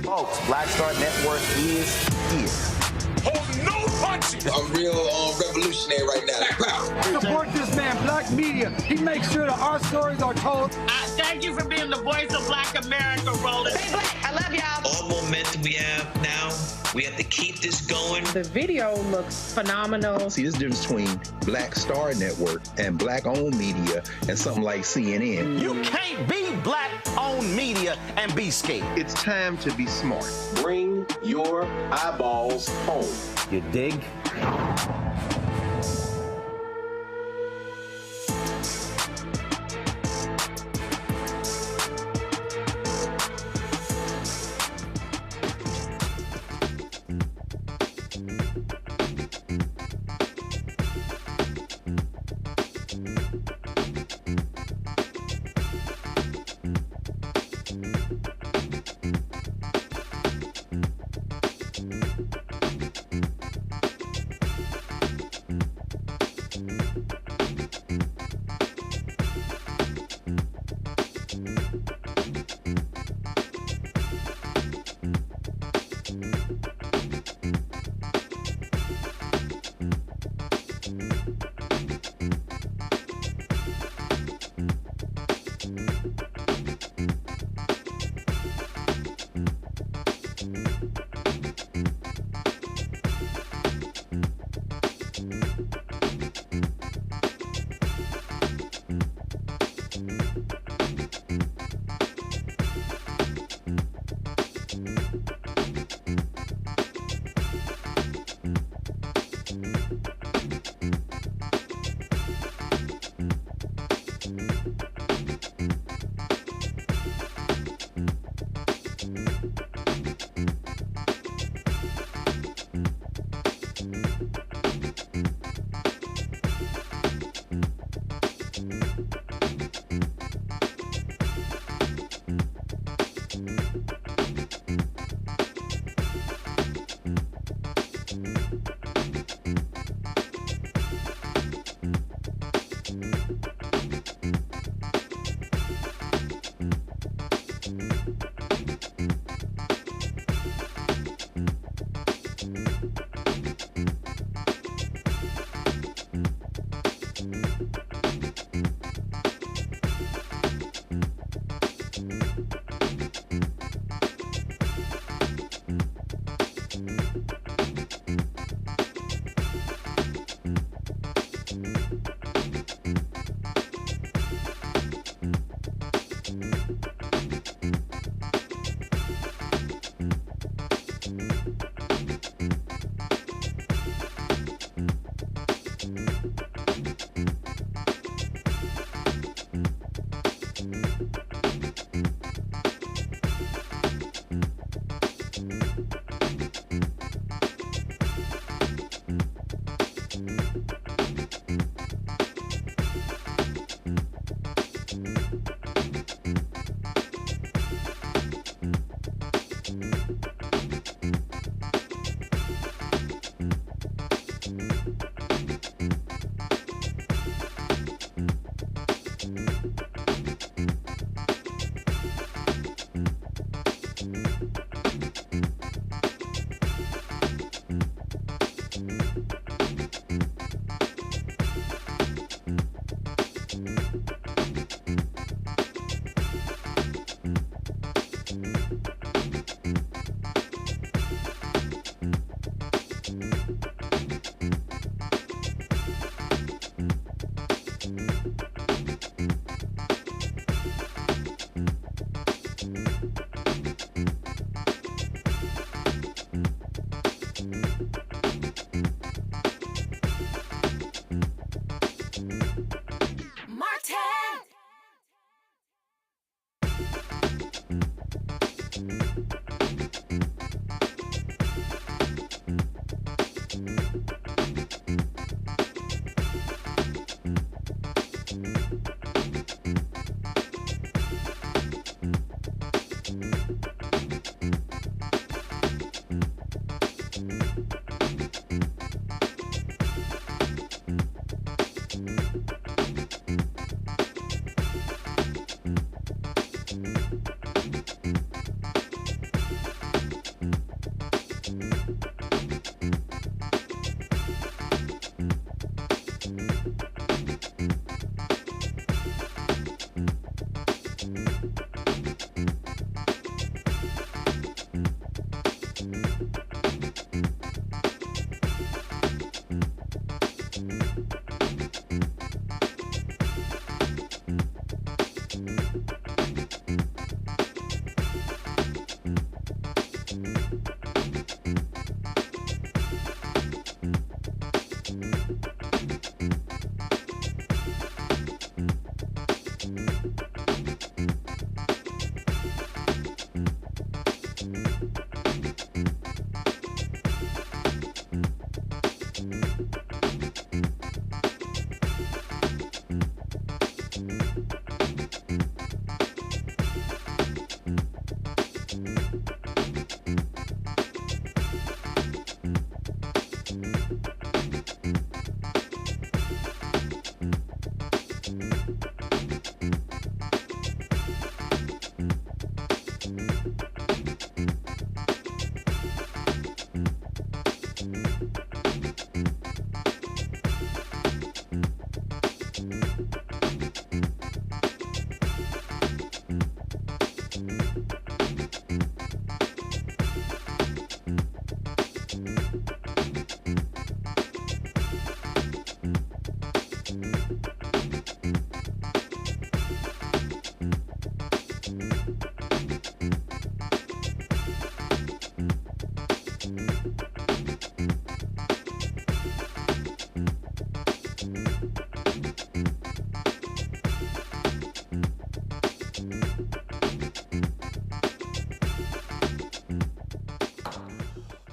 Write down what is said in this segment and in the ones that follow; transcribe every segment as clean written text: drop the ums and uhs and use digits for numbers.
Folks, Black Star Network is here. Oh, no punches! I'm real revolutionary right now. Support this man, Black Media. He makes sure that our stories are told. Thank you for being the voice of Black America, Roland. Stay black. I love y'all. All momentum we have now, we have to keep this going. The video looks phenomenal. See, this difference between Black Star Network and Black-owned media and something like CNN. You can't be Black-owned media and be scared. It's time to be smart. Bring your eyeballs home. You dig?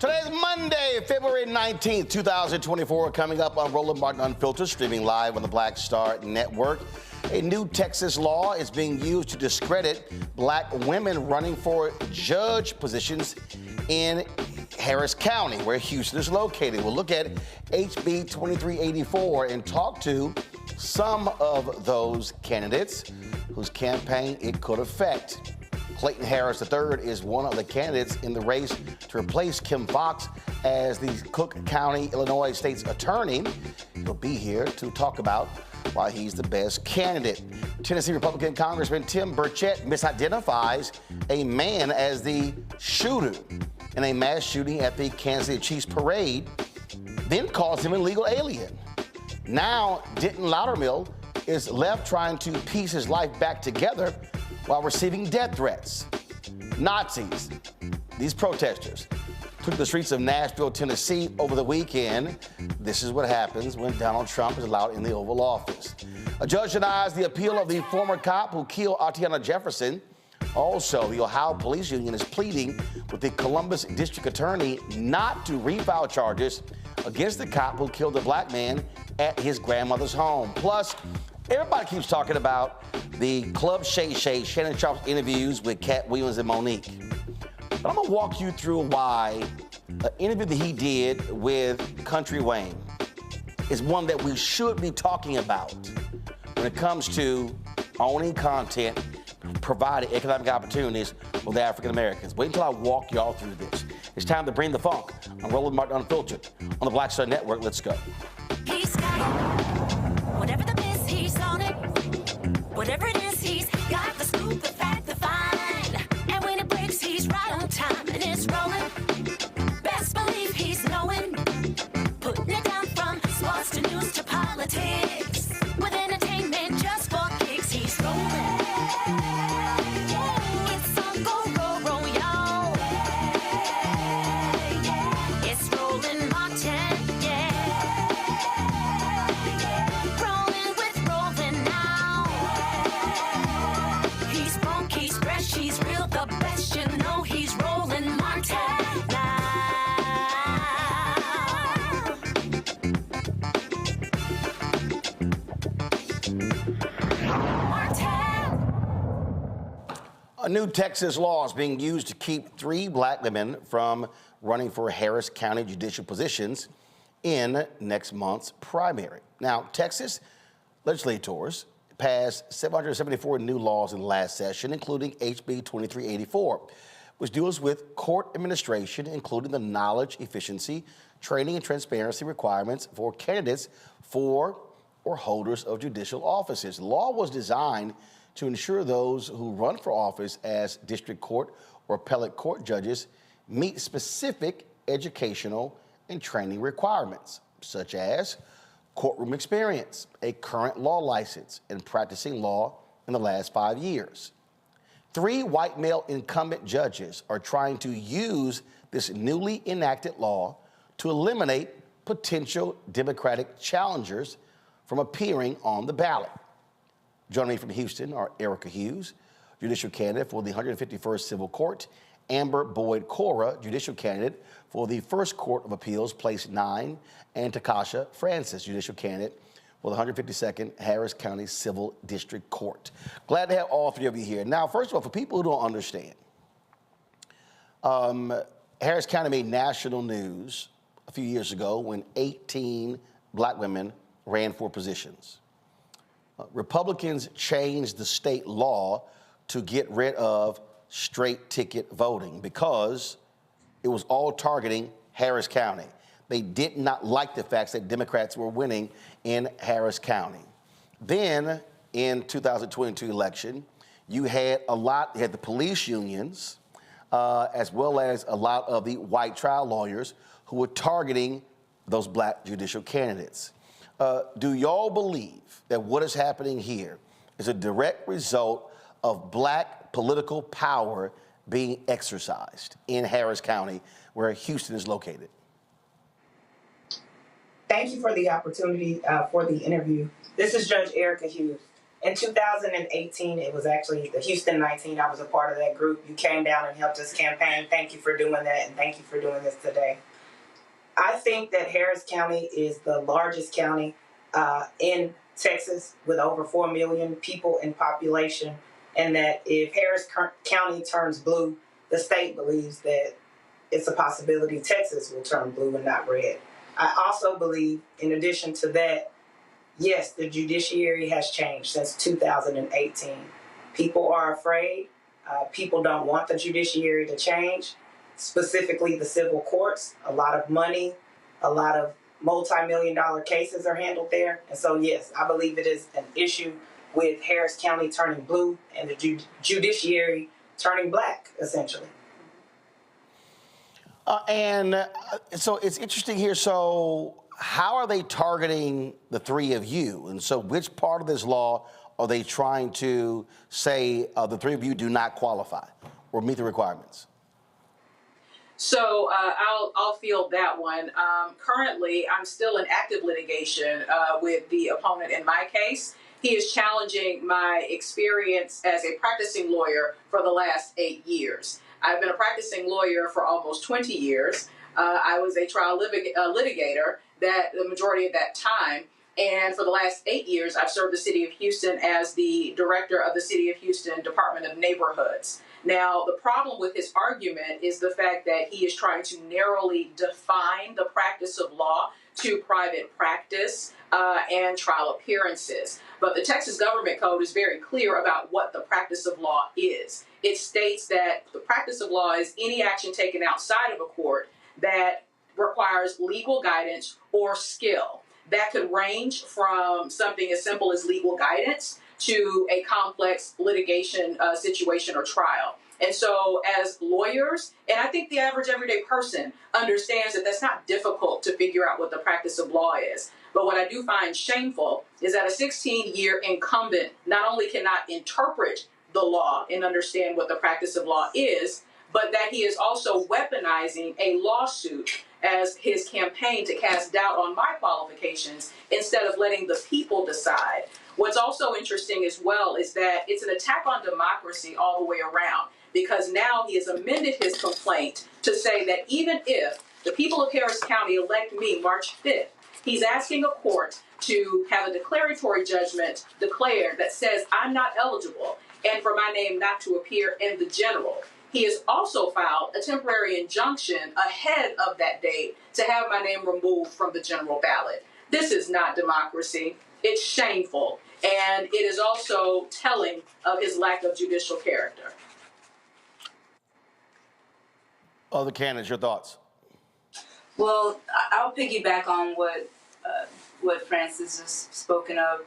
Today's Monday, February 19th, 2024, coming up on Roland Martin Unfiltered, streaming live on the Black Star Network. A new Texas law is being used to discredit black women running for judge positions in Harris County, where Houston is located. We'll look at HB 2384 and talk to some of those candidates whose campaign it could affect. Clayton Harris III is one of the candidates in the race to replace Kim Foxx as the Cook County, Illinois State's attorney. He'll be here to talk about why he's the best candidate. Tennessee Republican Congressman Tim Burchett misidentifies a man as the shooter in a mass shooting at the Kansas City Chiefs parade, then calls him an illegal alien. Now, Denton Loudermill is left trying to piece his life back together while receiving death threats. Nazis, these protesters, took the streets of Nashville, Tennessee over the weekend. This is what happens when Donald Trump is allowed in the Oval Office. A judge denies the appeal of the former cop who killed Ayanna Jefferson. Also, the Ohio Police Union is pleading with the Columbus District Attorney not to refile charges against the cop who killed a black man at his grandmother's home. Plus, everybody keeps talking about the Club Shay Shay, Shannon Sharp's interviews with Cat Williams and Monique. But I'm gonna walk you through why an interview that he did with Country Wayne is one that we should be talking about when it comes to owning content, providing economic opportunities for the African Americans. Wait until I walk y'all through this. It's time to bring the funk. I'm Roland Martin Unfiltered on the Black Star Network. Let's go. He's got it. Whatever the miss, he's on it. Whatever it is, he's got the scoop, the fact, the find. And when it breaks, he's right on time and it's rolling. Best believe he's knowing. Putting it down from sports to news to politics. With entertainment just for kicks, he's rolling. It's on go, roll, y'all. It's Roland Martin, yeah. Rolling with Roland now. He's funky, he's fresh, he's real, the best, you know he's Roland Martin now. A new Texas law is being used to keep 3 black women from running for Harris County judicial positions in next month's primary. Now, Texas legislators passed 774 new laws in the last session, including HB 2384, which deals with court administration, including the knowledge, efficiency, training, and transparency requirements for candidates for or holders of judicial offices. The law was designed to ensure those who run for office as district court or appellate court judges meet specific educational and training requirements, such as courtroom experience, a current law license, and practicing law in the last 5 years. 3 white male incumbent judges are trying to use this newly enacted law to eliminate potential Democratic challengers from appearing on the ballot. Joining me from Houston are Erica Hughes, judicial candidate for the 151st Civil Court, Amber Boyd Cora, judicial candidate for the First Court of Appeals, Place 9, and Takasha Francis, judicial candidate for the 152nd Harris County Civil District Court. Glad to have all 3 of you here. Now, first of all, for people who don't understand, Harris County made national news a few years ago when 18 black women ran for positions. Republicans changed the state law to get rid of straight ticket voting because it was all targeting Harris County. They did not like the fact that Democrats were winning in Harris County. Then in 2022 election, you had the police unions, as well as a lot of the white trial lawyers who were targeting those black judicial candidates. Do y'all believe that what is happening here is a direct result of black political power being exercised in Harris County, where Houston is located? Thank you for the opportunity for the interview. This is Judge Erica Hughes. In 2018, it was actually the Houston 19. I was a part of that group. You came down and helped us campaign. Thank you for doing that, and thank you for doing this today. I think that Harris County is the largest county in Texas with over 4 million people in population, and that if Harris County turns blue, the state believes that it's a possibility Texas will turn blue and not red. I also believe, in addition to that, yes, the judiciary has changed since 2018. People are afraid. People don't want the judiciary to change, specifically the civil courts. A lot of money, a lot of multi-million-dollar cases are handled there. And so, yes, I believe it is an issue with Harris County turning blue and the judiciary turning black, essentially. So it's interesting here. So how are they targeting the 3 of you? And so which part of this law are they trying to say the 3 of you do not qualify or meet the requirements? So I'll field that one. Currently, I'm still in active litigation with the opponent in my case, he is challenging my experience as a practicing lawyer for the last 8 years. I've been a practicing lawyer for almost 20 years. I was a trial litigator that the majority of that time. And for the last 8 years, I've served the city of Houston as the director of the City of Houston Department of Neighborhoods. Now, the problem with his argument is the fact that he is trying to narrowly define the practice of law to private practice and trial appearances. But the Texas Government Code is very clear about what the practice of law is. It states that the practice of law is any action taken outside of a court that requires legal guidance or skill. That could range from something as simple as legal guidance to a complex litigation situation or trial. And so as lawyers, and I think the average everyday person understands that that's not difficult to figure out what the practice of law is. But what I do find shameful is that a 16-year incumbent not only cannot interpret the law and understand what the practice of law is, but that he is also weaponizing a lawsuit as his campaign to cast doubt on my qualifications instead of letting the people decide. What's also interesting as well is that it's an attack on democracy all the way around, because now he has amended his complaint to say that even if the people of Harris County elect me March 5th, he's asking a court to have a declaratory judgment declared that says I'm not eligible and for my name not to appear in the general. He has also filed a temporary injunction ahead of that date to have my name removed from the general ballot. This is not democracy. It's shameful. And it is also telling of his lack of judicial character. Other candidates, your thoughts? Well, I'll piggyback on what Francis just spoken of.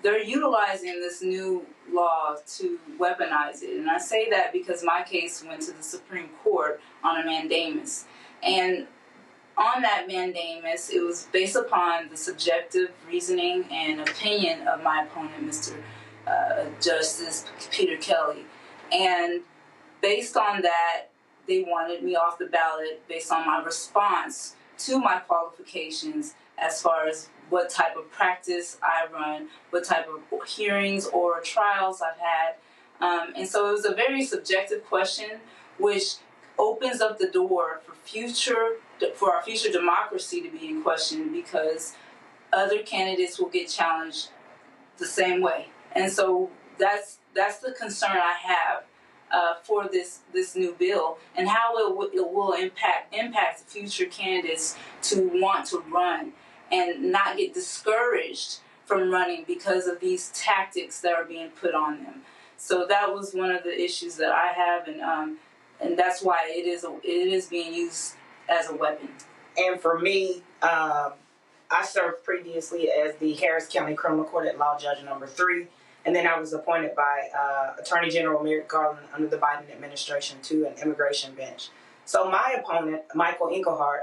They're utilizing this new law to weaponize it. And I say that because my case went to the Supreme Court on a mandamus. And on that mandamus, it was based upon the subjective reasoning and opinion of my opponent, Mr. Justice Peter Kelly. And based on that, they wanted me off the ballot based on my response to my qualifications as far as what type of practice I run, what type of hearings or trials I've had. And so it was a very subjective question, which opens up the door for our future democracy to be in question, because other candidates will get challenged the same way. And so that's the concern I have for this new bill, and how it will impact future candidates to want to run and not get discouraged from running because of these tactics that are being put on them. So that was one of the issues that I have, and that's why it is being used as a weapon. And for me, I served previously as the Harris County Criminal Court at Law Judge number 3, and then I was appointed by Attorney General Merrick Garland under the Biden administration to an immigration bench. So my opponent, Michael Inglehart,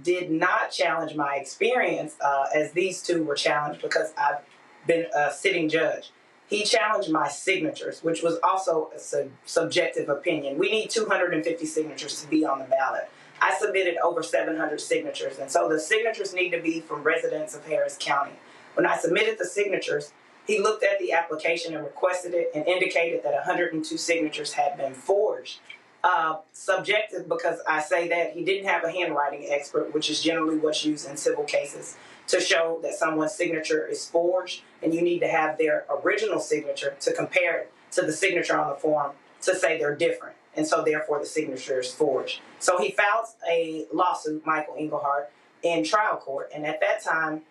did not challenge my experience as these two were challenged, because I've been a sitting judge. He challenged my signatures, which was also a subjective opinion. We need 250 signatures to be on the ballot. I submitted over 700 signatures, and so the signatures need to be from residents of Harris County. When I submitted the signatures, he looked at the application and requested it and indicated that 102 signatures had been forged. Subjective, because I say that he didn't have a handwriting expert, which is generally what's used in civil cases, to show that someone's signature is forged, and you need to have their original signature to compare it to the signature on the form to say they're different, and so therefore the signature is forged. So he filed a lawsuit, Michael Inglehart, in trial court, and at that time,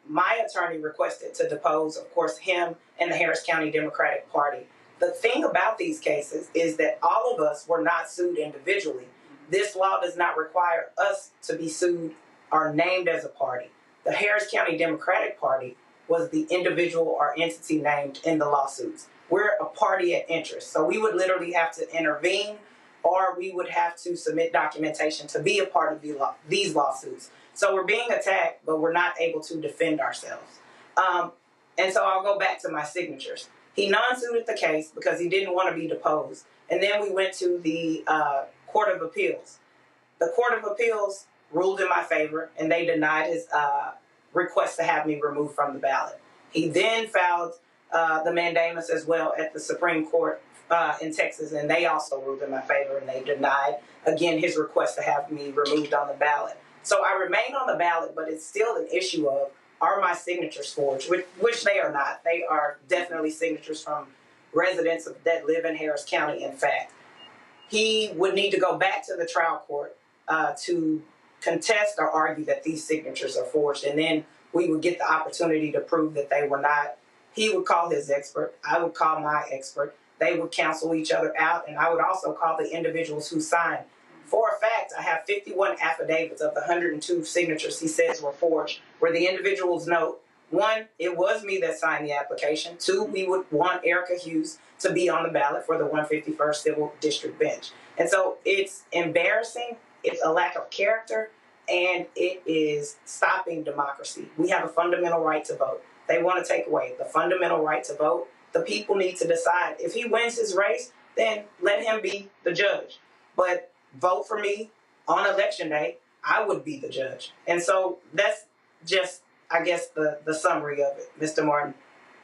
my attorney requested to depose, of course, him and the Harris County Democratic Party. The thing about these cases is that all of us were not sued individually. This law does not require us to be sued or named as a party. The Harris County Democratic Party was the individual or entity named in the lawsuits. We're a party at interest, so we would literally have to intervene, or we would have to submit documentation to be a part of these lawsuits. So we're being attacked, but we're not able to defend ourselves. And so I'll go back to my signatures. He non-suited the case because he didn't want to be deposed. And then we went to the Court of Appeals. The Court of Appeals ruled in my favor, and they denied his request to have me removed from the ballot. He then filed the mandamus as well at the Supreme Court in Texas, and they also ruled in my favor, and they denied, again, his request to have me removed on the ballot. So I remain on the ballot, but it's still an issue of, are my signatures forged? Which they are not. They are definitely signatures from residents that live in Harris County, in fact. He would need to go back to the trial court to contest or argue that these signatures are forged, and then we would get the opportunity to prove that they were not. He would call his expert, I would call my expert, they would cancel each other out, and I would also call the individuals who signed. For a fact, I have 51 affidavits of the 102 signatures he says were forged, where the individuals note, 1, it was me that signed the application. 2, we would want Erica Hughes to be on the ballot for the 151st Civil District Bench. And so it's embarrassing, it's a lack of character, and it is stopping democracy. We have a fundamental right to vote. They want to take away the fundamental right to vote. The people need to decide. If he wins his race, then let him be the judge. But vote for me on election day, I would be the judge. And so that's just, I guess, the summary of it, Mr. Martin.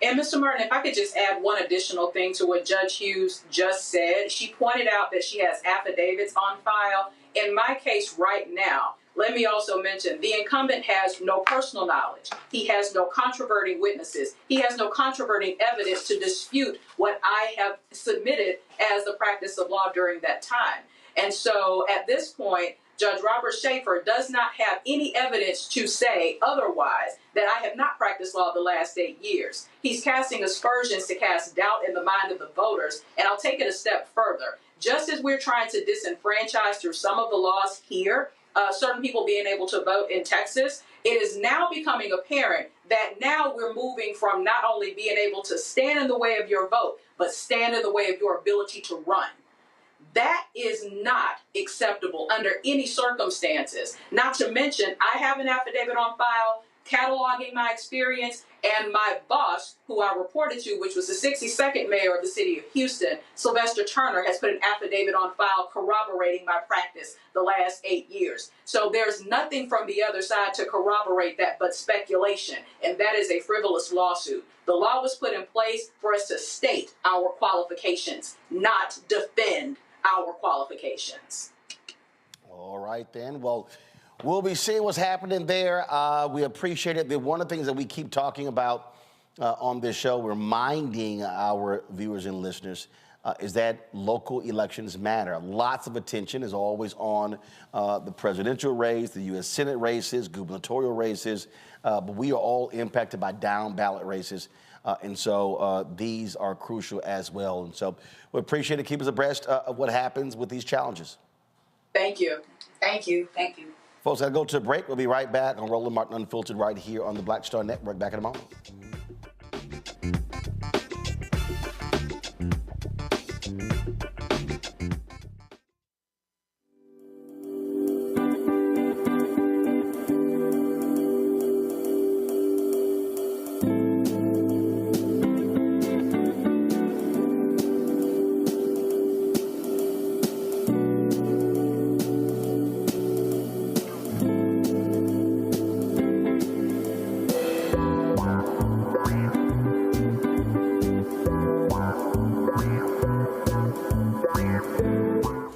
And Mr. Martin, if I could just add one additional thing to what Judge Hughes just said. She pointed out that she has affidavits on file. In my case right now, let me also mention the incumbent has no personal knowledge. He has no controverting witnesses. He has no controverting evidence to dispute what I have submitted as the practice of law during that time. And so at this point, Judge Robert Schaefer does not have any evidence to say otherwise, that I have not practiced law the last 8 years. He's casting aspersions to cast doubt in the mind of the voters, and I'll take it a step further. Just as we're trying to disenfranchise through some of the laws here, certain people being able to vote in Texas, it is now becoming apparent that now we're moving from not only being able to stand in the way of your vote, but stand in the way of your ability to run. That is not acceptable under any circumstances. Not to mention, I have an affidavit on file cataloging my experience, and my boss, who I reported to, which was the 62nd mayor of the city of Houston, Sylvester Turner, has put an affidavit on file corroborating my practice the last 8 years. So there's nothing from the other side to corroborate that but speculation, and that is a frivolous lawsuit. The law was put in place for us to state our qualifications, not defend our qualifications. All right, then. Well, we'll be seeing what's happening there. We appreciate it. One of the things that we keep talking about on this show, reminding our viewers and listeners, is that local elections matter. Lots of attention is always on the presidential race, the U.S. Senate races, gubernatorial races, but we are all impacted by down ballot races. And so these are crucial as well. And so we appreciate it. Keep us abreast of what happens with these challenges. Thank you. Thank you. Thank you. Folks, I'll go to a break. We'll be right back on Roland Martin Unfiltered right here on the Black Star Network. Back in a moment.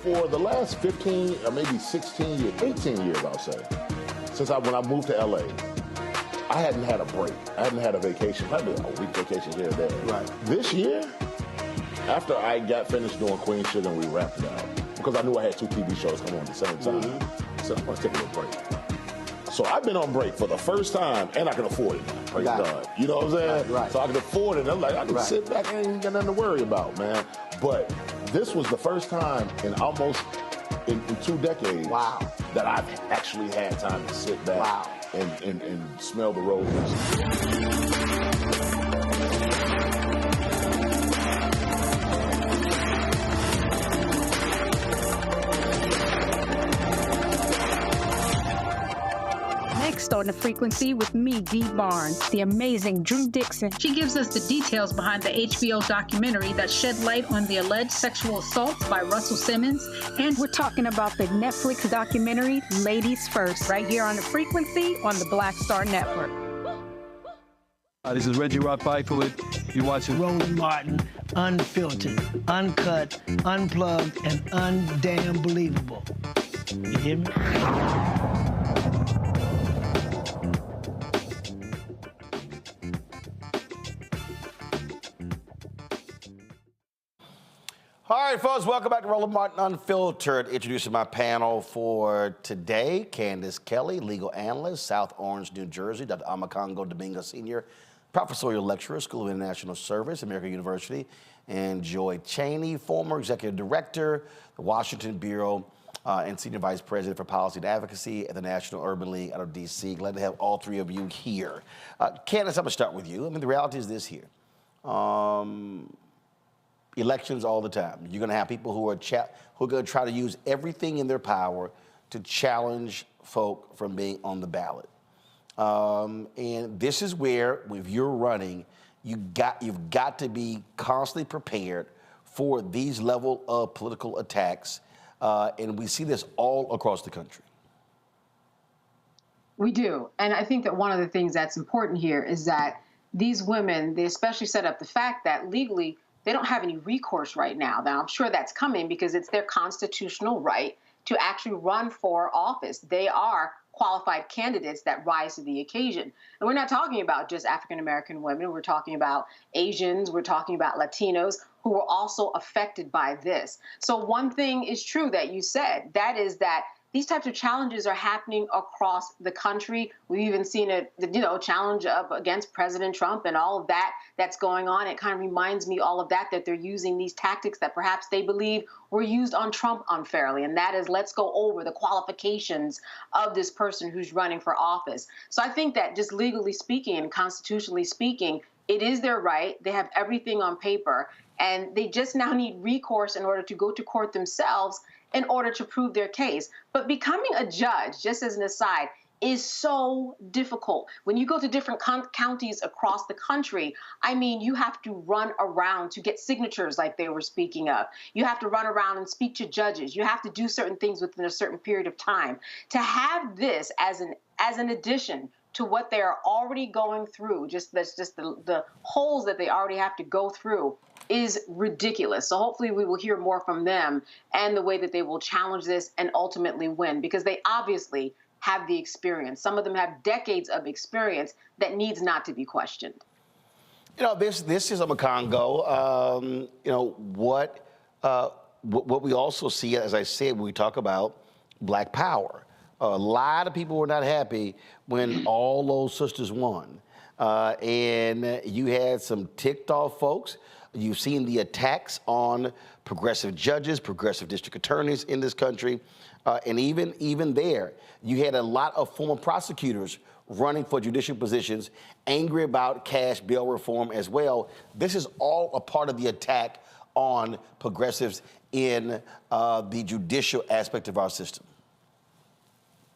For the last 15 or maybe 16 years, 18 years, I'll say, since when I moved to LA, I hadn't had a break. I hadn't had a vacation, probably a week vacation here or there. Right. This year, after I got finished doing Queen Sugar and we wrapped it out, because I knew I had 2 TV shows coming on at the same time, I said, I'm going to take a little break. So I've been on break for the first time, and I can afford it now. Praise God. You know what I'm saying? Right. So I can afford it. I'm like, I can sit back and ain't got nothing to worry about, man. But this was the first time in almost in 2 decades that I've actually had time to sit back and smell the roses. Next on The Frequency with me, Dee Barnes, the amazing Drew Dixon. She gives us the details behind the HBO documentary that shed light on the alleged sexual assaults by Russell Simmons. And we're talking about the Netflix documentary, Ladies First, right here on The Frequency on the Black Star Network. This is Reggie Rock Byford. You're watching Roland Martin, unfiltered, uncut, unplugged, and undamn believable. You hear me? All right, folks, welcome back to Roland Martin Unfiltered. Introducing my panel for today, Candace Kelly, legal analyst, South Orange, New Jersey, Dr. Amakongo Dominguez Sr., professorial lecturer, School of International Service, American University, and Joy Cheney, former executive director, the Washington Bureau, and senior vice president for policy and advocacy at the National Urban League out of D.C. Glad to have all three of you here. Candace, I'm going to start with you. I mean, the reality is this here. Elections all the time. You're going to have people who are going to try to use everything in their power to challenge folk from being on the ballot. And this is where, if you're running, you've got to be constantly prepared for these level of political attacks. And we see this all across the country. We do. And I think that one of the things that's important here is that these women, they especially set up the fact that legally they don't have any recourse right now. Now, I'm sure that's coming because it's their constitutional right to actually run for office. They are qualified candidates that rise to the occasion. And we're not talking about just African-American women. We're talking about Asians. We're talking about Latinos who were also affected by this. So one thing is true that you said, that is that these types of challenges are happening across the country. We've even seen a challenge up against President Trump and all of that that's going on. It kind of reminds me all of that they're using these tactics that perhaps they believe were used on Trump unfairly. And that is, let's go over the qualifications of this person who's running for office. So I think that just legally speaking and constitutionally speaking, it is their right. They have everything on paper, and they just now need recourse in order to go to court themselves in order to prove their case. But becoming a judge, just as an aside, is so difficult. When you go to different counties across the country, I mean, you have to run around to get signatures like they were speaking of. You have to run around and speak to judges. You have to do certain things within a certain period of time. To have this as an addition to what they are already going through, the holes that they already have to go through, is ridiculous. So hopefully we will hear more from them and the way that they will challenge this and ultimately win, because they obviously have the experience. Some of them have decades of experience that needs not to be questioned. You know, this is a Congo. What we also see, as I said, when we talk about Black Power, a lot of people were not happy when all those sisters won. And you had some ticked off folks. You've seen the attacks on progressive judges, progressive district attorneys in this country. And even there, you had a lot of former prosecutors running for judicial positions, angry about cash bail reform as well. This is all a part of the attack on progressives in the judicial aspect of our system.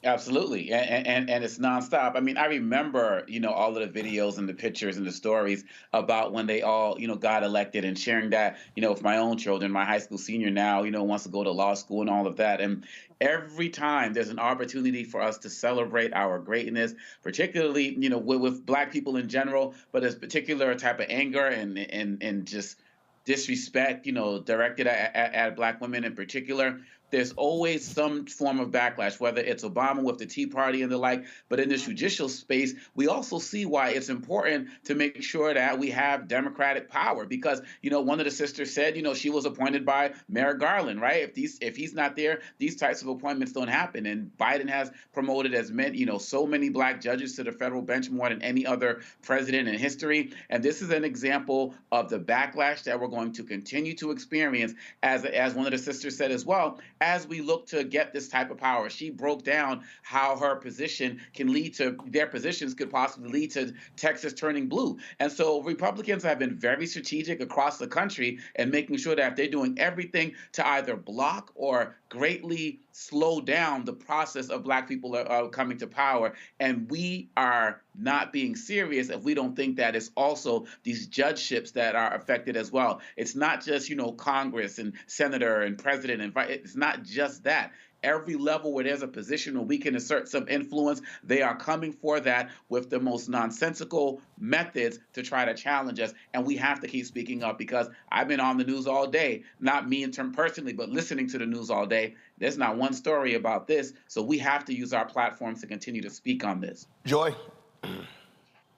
Absolutely, and it's nonstop. I mean, I remember, all of the videos and the pictures and the stories about when they all, got elected, and sharing that, with my own children. My high school senior now, wants to go to law school and all of that. And every time there's an opportunity for us to celebrate our greatness, particularly, with Black people in general, but there's particular type of anger and just disrespect, directed at Black women in particular. There's always some form of backlash, whether it's Obama with the Tea Party and the like. But in this judicial space, we also see why it's important to make sure that we have Democratic power. Because, one of the sisters said, she was appointed by Merrick Garland, right? If he's not there, these types of appointments don't happen. And Biden has promoted as many, so many Black judges to the federal bench, more than any other president in history. And this is an example of the backlash that we're going to continue to experience, as one of the sisters said as well, as we look to get this type of power. She broke down how her position can lead to, their positions could possibly lead to Texas turning blue. And so Republicans have been very strategic across the country and making sure that they're doing everything to either block or greatly slow down the process of Black people coming to power. And we are not being serious if we don't think that it's also these judgeships that are affected as well. It's not just, Congress and senator and president, and it's not just that. every level where there's a position where we can assert some influence, they are coming for that with the most nonsensical methods to try to challenge us. And we have to keep speaking up, because I've been on the news all day, not me in turn personally, but listening to the news all day. There's not one story about this. So we have to use our platforms to continue to speak on this. Joy?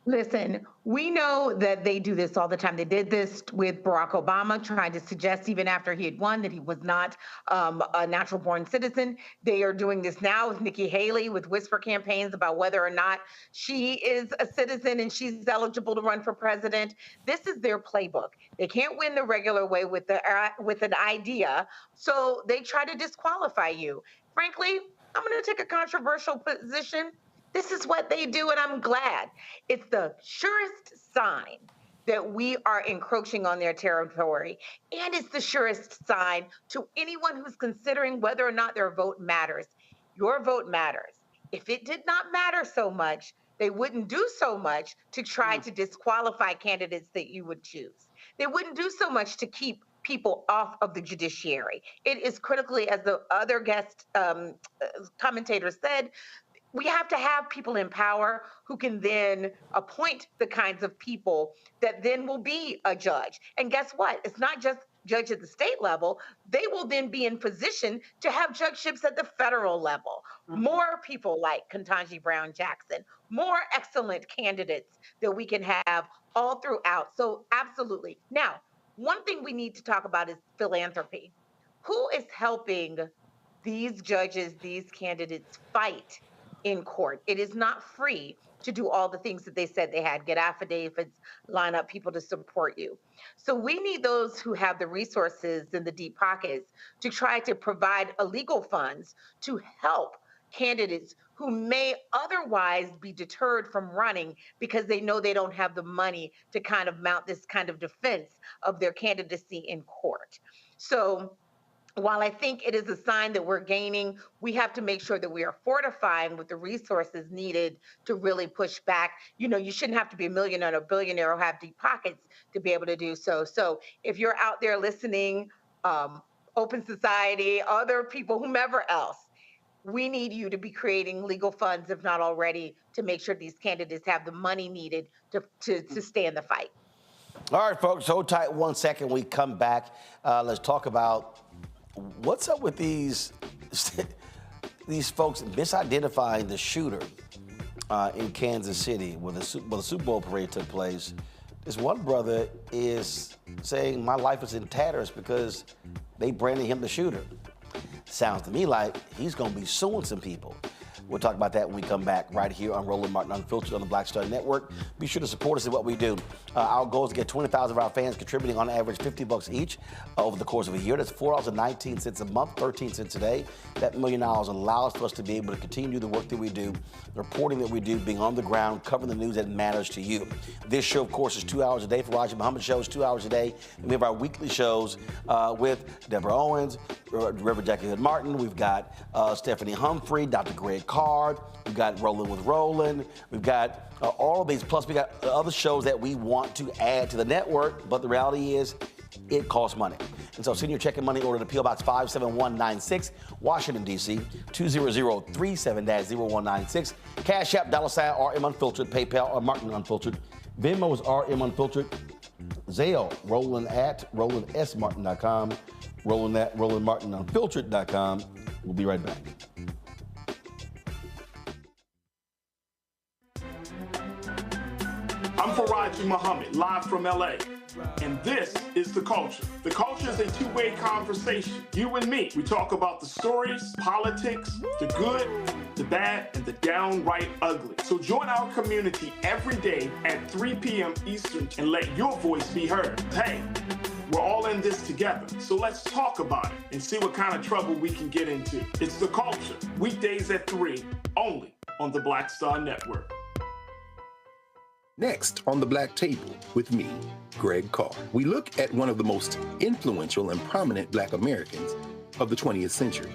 Listen, we know that they do this all the time. They did this with Barack Obama, trying to suggest even after he had won that he was not a natural-born citizen. They are doing this now with Nikki Haley, with whisper campaigns about whether or not she is a citizen and she's eligible to run for president. This is their playbook. They can't win the regular way with an idea, so they try to disqualify you. Frankly, I'm going to take a controversial position. This is what they do, and I'm glad. It's the surest sign that we are encroaching on their territory, and it's the surest sign to anyone who's considering whether or not their vote matters. Your vote matters. If it did not matter so much, they wouldn't do so much to try to disqualify candidates that you would choose. They wouldn't do so much to keep people off of the judiciary. It is critically, as the other guest commentator said, we have to have people in power who can then appoint the kinds of people that then will be a judge. And guess what? It's not just judge at the state level. They will then be in position to have judgeships at the federal level. More people like Ketanji Brown Jackson, more excellent candidates that we can have all throughout. So absolutely. Now, one thing we need to talk about is philanthropy. Who is helping these judges, these candidates fight in court? It is not free to do all the things that they said they had, get affidavits, line up people to support you. So we need those who have the resources and the deep pockets to try to provide illegal funds to help candidates who may otherwise be deterred from running because they know they don't have the money to kind of mount this kind of defense of their candidacy in court. So while I think it is a sign that we're gaining, we have to make sure that we are fortifying with the resources needed to really push back. You know, you shouldn't have to be a millionaire or a billionaire or have deep pockets to be able to do so. So if you're out there listening, Open Society, other people, whomever else, we need you to be creating legal funds, if not already, to make sure these candidates have the money needed to stay in the fight. All right, folks, hold tight 1 second. We come back. Let's talk about what's up with these folks misidentifying the shooter in Kansas City where the Super Bowl parade took place. This one brother is saying my life is in tatters because they branded him the shooter. Sounds to me like he's going to be suing some people. We'll talk about that when we come back right here on Roland Martin Unfiltered on the Black Star Network. Be sure to support us in what we do. Our goal is to get 20,000 of our fans contributing on average $50 each over the course of a year. That's $4.19 a month, 13 cents a day. That $1 million allows for us to be able to continue the work that we do, the reporting that we do, being on the ground, covering the news that matters to you. This show, of course, is 2 hours a day. For Raji Muhammad show is 2 hours a day. And we have our weekly shows with Deborah Owens, Reverend Jackie Hood Martin. We've got Stephanie Humphrey, Dr. Greg Card. We've got Roland with Roland. We've got all of these. Plus, we got other shows that we want to add to the network. But the reality is, it costs money. And so send your check and money order to P.O. Box 57196, Washington, D.C., 20037-0196. Cash App, $RM Unfiltered, PayPal, or Martin Unfiltered. Venmo is RM Unfiltered. Zelle, Roland at RolandSMartin.com. Roland at RolandMartinUnfiltered.com. We'll be right back. I'm Faraji Muhammad, live from LA. And this is The Culture. The Culture is a two-way conversation. You and me. We talk about the stories, politics, the good, the bad, and the downright ugly. So join our community every day at 3 p.m. Eastern and let your voice be heard. Hey, we're all in this together. So let's talk about it and see what kind of trouble we can get into. It's The Culture. Weekdays at 3, only on the Black Star Network. Next on the Black Table with me, Greg Carr, we look at one of the most influential and prominent Black Americans of the 20th century.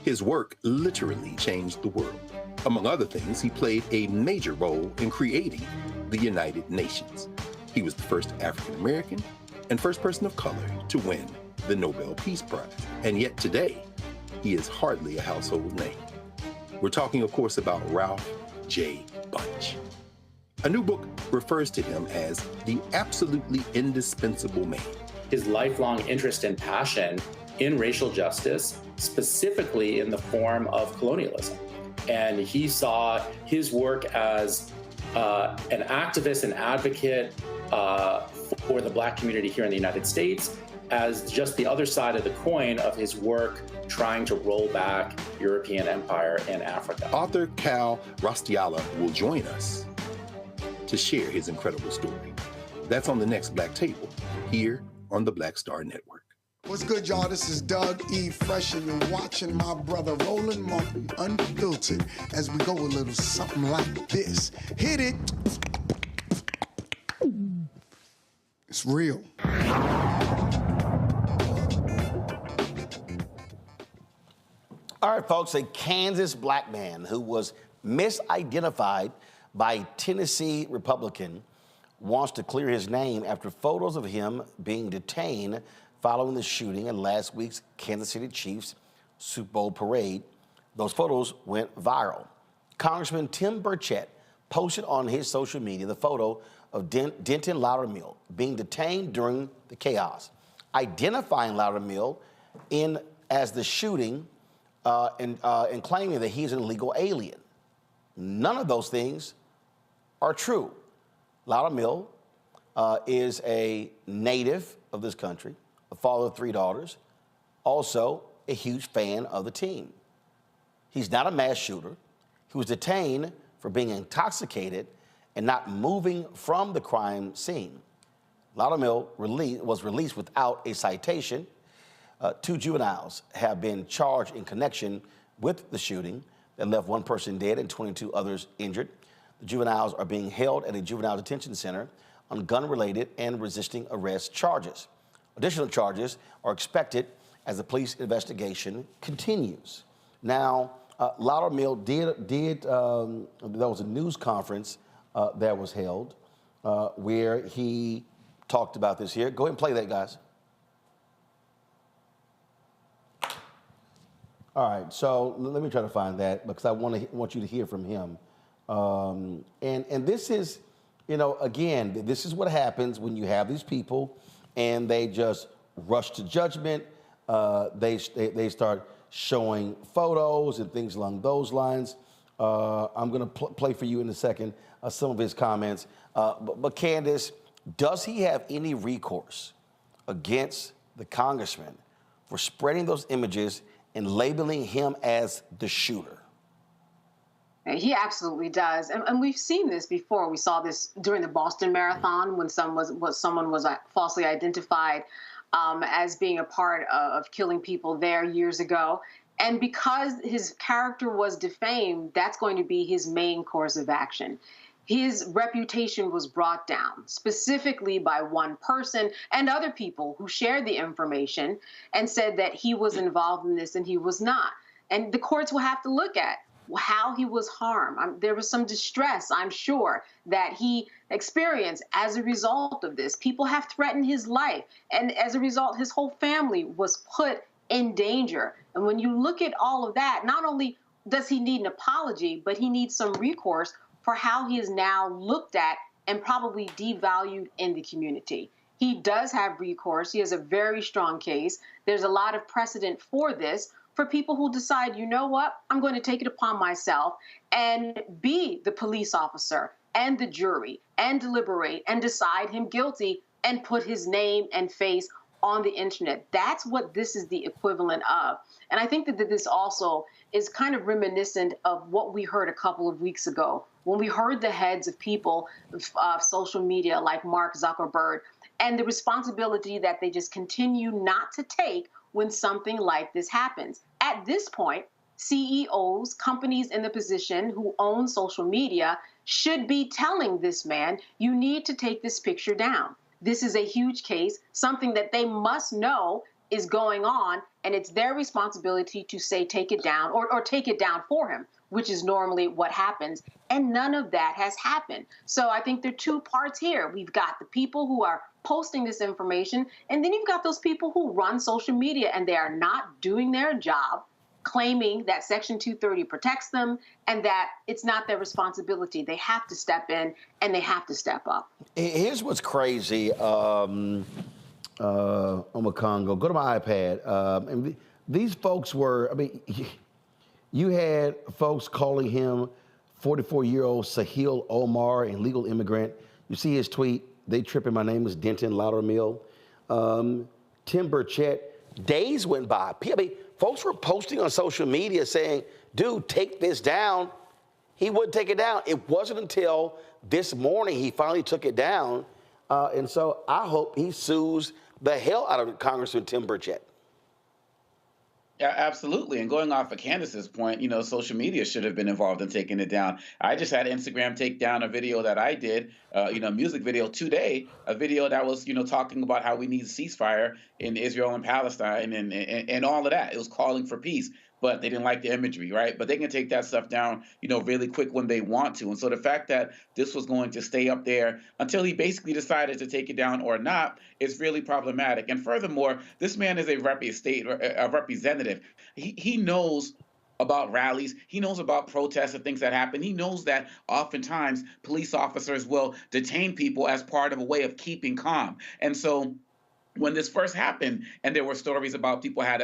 His work literally changed the world. Among other things, he played a major role in creating the United Nations. He was the first African American and first person of color to win the Nobel Peace Prize. And yet today, he is hardly a household name. We're talking, of course, about Ralph J. Bunche. A new book refers to him as the absolutely indispensable man. His lifelong interest and passion in racial justice, specifically in the form of colonialism. And he saw his work as an activist and advocate for the Black community here in the United States as just the other side of the coin of his work trying to roll back European empire in Africa. Author Cal Rostiala will join us to share his incredible story. That's on the next Black Table, here on the Black Star Network. What's good, y'all? This is Doug E. Fresh, and you're watching my brother Roland Martin Unfiltered as we go a little something like this. Hit it. It's real. All right, folks, a Kansas black man who was misidentified by a Tennessee Republican wants to clear his name after photos of him being detained following the shooting in last week's Kansas City Chiefs Super Bowl parade. Those photos went viral. Congressman Tim Burchett posted on his social media the photo of Denton Loudermill being detained during the chaos, identifying Loudermill as the shooting and claiming that he's an illegal alien. None of those things are true. Loudermill is a native of this country, a father of 3 daughters, also a huge fan of the team. He's not a mass shooter. He was detained for being intoxicated and not moving from the crime scene. Loudermill was released without a citation. 2 juveniles have been charged in connection with the shooting that left 1 person dead and 22 others injured. The juveniles are being held at a juvenile detention center on gun-related and resisting arrest charges. Additional charges are expected as the police investigation continues. Now, Loudermill there was a news conference that was held where he talked about this here. Go ahead and play that, guys. All right, so let me try to find that because I want you to hear from him. And this is, again, this is what happens when you have these people and they just rush to judgment. They start showing photos and things along those lines. I'm going to play for you in a second some of his comments. But Candace, does he have any recourse against the congressman for spreading those images and labeling him as the shooter? He absolutely does. And we've seen this before. We saw this during the Boston Marathon when someone was falsely identified as being a part of killing people there years ago. And because his character was defamed, that's going to be his main course of action. His reputation was brought down specifically by 1 person and other people who shared the information and said that he was involved in this and he was not. And the courts will have to look at how he was harmed. There was some distress, I'm sure, that he experienced as a result of this. People have threatened his life. And as a result, his whole family was put in danger. And when you look at all of that, not only does he need an apology, but he needs some recourse for how he is now looked at and probably devalued in the community. He does have recourse. He has a very strong case. There's a lot of precedent for this, for people who decide, you know what, I'm going to take it upon myself and be the police officer and the jury and deliberate and decide him guilty and put his name and face on the internet. That's what this is the equivalent of. And I think that this also is kind of reminiscent of what we heard a couple of weeks ago when we heard the heads of people of social media like Mark Zuckerberg and the responsibility that they just continue not to take when something like this happens. At this point, CEOs, companies in the position who own social media should be telling this man, you need to take this picture down. This is a huge case, something that they must know is going on, and it's their responsibility to say take it down or take it down for him, which is normally what happens. And none of that has happened. So I think there are 2 parts here. We've got the people who are posting this information, and then you've got those people who run social media and they are not doing their job claiming that Section 230 protects them and that it's not their responsibility. They have to step in and they have to step up. Here's what's crazy. Congo, go to my iPad. And these folks were, I mean, you had folks calling him 44-year-old Sahil Omar, an illegal immigrant. You see his tweet, they tripping, my name is Denton Loudermill. Tim Burchett, days went by. I mean, folks were posting on social media saying, dude, take this down. He wouldn't take it down. It wasn't until this morning he finally took it down. And so I hope he sues the hell out of Congressman Tim Burchett. Yeah, absolutely. And going off of Candace's point, you know, social media should have been involved in taking it down. I just had Instagram take down a video that I did, music video today, a video that was, talking about how we need a ceasefire in Israel and Palestine and all of that. It was calling for peace, but they didn't like the imagery, right? But they can take that stuff down, really quick when they want to. And so the fact that this was going to stay up there until he basically decided to take it down or not is really problematic. And furthermore, this man is a representative. He knows about rallies. He knows about protests and things that happen. He knows that oftentimes police officers will detain people as part of a way of keeping calm. And so when this first happened, and there were stories about people had,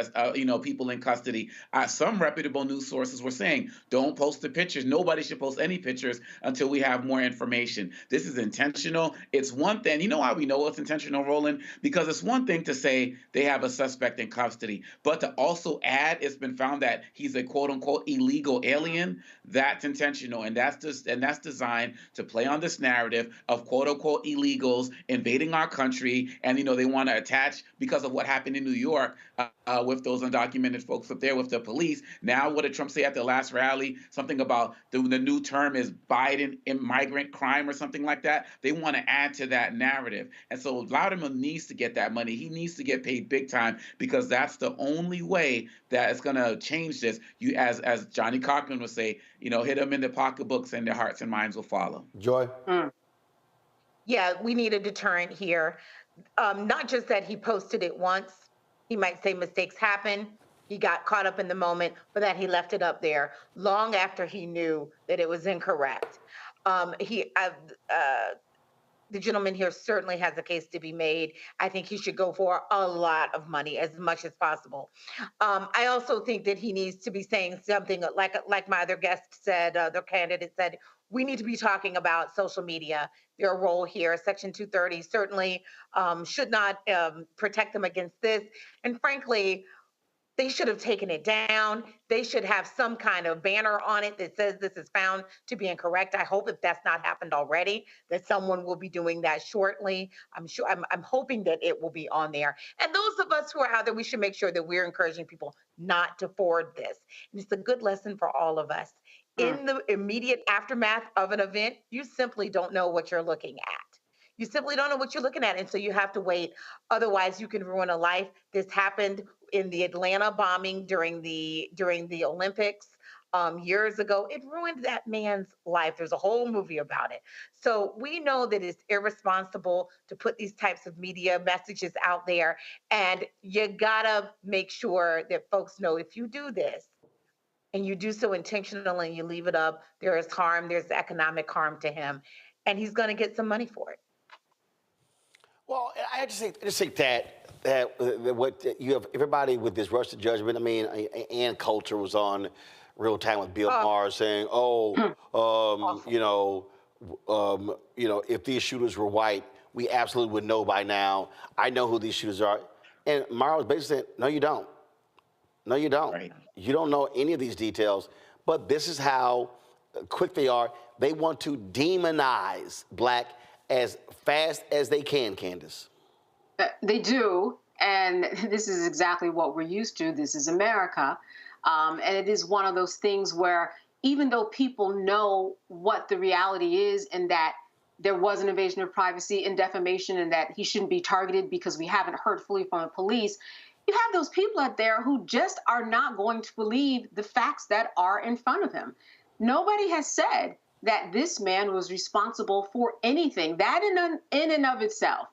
people in custody, some reputable news sources were saying, don't post the pictures. Nobody should post any pictures until we have more information. This is intentional. It's one thing. You know why we know it's intentional, Roland? Because it's one thing to say they have a suspect in custody, but to also add, it's been found that he's a quote unquote illegal alien. That's intentional, and that's designed to play on this narrative of quote unquote illegals invading our country, and they want to attach because of what happened in New York with those undocumented folks up there with the police. Now, what did Trump say at the last rally? Something about the new term is Biden immigrant crime or something like that. They want to add to that narrative. And so Loudermill needs to get that money. He needs to get paid big time because that's the only way that it's going to change this. You, as Johnny Cochran would say, hit them in the pocketbooks and their hearts and minds will follow. Joy? Yeah, we need a deterrent here. Not just that he posted it once. He might say mistakes happen. He got caught up in the moment, but that he left it up there long after he knew that it was incorrect. The gentleman here certainly has a case to be made. I think he should go for a lot of money, as much as possible. I also think that he needs to be saying something like my other guest said, the candidate said, we need to be talking about social media, their role here. Section 230 certainly should not protect them against this. And frankly, they should have taken it down. They should have some kind of banner on it that says this is found to be incorrect. I hope if that's not happened already, that someone will be doing that shortly. I'm hoping that it will be on there. And those of us who are out there, we should make sure that we're encouraging people not to forward this. And it's a good lesson for all of us. In the immediate aftermath of an event, you simply don't know what you're looking at. You simply don't know what you're looking at. And so you have to wait. Otherwise, you can ruin a life. This happened in the Atlanta bombing during the Olympics years ago. It ruined that man's life. There's a whole movie about it. So we know that it's irresponsible to put these types of media messages out there. And you gotta make sure that folks know if you do this, and you do so intentionally and you leave it up, there is harm, there's economic harm to him, and he's going to get some money for it. Well, I just think that what you have, everybody with this rush to judgment. I mean, Ann Coulter was on Real Time with Bill Maher saying, if these shooters were white, we absolutely would know by now. I know who these shooters are. And Maher was basically saying, no, you don't. No, you don't. Right. You don't know any of these details, but this is how quick they are. They want to demonize black as fast as they can, Candace. They do, and this is exactly what we're used to. This is America, and it is one of those things where even though people know what the reality is and that there was an invasion of privacy and defamation and that he shouldn't be targeted because we haven't heard fully from the police, you have those people out there who just are not going to believe the facts that are in front of him. Nobody has said that this man was responsible for anything. That in and of itself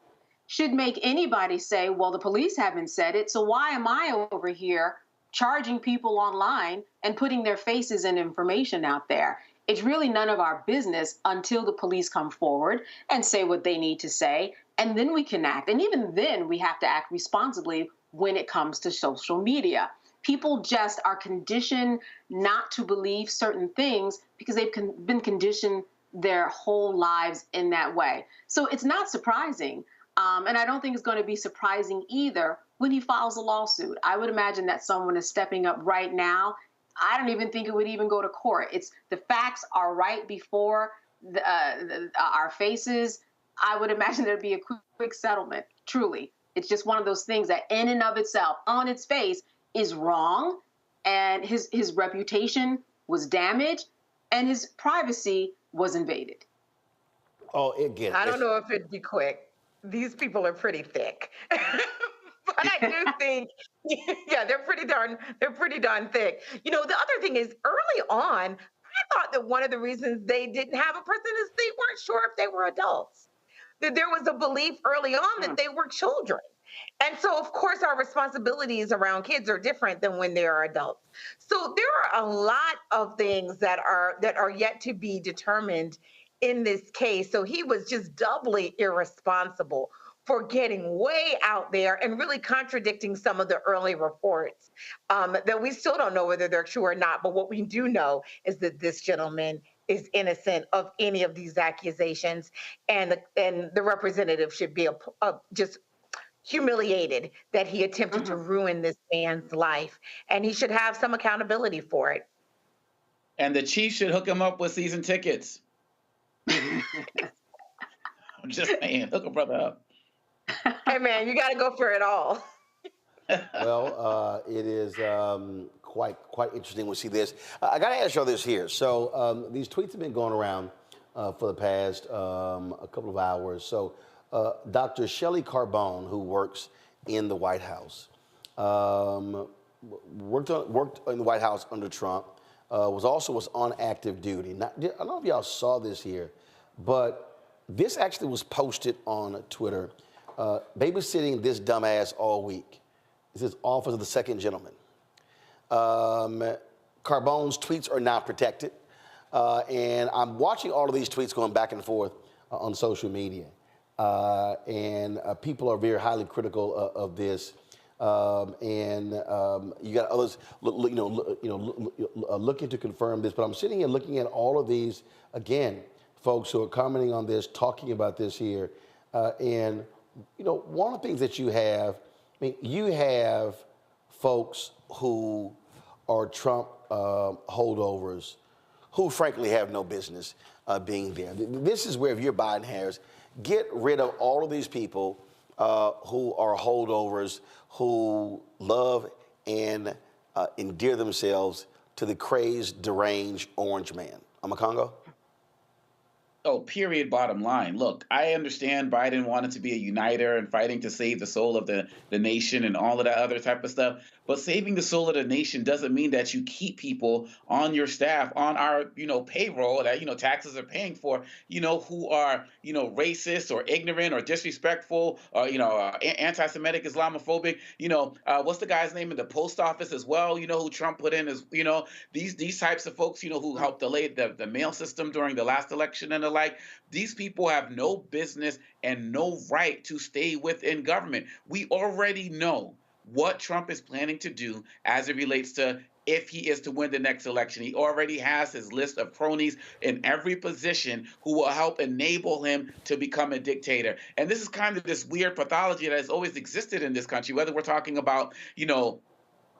should make anybody say, well, the police haven't said it, so why am I over here charging people online and putting their faces and information out there. It's really none of our business until the police come forward and say what they need to say, and then we can act. And even then, we have to act responsibly when it comes to social media. People just are conditioned not to believe certain things because they've been conditioned their whole lives in that way. So it's not surprising. And I don't think it's going to be surprising either when he files a lawsuit. I would imagine that someone is stepping up right now. I don't even think it would even go to court. It's the facts are right before our faces. I would imagine there'd be a quick settlement. Truly, it's just one of those things that, in and of itself, on its face, is wrong, and his reputation was damaged, and his privacy was invaded. Oh, again, I don't know if it'd be quick. These people are pretty thick. But I do think, yeah, they're pretty darn thick. You know, the other thing is, early on, I thought that one of the reasons they didn't have a person is they weren't sure if they were adults. That there was a belief early on that they were children. And so, of course, our responsibilities around kids are different than when they are adults. So there are a lot of things that are yet to be determined in this case. So he was just doubly irresponsible for getting way out there and really contradicting some of the early reports that we still don't know whether they're true or not. But what we do know is that this gentleman is innocent of any of these accusations, and the representative should be just humiliated that he attempted to ruin this man's life, and he should have some accountability for it. And the chief should hook him up with season tickets. I'm just saying, hook a brother up. Hey man, you got to go for it all. Well, it is quite interesting. We see this. I got to ask y'all this here. So these tweets have been going around for the past a couple of hours. So Dr. Shelley Carbone, who works in the White House, worked in the White House under Trump, was on active duty. Now, I don't know if y'all saw this here, but this actually was posted on Twitter. Babysitting this dumbass all week. This is Office of the Second Gentleman. Carbone's tweets are not protected. And I'm watching all of these tweets going back and forth on social media. And people are very highly critical of this. And you got others looking to confirm this. But I'm sitting here looking at all of these, again, folks who are commenting on this, talking about this here. And one of the things that you have, you have folks who are Trump holdovers who frankly have no business being there. This is where, if you're Biden-Harris, get rid of all of these people who are holdovers, who love and endear themselves to the crazed, deranged orange man. Congo? Oh, period, bottom line. Look, I understand Biden wanted to be a uniter and fighting to save the soul of the nation and all of that other type of stuff. But saving the soul of the nation doesn't mean that you keep people on your staff, on our, payroll that, taxes are paying for, who are, racist or ignorant or disrespectful or, anti-Semitic, Islamophobic. What's the guy's name in the post office as well, who Trump put in as, these types of folks, who helped delay the mail system during the last election and the like. These people have no business and no right to stay within government. We already know what Trump is planning to do as it relates to if he is to win the next election. He already has his list of cronies in every position who will help enable him to become a dictator. And this is kind of this weird pathology that has always existed in this country, whether we're talking about,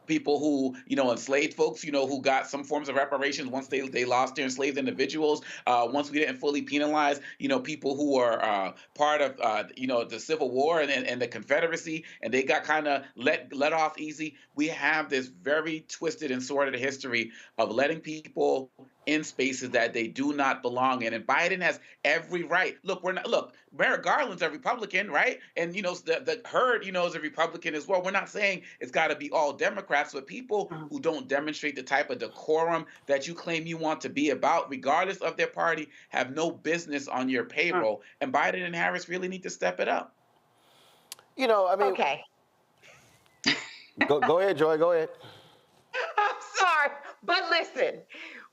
people who, enslaved folks, who got some forms of reparations once they lost their enslaved individuals. Once we didn't fully penalize, people who were part of, the Civil War and the Confederacy, and they got kind of let off easy. We have this very twisted and sordid history of letting people in spaces that they do not belong in. And Biden has every right. Look, Merrick Garland's a Republican, right? And, the herd, is a Republican as well. We're not saying it's got to be all Democrats, but people who don't demonstrate the type of decorum that you claim you want to be about, regardless of their party, have no business on your payroll. And Biden and Harris really need to step it up. Okay. Go ahead, Joy, go ahead. But listen,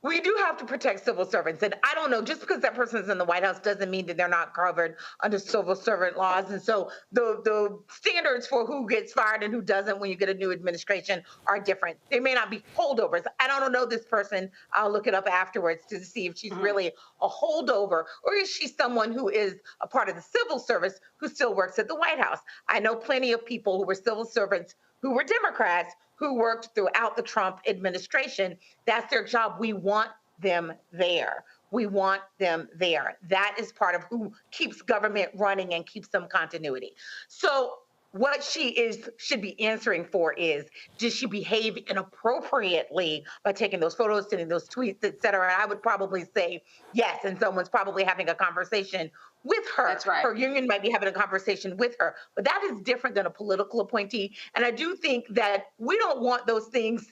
we do have to protect civil servants. And I don't know, just because that person is in the White House doesn't mean that they're not covered under civil servant laws. And so the standards for who gets fired and who doesn't when you get a new administration are different. They may not be holdovers. I don't know this person. I'll look it up afterwards to see if she's really a holdover, or is she someone who is a part of the civil service who still works at the White House? I know plenty of people who were civil servants who were Democrats who worked throughout the Trump administration. That's their job. We want them there. We want them there. That is part of who keeps government running and keeps some continuity. So what she should be answering for is, did she behave inappropriately by taking those photos, sending those tweets, et cetera? I would probably say yes, and someone's probably having a conversation with her. That's right. Her union might be having a conversation with her, but that is different than a political appointee. And I do think that we don't want those things,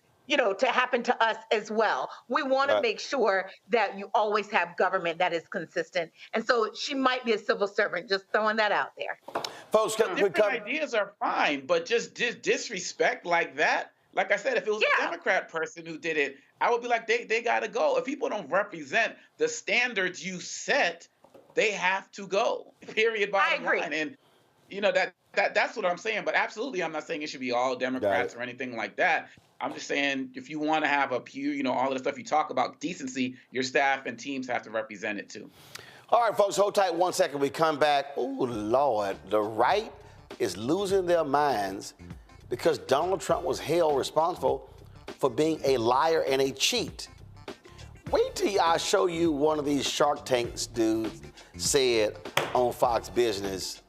to happen to us as well. We want to make sure that you always have government that is consistent. And so she might be a civil servant, just throwing that out there. Folks, different ideas are fine, but just disrespect like that. Like I said, if it was a Democrat person who did it, I would be like, they got to go. If people don't represent the standards you set, they have to go. Period. Bottom line. And that's what I'm saying. But absolutely, I'm not saying it should be all Democrats or anything like that. I'm just saying, if you want to have a pew, all of the stuff you talk about, decency, your staff and teams have to represent it too. All right, folks, hold tight 1 second. We come back. Oh, Lord, the right is losing their minds because Donald Trump was held responsible for being a liar and a cheat. Wait till I show you one of these Shark Tanks dudes said on Fox Business,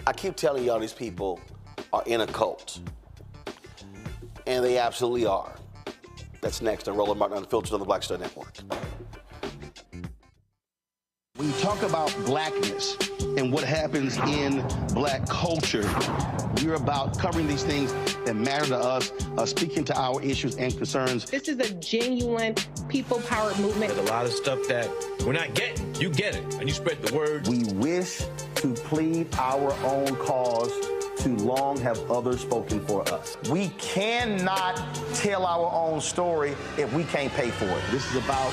I keep telling y'all these people are in a cult. And they absolutely are. That's next on Roland Martin Unfiltered on the Black Star Network. When you talk about blackness and what happens in black culture, we're about covering these things that matter to us, speaking to our issues and concerns. This is a genuine people-powered movement. There's a lot of stuff that we're not getting. You get it, and you spread the word. We wish to plead our own cause. Too long have others spoken for us. We cannot tell our own story if we can't pay for it. This is about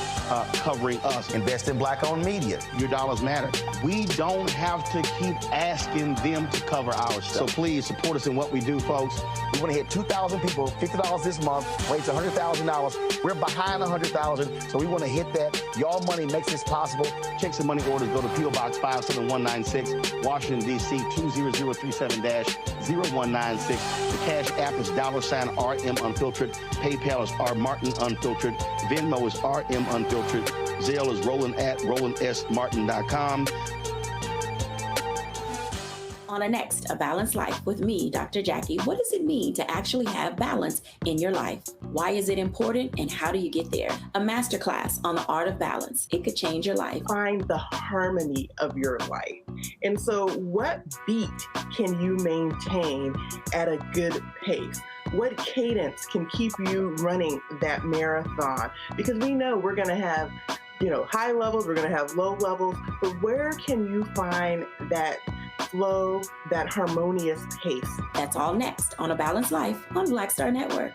covering us. Invest in black-owned media. Your dollars matter. We don't have to keep asking them to cover our stuff. So please support us in what we do, folks. We want to hit 2,000 people, $50 this month, raise $100,000. We're behind 100,000, so we want to hit that. Y'all money makes this possible. Checks and money orders go to P.O. Box 57196, Washington, D.C. 20037-0196. The Cash App is $RM Unfiltered. PayPal is R Martin Unfiltered. Venmo is RM Unfiltered. Zelle is Roland at RolandSMartin.com. On a next, A Balanced Life with me, Dr. Jackie. What does it mean to actually have balance in your life? Why is it important and how do you get there? A masterclass on the art of balance. It could change your life. Find the harmony of your life. And so what beat can you maintain at a good pace? What cadence can keep you running that marathon? Because we know we're going to have high levels, we're going to have low levels, but where can you find that flow, that harmonious pace? That's all next on A Balanced Life on Black Star Network.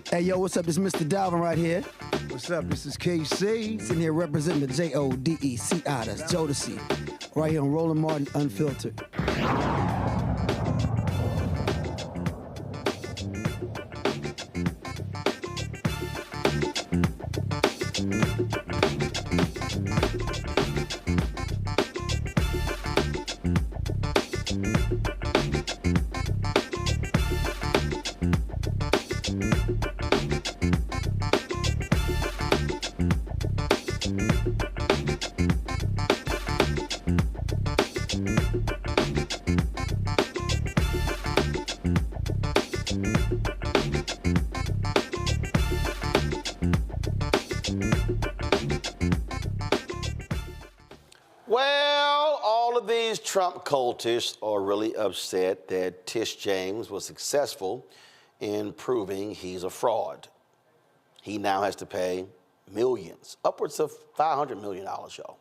Hey, yo, what's up? This is Mr. Dalvin right here. What's up? This is KC. Sitting here representing the JODECI. That's Jodeci. Right here on Roland Martin Unfiltered. Trump cultists are really upset that Tish James was successful in proving he's a fraud. He now has to pay millions, upwards of $500 million, y'all,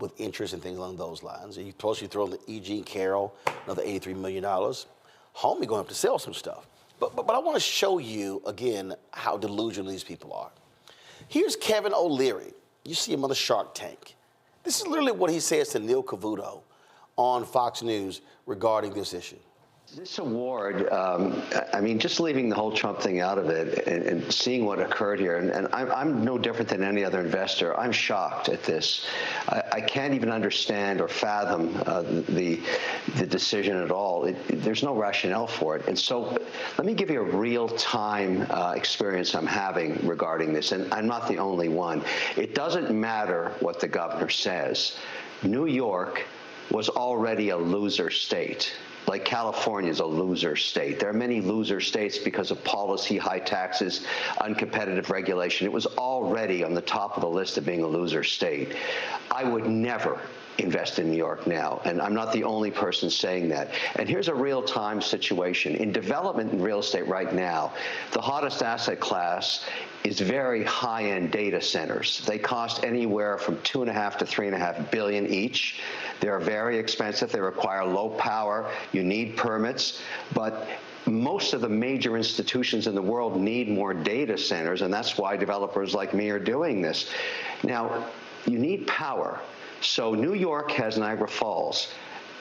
with interest and things along those lines. And plus you throw in the E. Jean Carroll, another $83 million. Homie gonna have to sell some stuff. But I want to show you, again, how delusional these people are. Here's Kevin O'Leary. You see him on the Shark Tank. This is literally what he says to Neil Cavuto on Fox News regarding this issue. This award, I mean, just leaving the whole Trump thing out of it and seeing what occurred here, and I'm no different than any other investor. I'm shocked at this. I can't even understand or fathom the decision at all. There's no rationale for it. And so let me give you a real-time experience I'm having regarding this, and I'm not the only one. It doesn't matter what the governor says. New York was already a loser state. Like California is a loser state. There are many loser states because of policy, high taxes, uncompetitive regulation. It was already on the top of the list of being a loser state. I would never invest in New York now, and I'm not the only person saying that. And here's a real-time situation. In development in real estate right now, the hottest asset class is very high-end data centers. They cost anywhere from $2.5 to $3.5 billion each. They're very expensive. They require low power. You need permits, but most of the major institutions in the world need more data centers, and that's why developers like me are doing this. Now, you need power. So New York has Niagara Falls.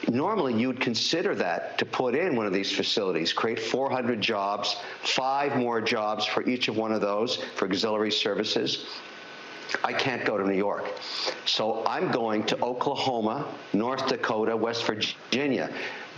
Normally, you'd consider that to put in one of these facilities, create 400 jobs, 5 more jobs for each of one of those for auxiliary services. I can't go to New York. So I'm going to Oklahoma, North Dakota, West Virginia.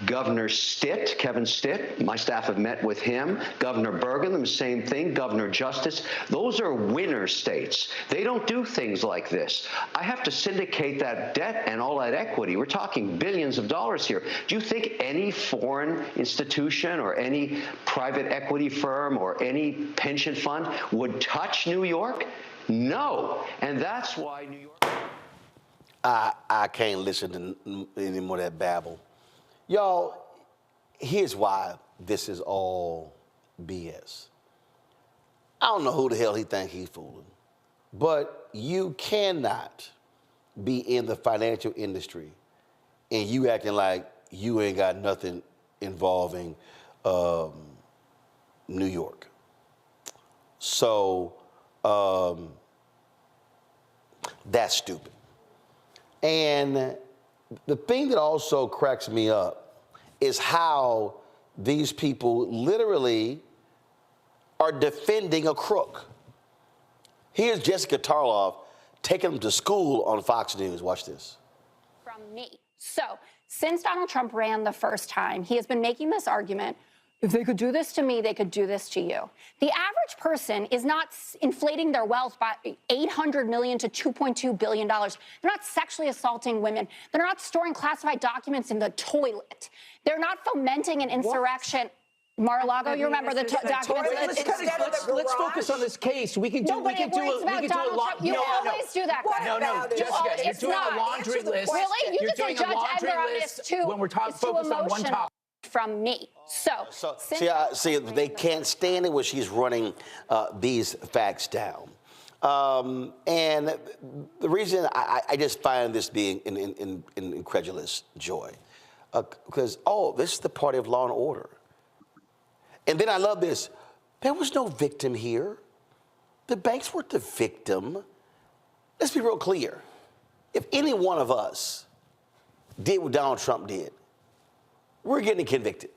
Governor Stitt, Kevin Stitt, my staff have met with him. Governor Bergen, the same thing. Governor Justice. Those are winner states. They don't do things like this. I have to syndicate that debt and all that equity. We're talking billions of dollars here. Do you think any foreign institution or any private equity firm or any pension fund would touch New York? No. And that's why New York... I can't listen to any more of that babble. Y'all, here's why this is all BS. I don't know who the hell he think he's fooling, but you cannot be in the financial industry and you acting like you ain't got nothing involving New York. So that's stupid. And the thing that also cracks me up is how these people literally are defending a crook. Here's Jessica Tarloff taking them to school on Fox News. Watch this. From me. So, since Donald Trump ran the first time, he has been making this argument, if they could do this to me, they could do this to you. The average person is not inflating their wealth by $800 million to $2.2 billion. They're not sexually assaulting women. They're not storing classified documents in the toilet. They're not fomenting an insurrection. Mar-a-Lago, you remember the documents? Let's focus on this case. We can do we can do a lot. You always do that. No, Jessica, you're doing a laundry list. Really? You You're can doing say a Judge laundry Edgar on list this too. when we're focused on one topic. From me. So see, they can't stand it when she's running these facts down. And the reason I just find this being an incredulous joy, because, this is the party of law and order. And then I love this. There was no victim here. The banks weren't the victim. Let's be real clear. If any one of us did what Donald Trump did, we're getting convicted.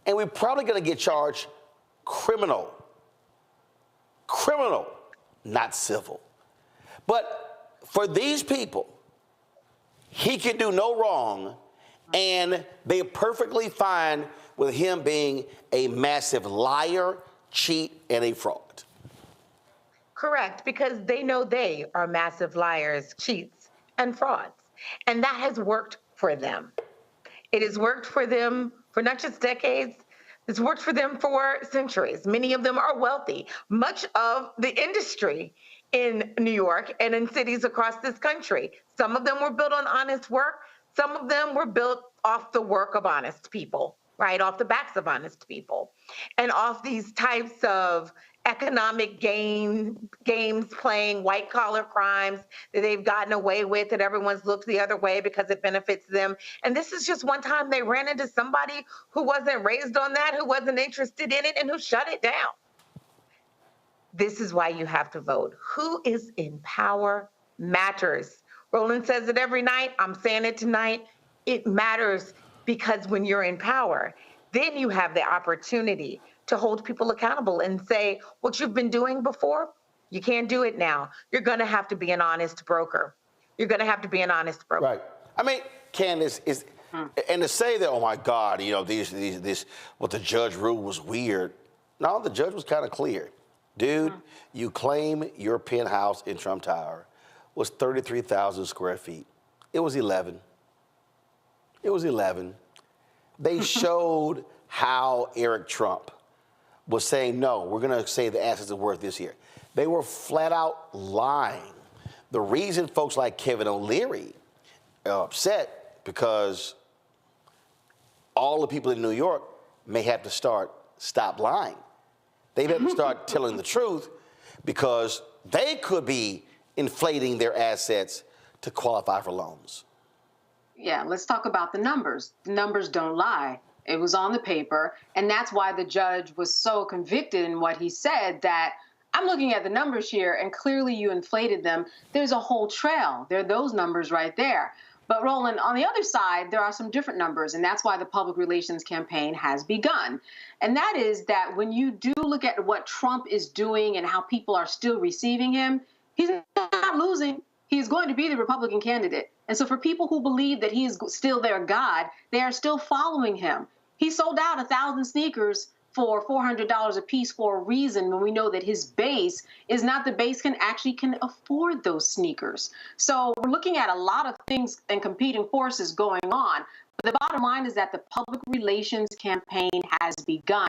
And we're probably going to get charged criminal. Criminal, not civil. But for these people, he can do no wrong, and they're perfectly fine with him being a massive liar, cheat, and a fraud. Correct, because they know they are massive liars, cheats, and frauds. And that has worked for them. It has worked for them for not just decades, it's worked for them for centuries. Many of them are wealthy. Much of the industry in New York and in cities across this country, some of them were built on honest work. Some of them were built off the work of honest people, right? Off the backs of honest people and off these types of economic games playing, white collar crimes that they've gotten away with, that everyone's looked the other way because it benefits them. And this is just one time they ran into somebody who wasn't raised on that, who wasn't interested in it, and who shut it down. This is why you have to vote. Who is in power matters. Roland says it every night. I'm saying it tonight. It matters because when you're in power, then you have the opportunity to hold people accountable and say, what you've been doing before, you can't do it now. You're going to have to be an honest broker. You're going to have to be an honest broker. Right. I mean, Candace, and to say that, oh my God, you know, these what the judge ruled was weird. No, the judge was kind of clear. Dude, you claim your penthouse in Trump Tower was 33,000 square feet. It was 11. It was 11. They showed how Eric Trump was saying, no, we're going to say the assets are worth this here. They were flat out lying. The reason folks like Kevin O'Leary are upset because all the people in New York may have to stop lying. They have to start telling the truth because they could be inflating their assets to qualify for loans. Yeah, let's talk about the numbers. The numbers don't lie. It was on the paper, and that's why the judge was so convicted in what he said, that I'm looking at the numbers here, and clearly you inflated them. There's a whole trail. There are those numbers right there. But Roland, on the other side, there are some different numbers, and that's why the public relations campaign has begun. And that is that when you do look at what Trump is doing and how people are still receiving him, he's not losing. He's going to be the Republican candidate. And so for people who believe that he is still their God, they are still following him. He sold out 1,000 sneakers for $400 a piece for a reason, when we know that his base is not the base can afford those sneakers. So we're looking at a lot of things and competing forces going on. But the bottom line is that the public relations campaign has begun.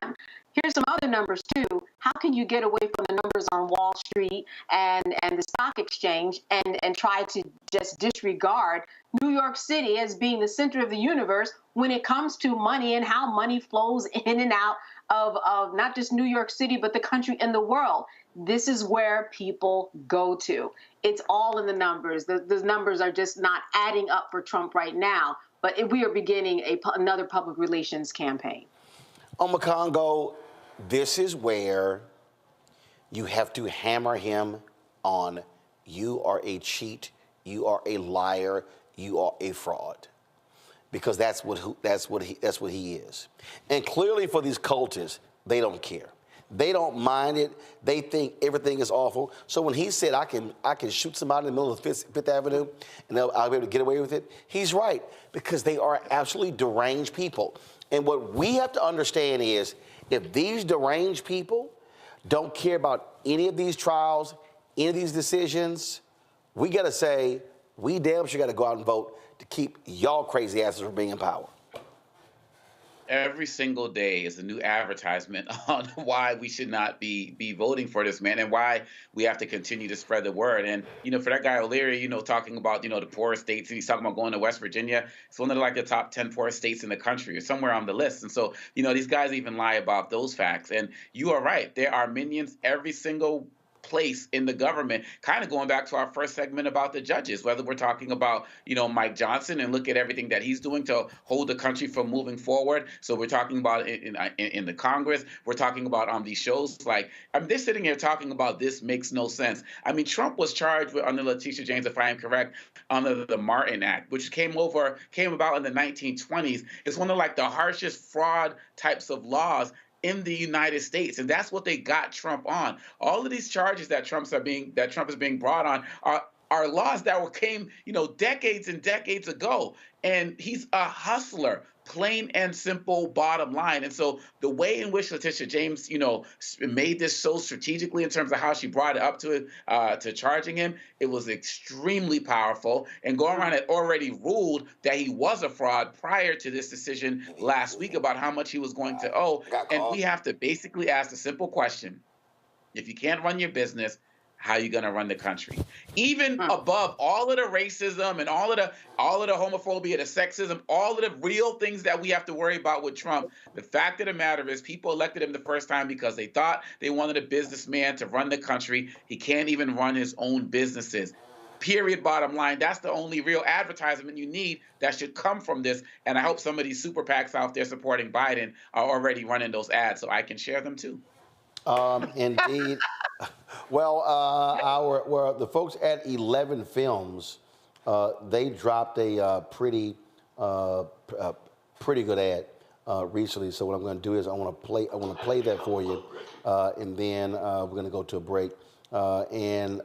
Here's some other numbers, too. How can you get away from the numbers on Wall Street and the stock exchange and try to just disregard New York City as being the center of the universe when it comes to money and how money flows in and out of not just New York City, but the country and the world? This is where people go to. It's all in the numbers. The numbers are just not adding up for Trump right now, but we are beginning another public relations campaign. Omakongo, this is where you have to hammer him on, you are a cheat, you are a liar, you are a fraud. Because that's what he is. And clearly for these cultists, they don't care. They don't mind it. They think everything is awful. So when he said, I can shoot somebody in the middle of Fifth Avenue and I'll be able to get away with it, he's right, because they are absolutely deranged people. And what we have to understand is, if these deranged people don't care about any of these trials, any of these decisions, we got to say, we damn sure got to go out and vote to keep y'all crazy asses from being in power. Every single day is a new advertisement on why we should not be voting for this man and why we have to continue to spread the word. And, for that guy O'Leary, talking about, the poorest states, and he's talking about going to West Virginia. It's one of the top 10 poorest states in the country, or somewhere on the list. And so, these guys even lie about those facts. And you are right. There are minions every single place in the government, kind of going back to our first segment about the judges, whether we're talking about, Mike Johnson and look at everything that he's doing to hold the country from moving forward. So we're talking about in the Congress, we're talking about on these shows, they're sitting here talking about this makes no sense. Trump was charged with, under Letitia James, if I am correct, under the Martin Act, which came about in the 1920s. It's one of the harshest fraud types of laws in the United States, and that's what they got Trump on. All of these charges that Trump is being brought on are laws that came, decades and decades ago. And he's a hustler, plain and simple, bottom line. And so the way in which Letitia James, made this so strategically in terms of how she brought it up to charging him, it was extremely powerful. And going around had already ruled that he was a fraud prior to this decision last week about how much he was going to owe. And we have to basically ask a simple question. If you can't run your business, how you're going to run the country. Even above all of the racism and all of the homophobia, the sexism, all of the real things that we have to worry about with Trump, the fact of the matter is people elected him the first time because they thought they wanted a businessman to run the country. He can't even run his own businesses. Period, bottom line. That's the only real advertisement you need that should come from this. And I hope some of these super PACs out there supporting Biden are already running those ads so I can share them too. Indeed. Well, the folks at 11 Films, they dropped a pretty good ad recently. So what I'm going to do is I want to play that for you, and then we're going to go to a break. And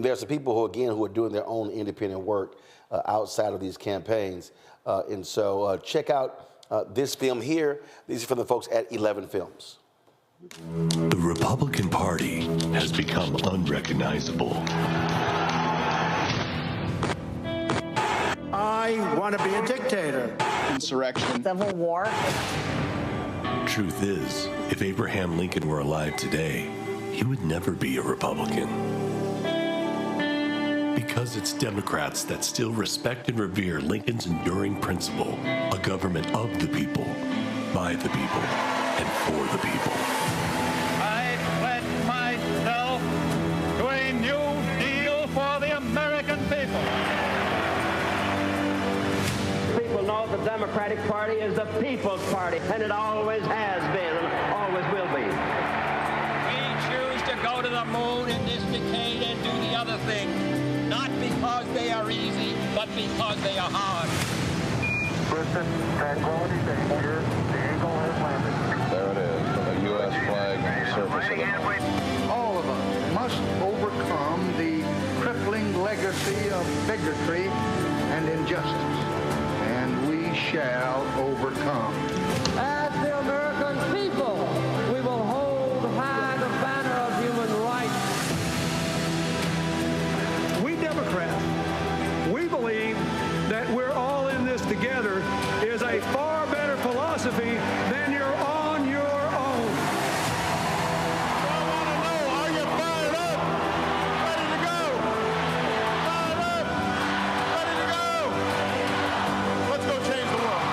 there's some people who are doing their own independent work outside of these campaigns. And so check out this film here. These are from the folks at 11 Films. The Republican Party has become unrecognizable. I want to be a dictator. Insurrection. Civil war. Truth is, if Abraham Lincoln were alive today, he would never be a Republican. Because it's Democrats that still respect and revere Lincoln's enduring principle, a government of the people, by the people, and for the people. I pledge myself to a new deal for the American people. People know the Democratic Party is the people's party, and it always has been and always will be. To go to the moon in this decade and do the other things, not because they are easy, but because they are hard. Listen, tranquility danger. The Eagle has landed. There it is, with a U.S. flag on the surface of the moon. All of us must overcome the crippling legacy of bigotry and injustice, and we shall overcome. As the American people, we will hold high the banner of human rights. We Democrats, we believe that we're all in this together is a far better philosophy than you're on your own. I want to know, are you fired up? Ready to go? Fired up? Ready to go? Let's go change the world.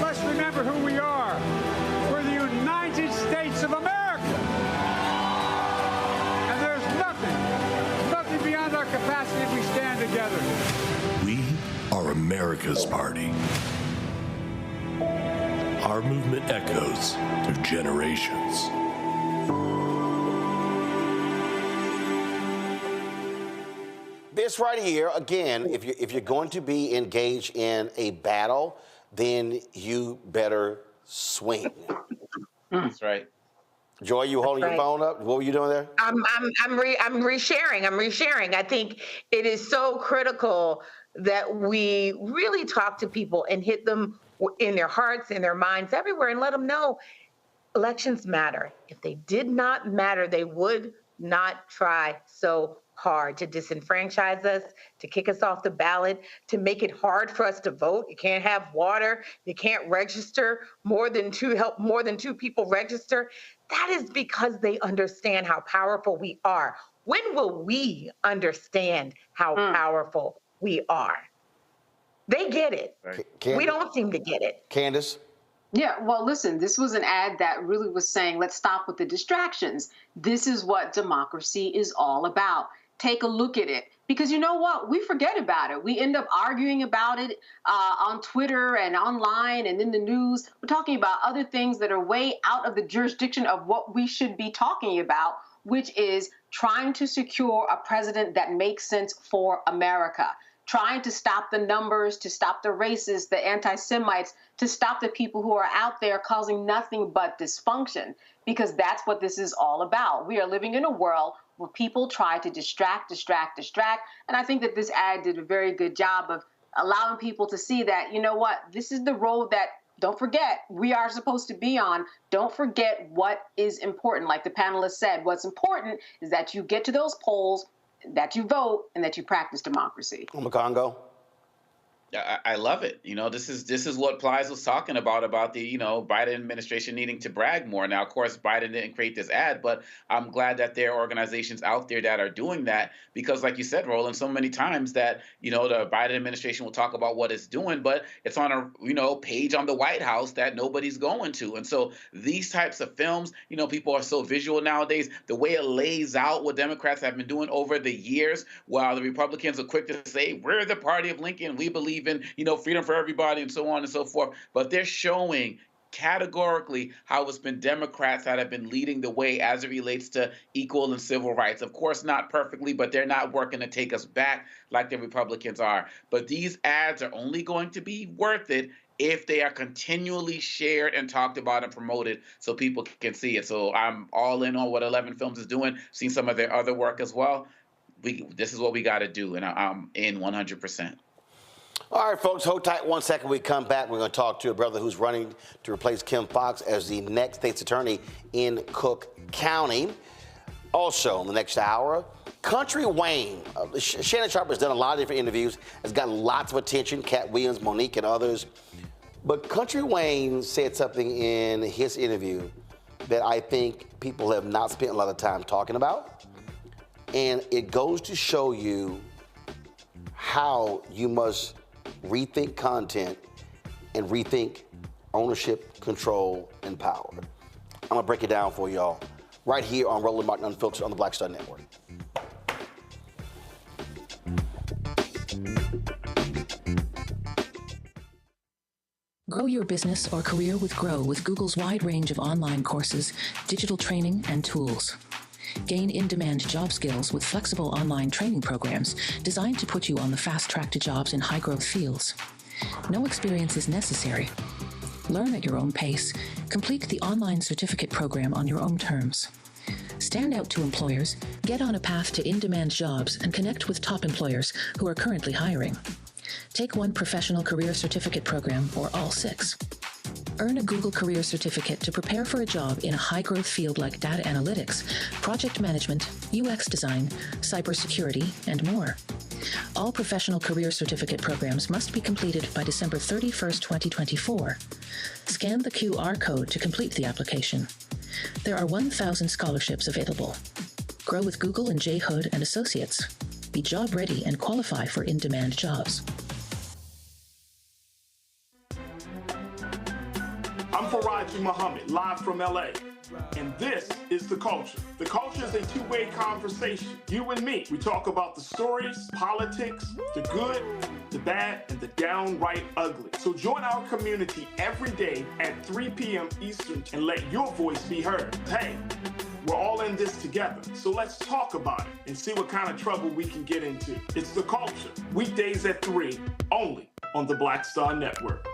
Let's remember who we are. We're the United States of America. And there's nothing beyond our capacity if we stand together. We are America's party. Our movement echoes through generations. This right here, again, if you're going to be engaged in a battle, then you better swing. That's right. Joy, you holding your phone up? What were you doing there? I'm resharing. I think it is so critical that we really talk to people and hit them in their hearts, in their minds, everywhere, and let them know elections matter. If they did not matter, they would not try so hard to disenfranchise us, to kick us off the ballot, to make it hard for us to vote. You can't have water. You can't register more than two people register. That is because they understand how powerful we are. When will we understand how powerful we are? They get it. We don't seem to get it. Candace? Yeah, well, listen, this was an ad that really was saying, let's stop with the distractions. This is what democracy is all about. Take a look at it. Because you know what? We forget about it. We end up arguing about it on Twitter and online and in the news. We're talking about other things that are way out of the jurisdiction of what we should be talking about, which is trying to secure a president that makes sense for America. Trying to stop the numbers, to stop the racists, the anti-Semites, to stop the people who are out there causing nothing but dysfunction, because that's what this is all about. We are living in a world where people try to distract. And I think that this ad did a very good job of allowing people to see that, you know what, this is the road that, don't forget, we are supposed to be on. Don't forget what is important. Like the panelists said, what's important is that you get to those polls, that you vote, and that you practice democracy. Makongo? I love it. This is what Plies was talking about the Biden administration needing to brag more. Now, of course, Biden didn't create this ad, but I'm glad that there are organizations out there that are doing that because, like you said, Roland, so many times that the Biden administration will talk about what it's doing, but it's on a page on the White House that nobody's going to. And so these types of films, people are so visual nowadays. The way it lays out what Democrats have been doing over the years, while the Republicans are quick to say we're the party of Lincoln, we believe in freedom for everybody and so on and so forth, but they're showing categorically how it's been Democrats that have been leading the way as it relates to equal and civil rights. Of course, not perfectly, but they're not working to take us back like the Republicans are. But these ads are only going to be worth it if they are continually shared and talked about and promoted so people can see it. So I'm all in on what 11 Films is doing, seen some of their other work as well. This is what we got to do, and I'm in 100%. All right, folks, hold tight 1 second. We come back. We're going to talk to a brother who's running to replace Kim Foxx as the next state's attorney in Cook County. Also, in the next hour, Country Wayne. Shannon Sharpe has done a lot of different interviews, has gotten lots of attention, Cat Williams, Monique, and others. But Country Wayne said something in his interview that I think people have not spent a lot of time talking about. And it goes to show you how you must rethink content and rethink ownership, control, and power. I'm gonna break it down for y'all right here on Roland Martin Unfiltered on the Black Star Network. Grow your business or career with Grow with Google's wide range of online courses, digital training, and tools. Gain in-demand job skills with flexible online training programs designed to put you on the fast track to jobs in high-growth fields. No experience is necessary. Learn at your own pace. Complete the online certificate program on your own terms. Stand out to employers, get on a path to in-demand jobs, and connect with top employers who are currently hiring. Take one professional career certificate program or all 6. Earn a Google Career Certificate to prepare for a job in a high-growth field like data analytics, project management, UX design, cybersecurity, and more. All professional career certificate programs must be completed by December 31st, 2024. Scan the QR code to complete the application. There are 1,000 scholarships available. Grow with Google and J. Hood and Associates. Be job ready and qualify for in-demand jobs. I'm Faraji Muhammad, live from LA. And this is The Culture. The Culture is a two-way conversation. You and me. We talk about the stories, politics, the good, the bad, and the downright ugly. So join our community every day at 3 p.m. Eastern and let your voice be heard. Hey, we're all in this together. So let's talk about it and see what kind of trouble we can get into. It's The Culture. Weekdays at 3, only on the Black Star Network.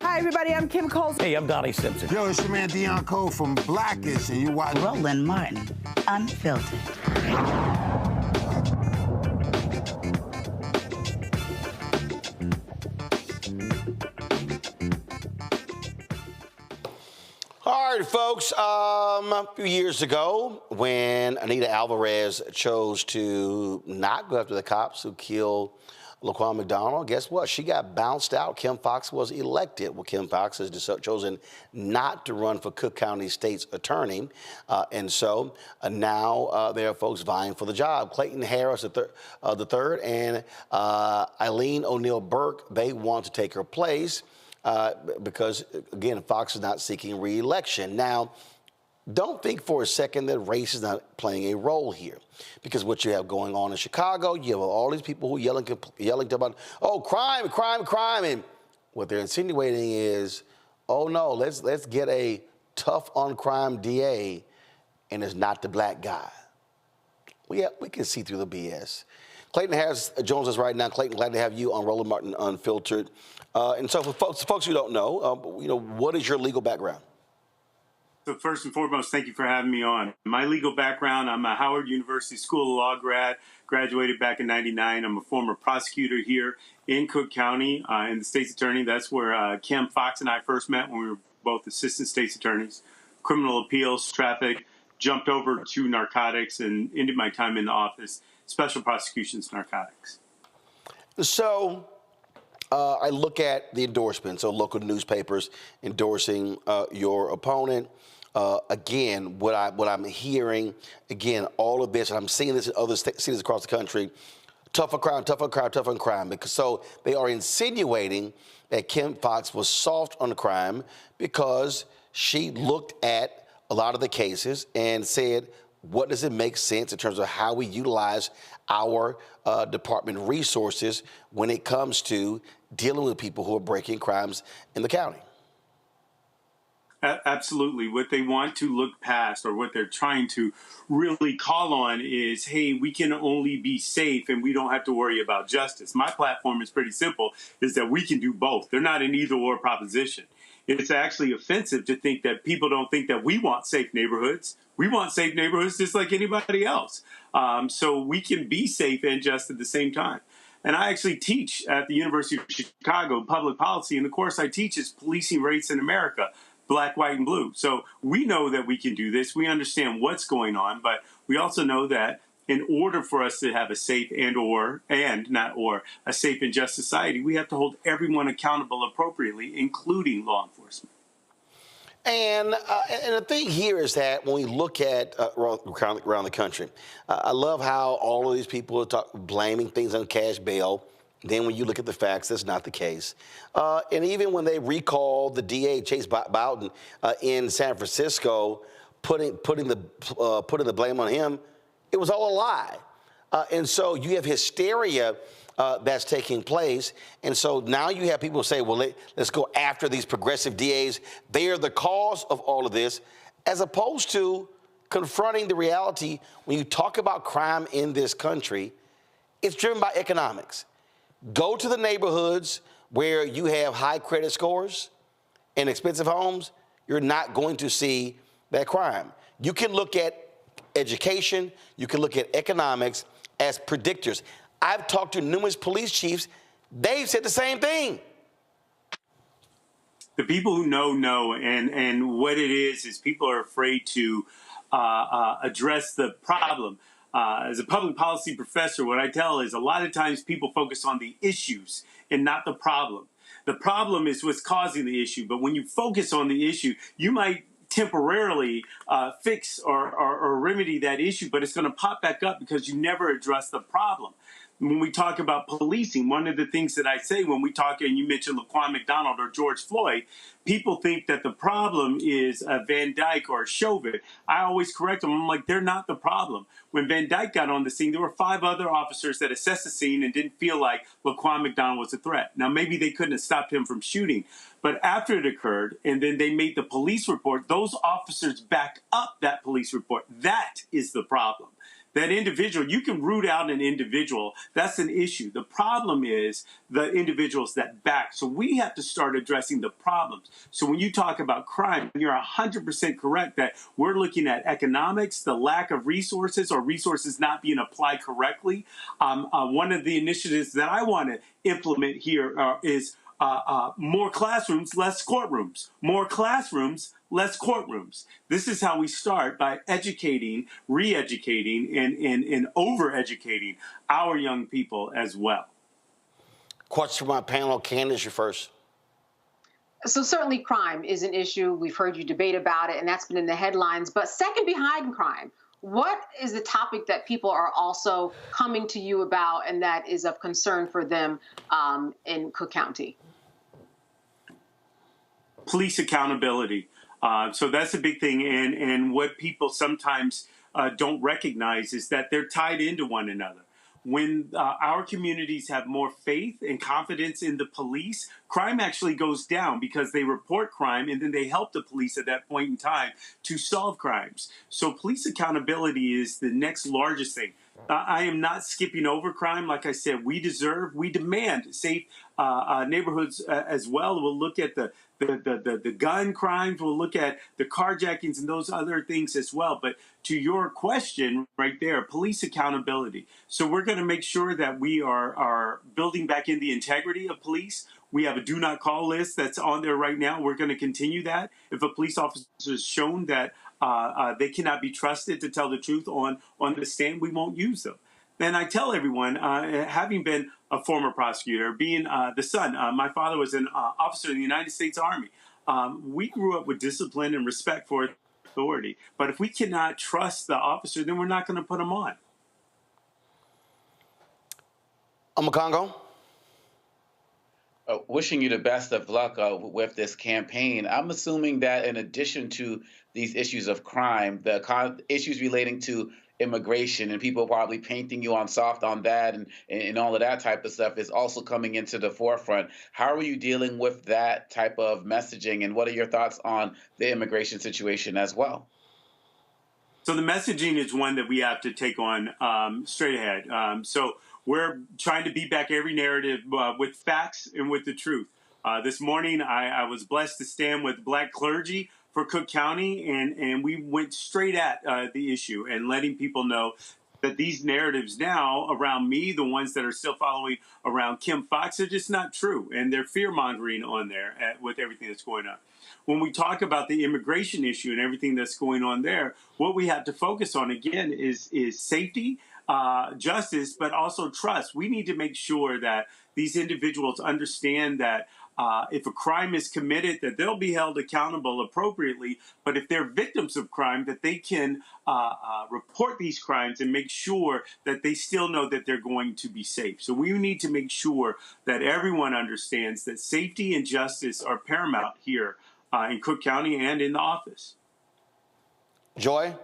Hi, everybody. I'm Kim Coles. Hey, I'm Donnie Simpson. Yo, it's your man Deion Cole from Blackish, and you watch Roland Martin Unfiltered. All right, folks. A few years ago, when Anita Alvarez chose to not go after the cops who killed Laquan McDonald, guess what? She got bounced out. Kim Foxx was elected. Well, Kim Foxx has chosen not to run for Cook County State's attorney. And so now there are folks vying for the job. Clayton Harris the third and Eileen O'Neill Burke, they want to take her place because, again, Foxx is not seeking re-election. Now, don't think for a second that race is not playing a role here, because what you have going on in Chicago, you have all these people who yelling about, oh, crime, crime, crime, and what they're insinuating is, oh no, let's get a tough on crime DA, and it's not the black guy. Well, yeah, we can see through the BS. Clayton Harris joins us right now. Clayton, glad to have you on Roland Martin Unfiltered. And so for folks who don't know, what is your legal background? So first and foremost, thank you for having me on. My legal background, I'm a Howard University School of Law grad, graduated back in '99. I'm a former prosecutor here in Cook County and the state's attorney. That's where Kim Foxx and I first met when we were both assistant state's attorneys. Criminal appeals, traffic, jumped over to narcotics and ended my time in the office, special prosecutions, narcotics. So I look at the endorsements, so local newspapers endorsing your opponent. Again, what I'm hearing, again, all of this, and I'm seeing this in other cities across the country, tougher crime, tougher crime, tougher crime. Because so they are insinuating that Kim Foxx was soft on the crime because she looked at a lot of the cases and said, what does it make sense in terms of how we utilize our department resources when it comes to dealing with people who are breaking crimes in the county? Absolutely. What they want to look past, or what they're trying to really call on, is, hey, we can only be safe and we don't have to worry about justice. My platform is pretty simple, is that we can do both. They're not an either or proposition. It's actually offensive to think that people don't think that we want safe neighborhoods. We want safe neighborhoods just like anybody else. So we can be safe and just at the same time. And I actually teach at the University of Chicago public policy, and the course I teach is Policing Race in America, Black, White, and Blue. So we know that we can do this. We understand what's going on, but we also know that in order for us to have a safe a safe and just society, we have to hold everyone accountable appropriately, including law enforcement. And the thing here is that when we look at around the country, I love how all of these people are blaming things on cash bail. Then when you look at the facts, that's not the case. And even when they recall the DA, Chase Bowden, in San Francisco, putting the blame on him, it was all a lie. And so you have hysteria that's taking place. And so now you have people say, well, let's go after these progressive DAs. They are the cause of all of this, as opposed to confronting the reality. When you talk about crime in this country, it's driven by economics. Go to the neighborhoods where you have high credit scores and expensive homes, you're not going to see that crime. You can look at education, you can look at economics as predictors. I've talked to numerous police chiefs, they've said the same thing. The people who know, and what it is people are afraid to address the problem. As a public policy professor, what I tell is a lot of times people focus on the issues and not the problem. The problem is what's causing the issue, but when you focus on the issue, you might temporarily fix or remedy that issue, but it's going to pop back up because you never address the problem. When we talk about policing, one of the things that I say when we talk, and you mentioned Laquan McDonald or George Floyd, people think that the problem is Van Dyke or Chauvin. I always correct them. I'm like, they're not the problem. When Van Dyke got on the scene, there were 5 other officers that assessed the scene and didn't feel like Laquan McDonald was a threat. Now, maybe they couldn't have stopped him from shooting, but after it occurred and then they made the police report, those officers backed up that police report. That is the problem. That individual, you can root out an individual. That's an issue. The problem is the individuals that back. So we have to start addressing the problems. So when you talk about crime, you're 100% correct that we're looking at economics, the lack of resources or resources not being applied correctly. One of the initiatives that I want to implement here is more classrooms, less courtrooms. More classrooms, less courtrooms. This is how we start, by educating, re-educating, and over-educating our young people as well. Question from my panel. Candace, you're first. So certainly crime is an issue. We've heard you debate about it, and that's been in the headlines. But second behind crime, what is the topic that people are also coming to you about and that is of concern for them in Cook County? Police accountability. So that's a big thing. And what people sometimes don't recognize is that they're tied into one another. When our communities have more faith and confidence in the police, crime actually goes down because they report crime and then they help the police at that point in time to solve crimes. So police accountability is the next largest thing. I am not skipping over crime. Like I said, we demand safe neighborhoods as well. We'll look at the gun crimes. We'll look at the carjackings and those other things as well. But to your question right there, police accountability. So we're going to make sure that we are building back in the integrity of police. We have a do not call list that's on there right now. We're going to continue that. If a police officer is shown that they cannot be trusted to tell the truth on the stand, we won't use them. And I tell everyone, having been a former prosecutor, being the son, my father was an officer in the United States Army. We grew up with discipline and respect for authority. But if we cannot trust the officer, then we're not going to put him on. Congo. Wishing you the best of luck with this campaign. I'm assuming that in addition to these issues of crime, the issues relating to immigration and people probably painting you on soft on that and all of that type of stuff is also coming into the forefront. How are you dealing with that type of messaging, and what are your thoughts on the immigration situation as well? So the messaging is one that we have to take on straight ahead. So we're trying to beat back every narrative with facts and with the truth. This morning, I was blessed to stand with Black clergy for Cook County, and we went straight at the issue and letting people know that these narratives now around me, the ones that are still following around Kim Foxx, are just not true, and they're fear-mongering on there with everything that's going on. When we talk about the immigration issue and everything that's going on there, what we have to focus on, again, is safety, justice, but also trust. We need to make sure that these individuals understand that if a crime is committed, that they'll be held accountable appropriately. But if they're victims of crime, that they can report these crimes and make sure that they still know that they're going to be safe. So we need to make sure that everyone understands that safety and justice are paramount here in Cook County and in the office. Joy?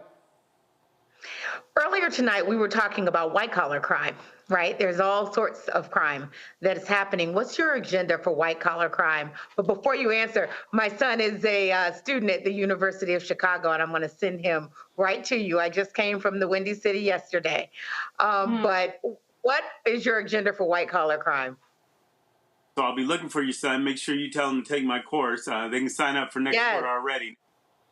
Earlier tonight, we were talking about white-collar crime, right? There's all sorts of crime that is happening. What's your agenda for white-collar crime? But before you answer, my son is a student at the University of Chicago, and I'm going to send him right to you. I just came from the Windy City yesterday. But what is your agenda for white-collar crime? So I'll be looking for your son. Make sure you tell him to take my course. They can sign up for next quarter already.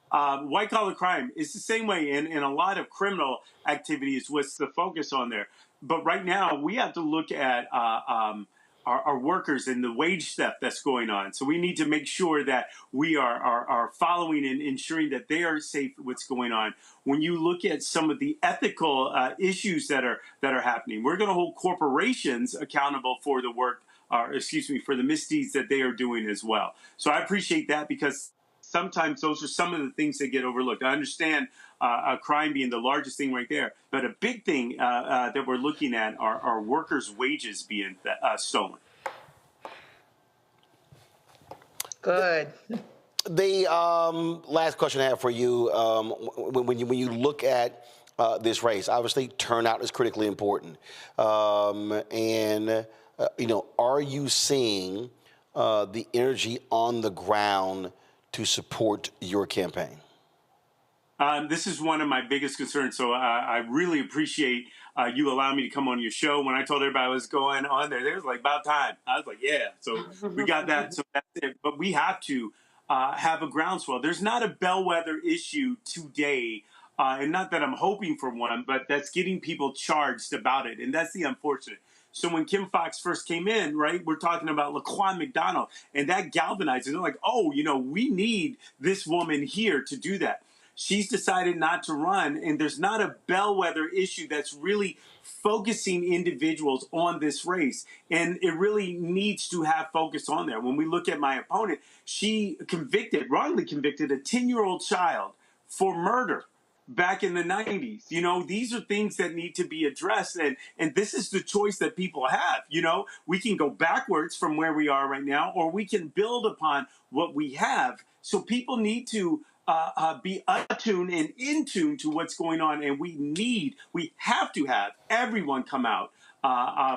White-collar crime is the same way in a lot of criminal activities. What's the focus on there? But right now, we have to look at our workers and the wage theft that's going on. So we need to make sure that we are following and ensuring that they are safe what's going on. When you look at some of the ethical issues that are happening, we're going to hold corporations accountable for the work, for the misdeeds that they are doing as well. So I appreciate that, because sometimes those are some of the things that get overlooked. I understand crime being the largest thing right there, but a big thing that we're looking at are workers' wages being stolen. Good. The last question I have for you, when you look at this race, obviously turnout is critically important. Are you seeing the energy on the ground to support your campaign? This is one of my biggest concerns. So I really appreciate you allowing me to come on your show. When I told everybody I was going on there, they was like, about time. I was like, yeah. So we got that. So that's it. But we have to have a groundswell. There's not a bellwether issue today, and not that I'm hoping for one, but that's getting people charged about it. And that's the unfortunate. So when Kim Foxx first came in, right, we're talking about Laquan McDonald, and that galvanized. They're like, oh, we need this woman here to do that. She's decided not to run, and there's not a bellwether issue that's really focusing individuals on this race. And it really needs to have focus on there. When we look at my opponent, she wrongly convicted a 10-year-old child for murder back in the 90s. These are things that need to be addressed. And this is the choice that people have. We can go backwards from where we are right now, or we can build upon what we have. So people need to be attuned and in tune to what's going on. And we have to have everyone come out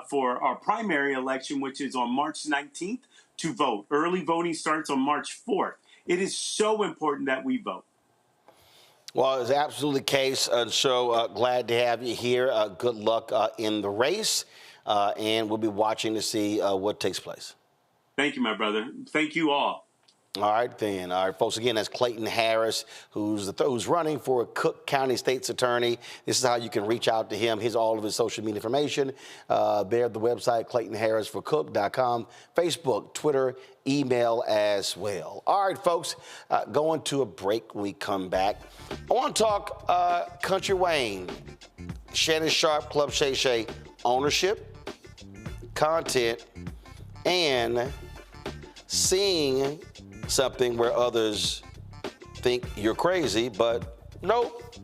for our primary election, which is on March 19th, to vote. Early voting starts on March 4th. It is so important that we vote. Well, it's absolutely the case. So glad to have you here. Good luck in the race. And we'll be watching to see what takes place. Thank you, my brother. Thank you all. All right, then. All right, folks, again, that's Clayton Harris, who's running for Cook County State's Attorney. This is how you can reach out to him. Here's all of his social media information. There at the website, ClaytonHarrisForCook.com, Facebook, Twitter, email as well. All right, folks, going to a break when we come back. I want to talk Country Wayne. Shannon Sharpe, Club Shay Shay, ownership, content, and seeing something where others think you're crazy, but nope,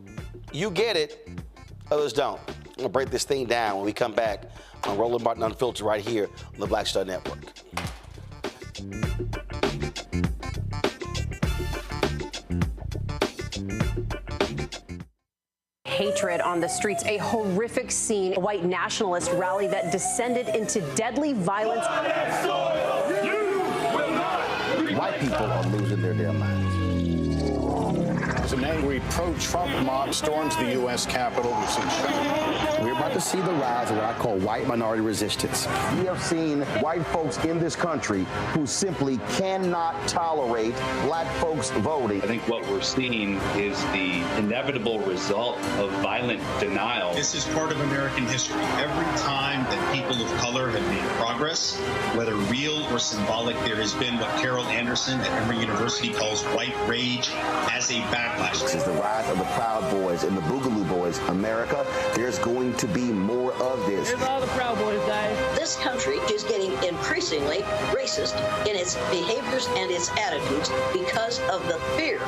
you get it, others don't. I'm gonna break this thing down when we come back on Roland Martin Unfiltered right here on the Black Star Network. Hatred on the streets, a horrific scene, a white nationalist rally that descended into deadly violence. White people are losing their damn minds. As an angry pro-Trump mob storms the U.S. Capitol, we're about to see the rise of what I call white minority resistance. We have seen white folks in this country who simply cannot tolerate black folks voting. I think what we're seeing is the inevitable result of violent denial. This is part of American history. Every time that people of color have made progress, whether real or symbolic, there has been what Carol Anderson at Emory University calls white rage as a backlash. This is the rise of the Proud Boys and the Boogaloo Boys. America, there's going to be more of this. Here's all the Proud Boys, guys. This country is getting increasingly racist in its behaviors and its attitudes because of the fear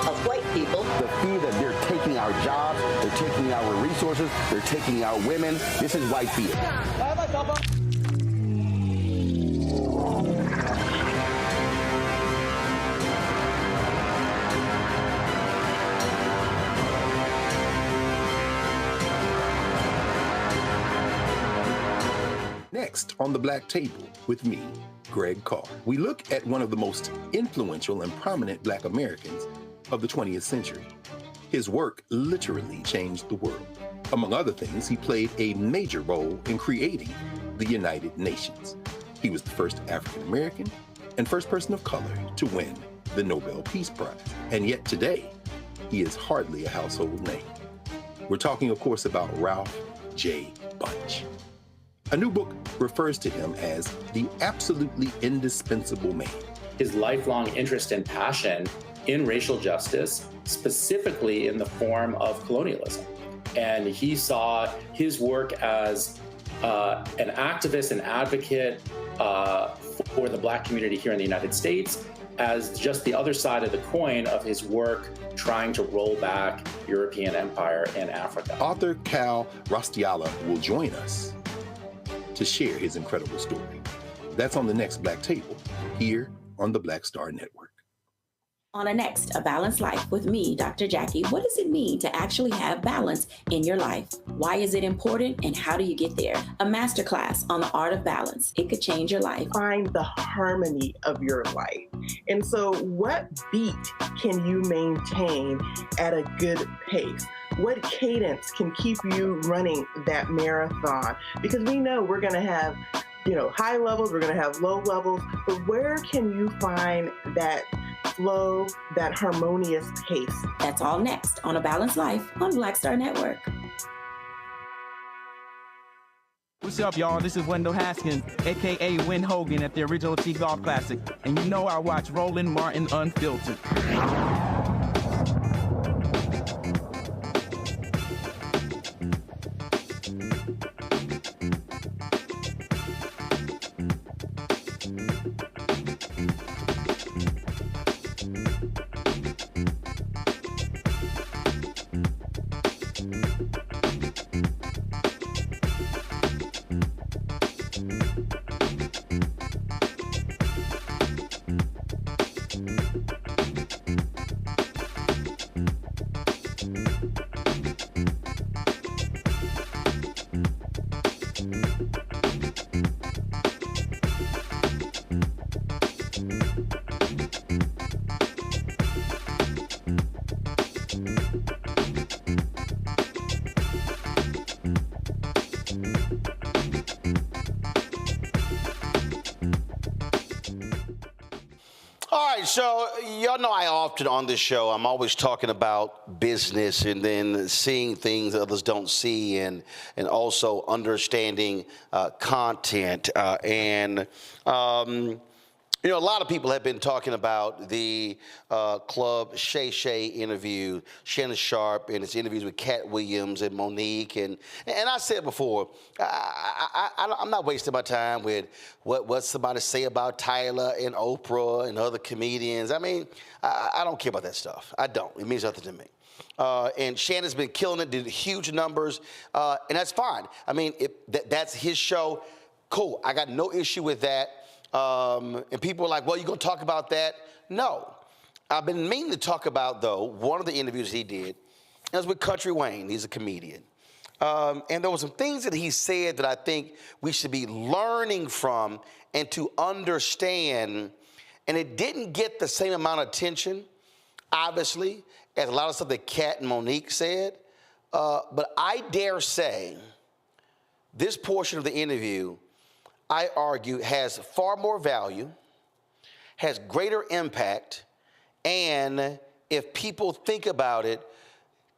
of white people. The fear that they're taking our jobs, they're taking our resources, they're taking our women. This is white fear. Next on the Black Table with me, Greg Carr, we look at one of the most influential and prominent Black Americans of the 20th century. His work literally changed the world. Among other things, he played a major role in creating the United Nations. He was the first African American and first person of color to win the Nobel Peace Prize. And yet today, he is hardly a household name. We're talking, of course, about Ralph J. Bunche. A new book refers to him as the absolutely indispensable man. His lifelong interest and passion in racial justice, specifically in the form of colonialism. And he saw his work as an activist and advocate for the Black community here in the United States as just the other side of the coin of his work trying to roll back European empire in Africa. Author Cal Rostiala will join us to share his incredible story. That's on the next Black Table, here on the Black Star Network. On a next, A Balanced Life with me, Dr. Jackie. What does it mean to actually have balance in your life? Why is it important and how do you get there? A masterclass on the art of balance. It could change your life. Find the harmony of your life. And so what beat can you maintain at a good pace? What cadence can keep you running that marathon? Because we know we're going to have, high levels, we're going to have low levels, but where can you find that flow, that harmonious pace? That's all next on A Balanced Life on Black Star Network. What's up, y'all? This is Wendell Haskins, a.k.a. Win Hogan at the Original T Golf Classic. And you know I watch Roland Martin Unfiltered. So y'all know I often on this show, I'm always talking about business and then seeing things that others don't see and also understanding content. You know, a lot of people have been talking about the Club Shay Shay interview, Shannon Sharpe, and his interviews with Cat Williams and Monique. And I said before, I'm not wasting my time with what somebody say about Tyler and Oprah and other comedians. I mean, I don't care about that stuff. I don't. It means nothing to me. And Shannon's been killing it, did huge numbers, and that's fine. I mean, that's his show. Cool. I got no issue with that. And people are like, well, you going to talk about that? No. I've been meaning to talk about, though, one of the interviews he did. It was with Country Wayne. He's a comedian. And there were some things that he said that I think we should be learning from and to understand. And it didn't get the same amount of attention, obviously, as a lot of stuff that Kat and Monique said. But I dare say this portion of the interview, I argue, has far more value, has greater impact, and if people think about it,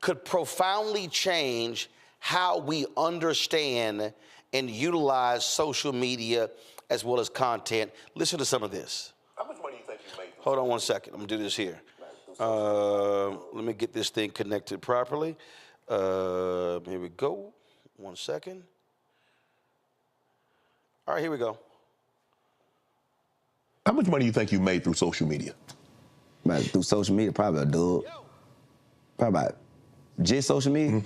could profoundly change how we understand and utilize social media as well as content. Listen to some of this. How much money do you think you made? Hold on one second. I'm gonna do this here. Let me get this thing connected properly. Here we go. 1 second. All right, here we go. How much money do you think you made through social media? Through social media, probably a dub. Probably about just social media.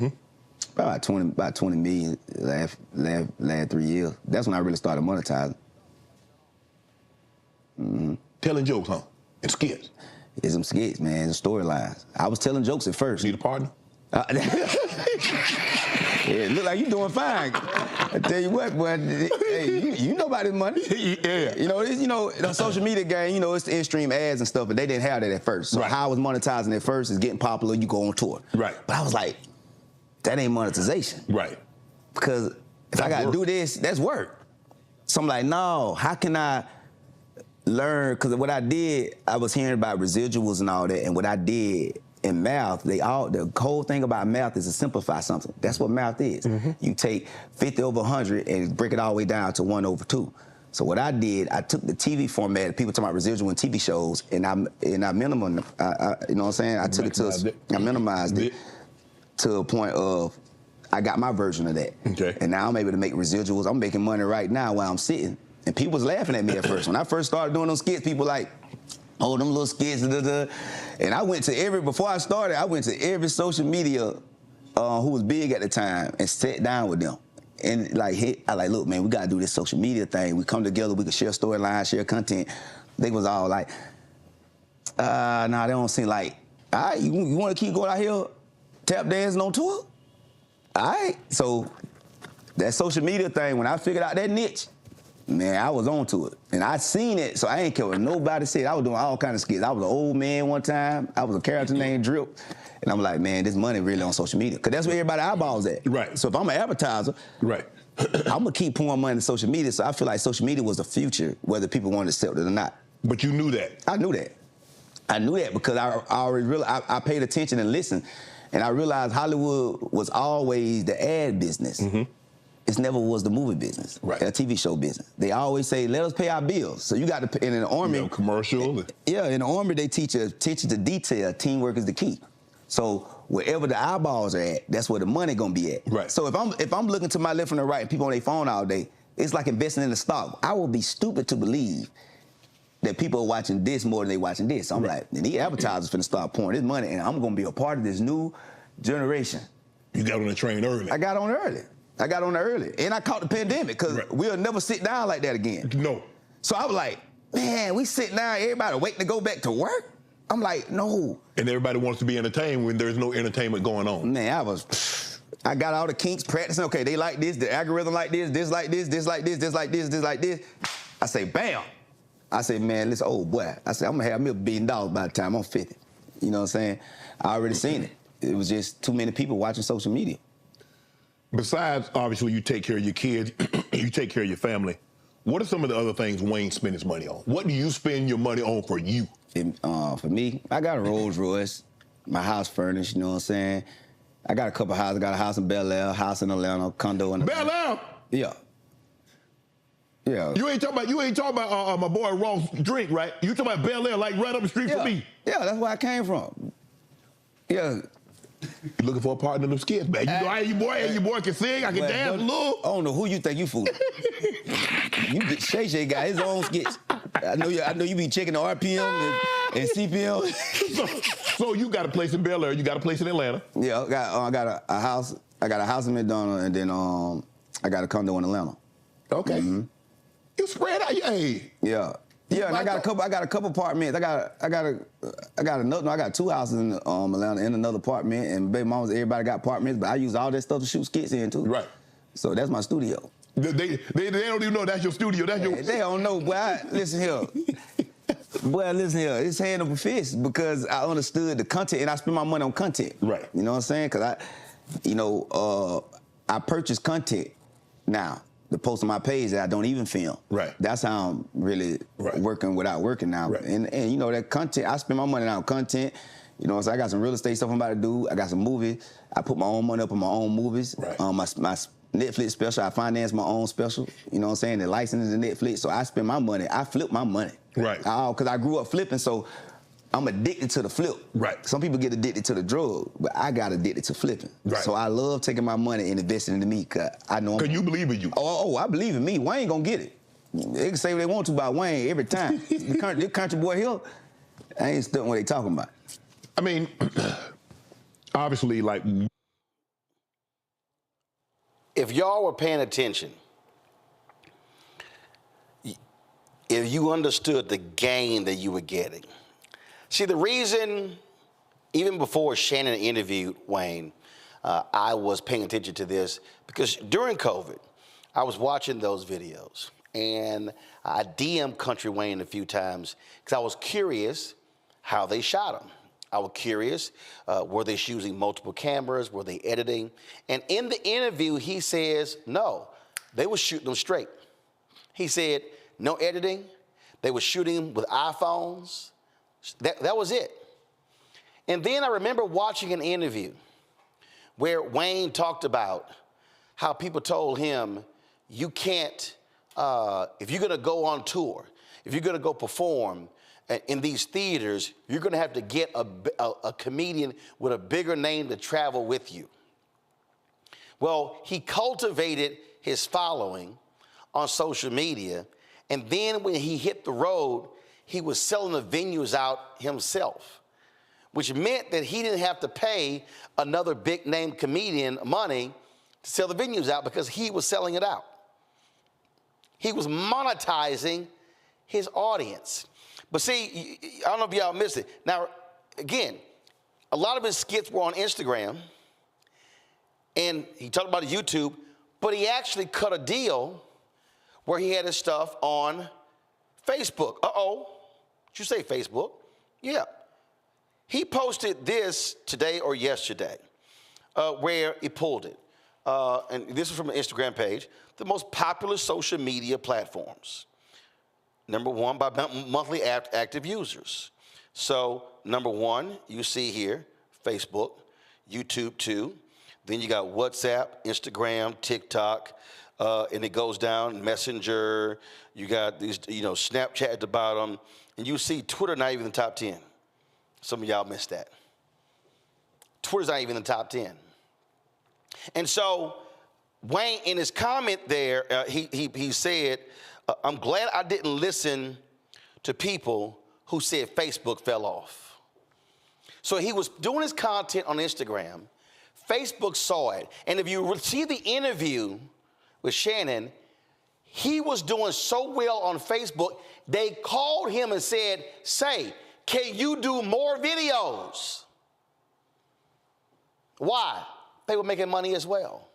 Probably about 20 million last 3 years. That's when I really started monetizing. Telling jokes, huh? And skits. It's some skits, man. It's storylines. I was telling jokes at first. Need a partner? Yeah, look like you doing fine. I tell you what, boy. Hey, you know about this money. Yeah. You know, the social media game. You know, it's the in-stream ads and stuff, but they didn't have that at first. So how I was monetizing at first is getting popular. You go on tour. Right. But I was like, that ain't monetization. Right. Because if I gotta do this, that's work. So I'm like, no. How can I learn? Because what I did, I was hearing about residuals and all that, and what I did in math, the whole thing about math is to simplify something. That's what math is. You take 50 over 100 and break it all the way down to 1 over 2. So what I did, I took the TV format, people talking about residual in TV shows, and I you know what I'm saying? I took it to, I minimized it to a point of, I got my version of that. Okay. And now I'm able to make residuals. I'm making money right now while I'm sitting. And people was laughing at me at first. When I first started doing those skits, people like, oh, them little skits, And I went to before I started, I went to every social media who was big at the time and sat down with them. And look, man, we gotta do this social media thing. We come together, we can share storylines, share content. They was all like, nah, they don't seem like, all right, you wanna keep going out here tap dancing on tour? All right, so that social media thing, when I figured out that niche, man, I was on to it. And I seen it, so I ain't care what nobody said. I was doing all kinds of skits. I was an old man one time. I was a character named Drip. And I'm like, man, this money really on social media. Because that's where everybody eyeballs at. Right. So if I'm an advertiser, right, I'm going to keep pouring money into social media. So I feel like social media was the future, whether people wanted to accept it or not. But you knew that. I knew that. I knew that because I already realized, I paid attention and listened. And I realized Hollywood was always the ad business. It never was the movie business, right? The TV show business. They always say, "Let us pay our bills." So you got to pay. And in the Army, commercial. Yeah, in the Army they teach you attention to detail. Teamwork is the key. So wherever the eyeballs are at, that's where the money gonna be at. Right. So if I'm looking to my left and the right, and people on their phone all day, it's like investing in the stock. I would be stupid to believe that people are watching this more than they watching this. So I'm like, and these advertisers finna start pouring this money, and I'm gonna be a part of this new generation. You got on the train early. I got on early. And I caught the pandemic because we'll never sit down like that again. No. So I was like, man, we sit down, everybody waiting to go back to work? I'm like, no. And everybody wants to be entertained when there's no entertainment going on. Man, I got all the kinks practicing. Okay, they like this, the algorithm like this like this, this like this, this like this, this like this. I say, bam. I say, man, listen, oh boy. I said, I'm gonna have me $1 billion by the time I'm 50. You know what I'm saying? I already seen it. It was just too many people watching social media. Besides, obviously, you take care of your kids, you take care of your family. What are some of the other things Wayne spent his money on? What do you spend your money on for you? For me, I got a Rolls Royce, my house furnished, you know what I'm saying? I got a couple houses. I got a house in Bel Air, house in Atlanta, condo in Bel Air? Yeah. Yeah. You ain't talking about my boy Ross drink, right? You talking about Bel Air, like right up the street from me. Yeah, that's where I came from. Yeah. You looking for a partner in them skits, man? You know, your boy can sing, I can dance a little. I don't know who you think you fooling. You get Shay got his own skits. I know you be checking the RPM and CPM. So you got a place in Bel Air, you got a place in Atlanta. Yeah, I got a house. I got a house in McDonough, and then I got a condo in Atlanta. Okay. Mm-hmm. You spread out, hey. Yeah. Yeah, and I got a couple apartments. I got 2 houses in Atlanta and another apartment, and baby mamas, everybody got apartments, but I use all that stuff to shoot skits in too. Right. So that's my studio. They don't even know that's your studio. That's your. They don't know, boy. Listen here. It's hand over fist because I understood the content and I spend my money on content. Right. You know what I'm saying? Because I purchase content now to post on my page that I don't even film. Right. That's how I'm really working without working now. Right. And that content, I spend my money on content. You know what I'm saying? I got some real estate stuff I'm about to do. I got some movies. I put my own money up on my own movies. Right. My Netflix special, I finance my own special. You know what I'm saying? The license to Netflix. So I spend my money. I flip my money. Right. Because I grew up flipping, so I'm addicted to the flip. Right. Some people get addicted to the drug, but I got addicted to flipping. Right. So I love taking my money and investing into me because I know. Because you believe in you. Oh, I believe in me. Wayne gonna get it. They can say what they want to about Wayne every time. The country boy here, I ain't studying what they talking about. I mean, obviously, like. If y'all were paying attention, if you understood the gain that you were getting. See, the reason, even before Shannon interviewed Wayne, I was paying attention to this because during COVID, I was watching those videos and I DM'd Country Wayne a few times because I was curious how they shot him. I was curious, were they shooting multiple cameras? Were they editing? And in the interview, he says, no, they were shooting them straight. He said, no editing. They were shooting with iPhones. That was it. And then I remember watching an interview where Wayne talked about how people told him, you can't, if you're gonna go on tour, if you're gonna go perform, in these theaters, you're going to have to get a comedian with a bigger name to travel with you. Well, he cultivated his following on social media, and then when he hit the road, he was selling the venues out himself, which meant that he didn't have to pay another big-name comedian money to sell the venues out because he was selling it out. He was monetizing his audience. But see, I don't know if y'all missed it. Now, again, a lot of his skits were on Instagram, and he talked about YouTube, but he actually cut a deal where he had his stuff on Facebook. Did you say Facebook? Yeah. He posted this today or yesterday, where he pulled it. And this is from an Instagram page, the most popular social media platforms. Number one by monthly active users. So number one, you see here, Facebook, YouTube 2. Then you got WhatsApp, Instagram, TikTok, and it goes down, Messenger. You got these, Snapchat at the bottom. And you see Twitter not even in the top 10. Some of y'all missed that. Twitter's not even in the top 10. And so Wayne, in his comment there, he said, I'm glad I didn't listen to people who said Facebook fell off. So he was doing his content on Instagram. Facebook saw it. And if you see the interview with Shannon, he was doing so well on Facebook, they called him and said, can you do more videos? Why? They were making money as well.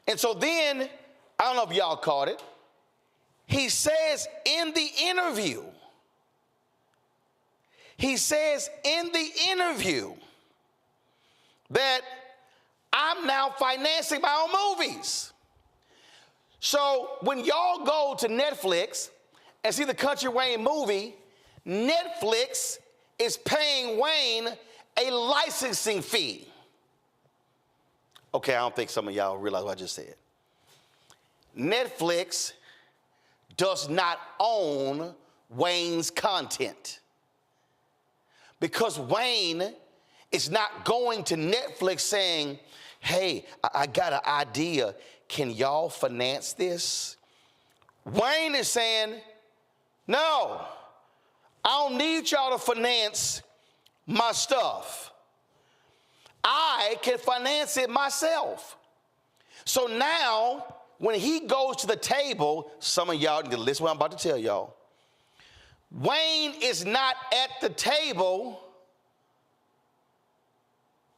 And so then, I don't know if y'all caught it, he says in the interview that I'm now financing my own movies. So when y'all go to Netflix and see the Country Wayne movie, Netflix is paying Wayne a licensing fee. Okay, I don't think some of y'all realize what I just said. Netflix does not own Wayne's content. Because Wayne is not going to Netflix saying, hey, I got an idea. Can y'all finance this? Wayne is saying, no, I don't need y'all to finance my stuff. I can finance it myself. So now, when he goes to the table, some of y'all need to listen to what I'm about to tell y'all. Wayne is not at the table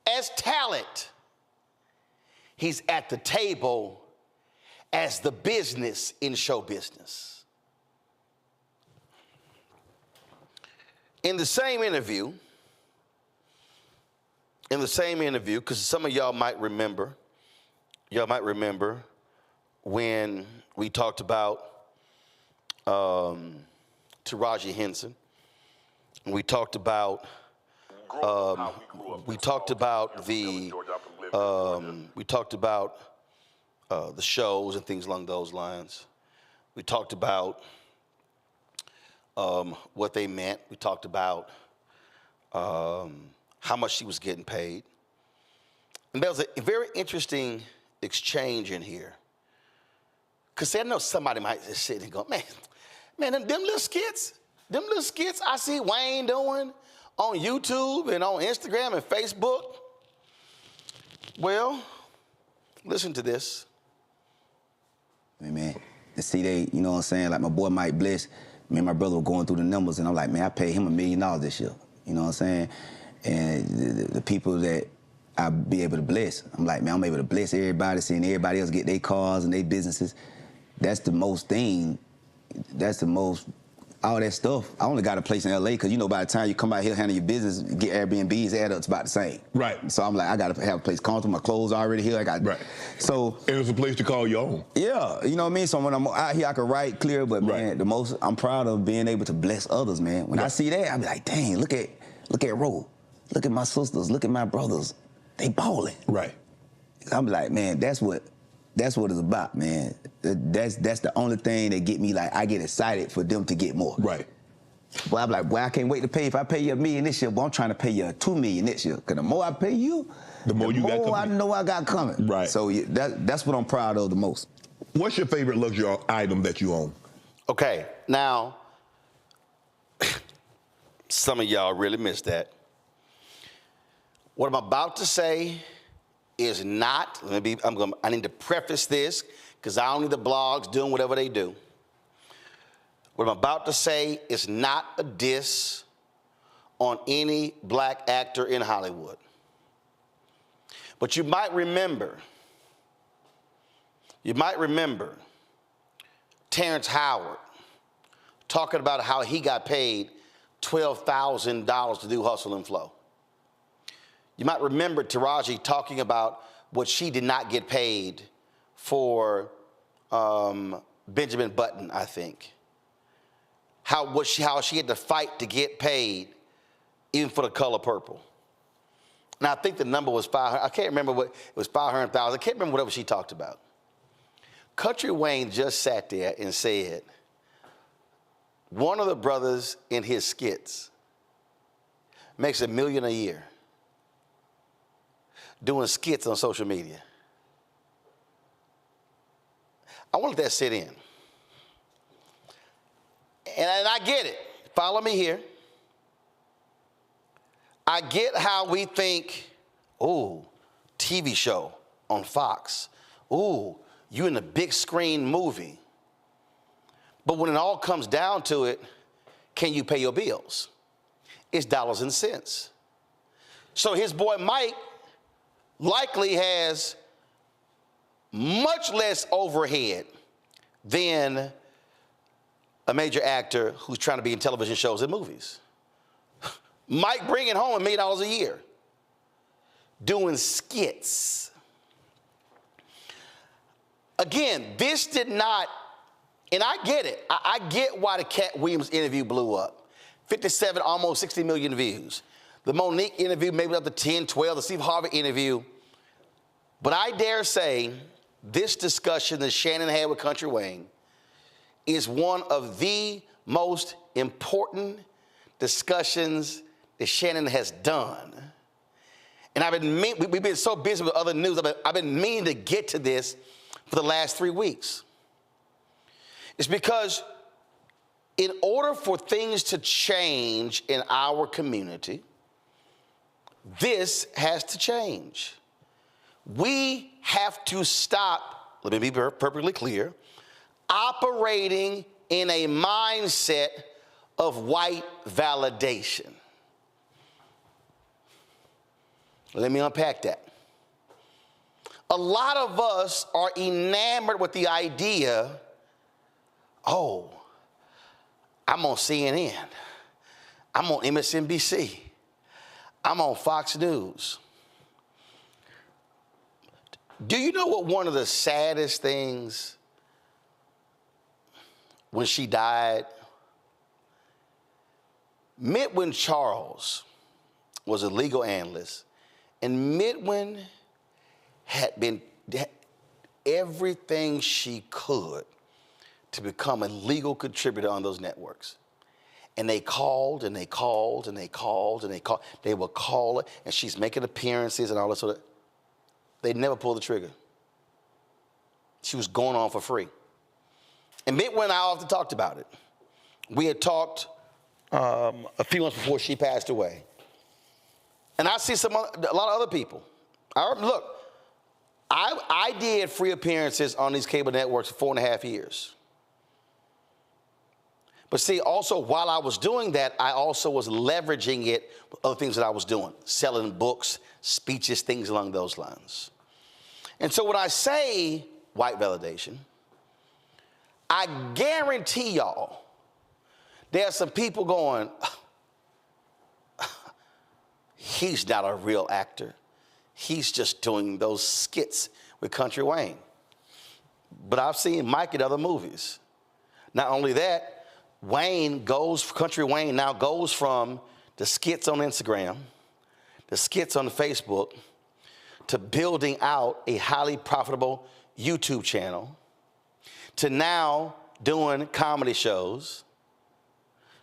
as talent. He's at the table as the business in show business. In the same interview, because some of y'all might remember when we talked about Taraji Henson, and we talked about the shows and things along those lines. We talked about what they meant. We talked about how much she was getting paid. And there was a very interesting exchange in here. Because I know somebody might just sit and go, man, them little skits I see Wayne doing on YouTube and on Instagram and Facebook. Well, listen to this. Hey, man, to see they, you know what I'm saying, like my boy Mike Bliss, me and my brother were going through the numbers, and I'm like, man, I paid him $1 million this year. You know what I'm saying? And the people that I be able to bless, I'm like, man, I'm able to bless everybody, seeing everybody else get their cars and their businesses. That's the most thing. That's the most, all that stuff. I only got a place in LA because, you know, by the time you come out here, handle your business, get Airbnbs, add up, it's about the same. Right. So I'm like, I got to have a place comfortable. My clothes are already here. I got, right. So. And it's a place to call your own. Yeah, you know what I mean? So when I'm out here, I can write clear, but man, the most, I'm proud of being able to bless others, man. When I see that, I be like, dang, look at Ro. Look at my sisters, look at my brothers. They balling. Right. I'm like, man, that's what it's about, man. That's the only thing that get me, like, I get excited for them to get more. Right. Boy, I'm like, boy, I can't wait to pay. If I pay you $1 million this year, boy, I'm trying to pay you $2 million next year. Because the more I pay you, the more I know I got coming. Right. So that's what I'm proud of the most. What's your favorite luxury item that you own? Okay, now, some of y'all really missed that. What I'm about to say is not, I need to preface this because I don't need the blogs doing whatever they do. What I'm about to say is not a diss on any black actor in Hollywood. But you might remember Terrence Howard talking about how he got paid $12,000 to do Hustle and Flow. You might remember Taraji talking about what she did not get paid for Benjamin Button, I think. How she had to fight to get paid, even for The Color Purple. And I think the number was 500. I can't remember what it was, 500,000. I can't remember whatever she talked about. Country Wayne just sat there and said, one of the brothers in his skits makes $1 million a year doing skits on social media. I want to let that sit in. And I get it. Follow me here. I get how we think, ooh, TV show on Fox. Ooh, you in a big screen movie. But when it all comes down to it, can you pay your bills? It's dollars and cents. So his boy Mike likely has much less overhead than a major actor who's trying to be in television shows and movies. Mike bringing home $1 million a year, doing skits. Again, this did not, and I get it. I get why the Cat Williams interview blew up. 57, almost 60 million views. The Monique interview, maybe up to 10, 12. The Steve Harvey interview. But I dare say this discussion that Shannon had with Country Wayne is one of the most important discussions that Shannon has done. And we've been so busy with other news, I've been meaning to get to this for the last 3 weeks. It's because in order for things to change in our community, this has to change. We have to stop, let me be perfectly clear, operating in a mindset of white validation. Let me unpack that. A lot of us are enamored with the idea, oh, I'm on CNN, I'm on MSNBC, I'm on Fox News. Do you know what one of the saddest things when she died? Midwin Charles was a legal analyst, and Midwin had everything she could to become a legal contributor on those networks. And they called and they called and they called and they called. They would call her, and she's making appearances and all that sort of. They never pulled the trigger. She was going on for free. And Midwin and I often talked about it. We had talked a few months before she passed away. And I see a lot of other people. I did free appearances on these cable networks for 4.5 years. But see, also while I was doing that, I also was leveraging it with other things that I was doing, selling books, speeches, things along those lines. And so when I say white validation, I guarantee y'all there are some people going, he's not a real actor. He's just doing those skits with Country Wayne. But I've seen Mike in other movies. Not only that, Country Wayne now goes from the skits on Instagram, the skits on Facebook, to building out a highly profitable YouTube channel, to now doing comedy shows,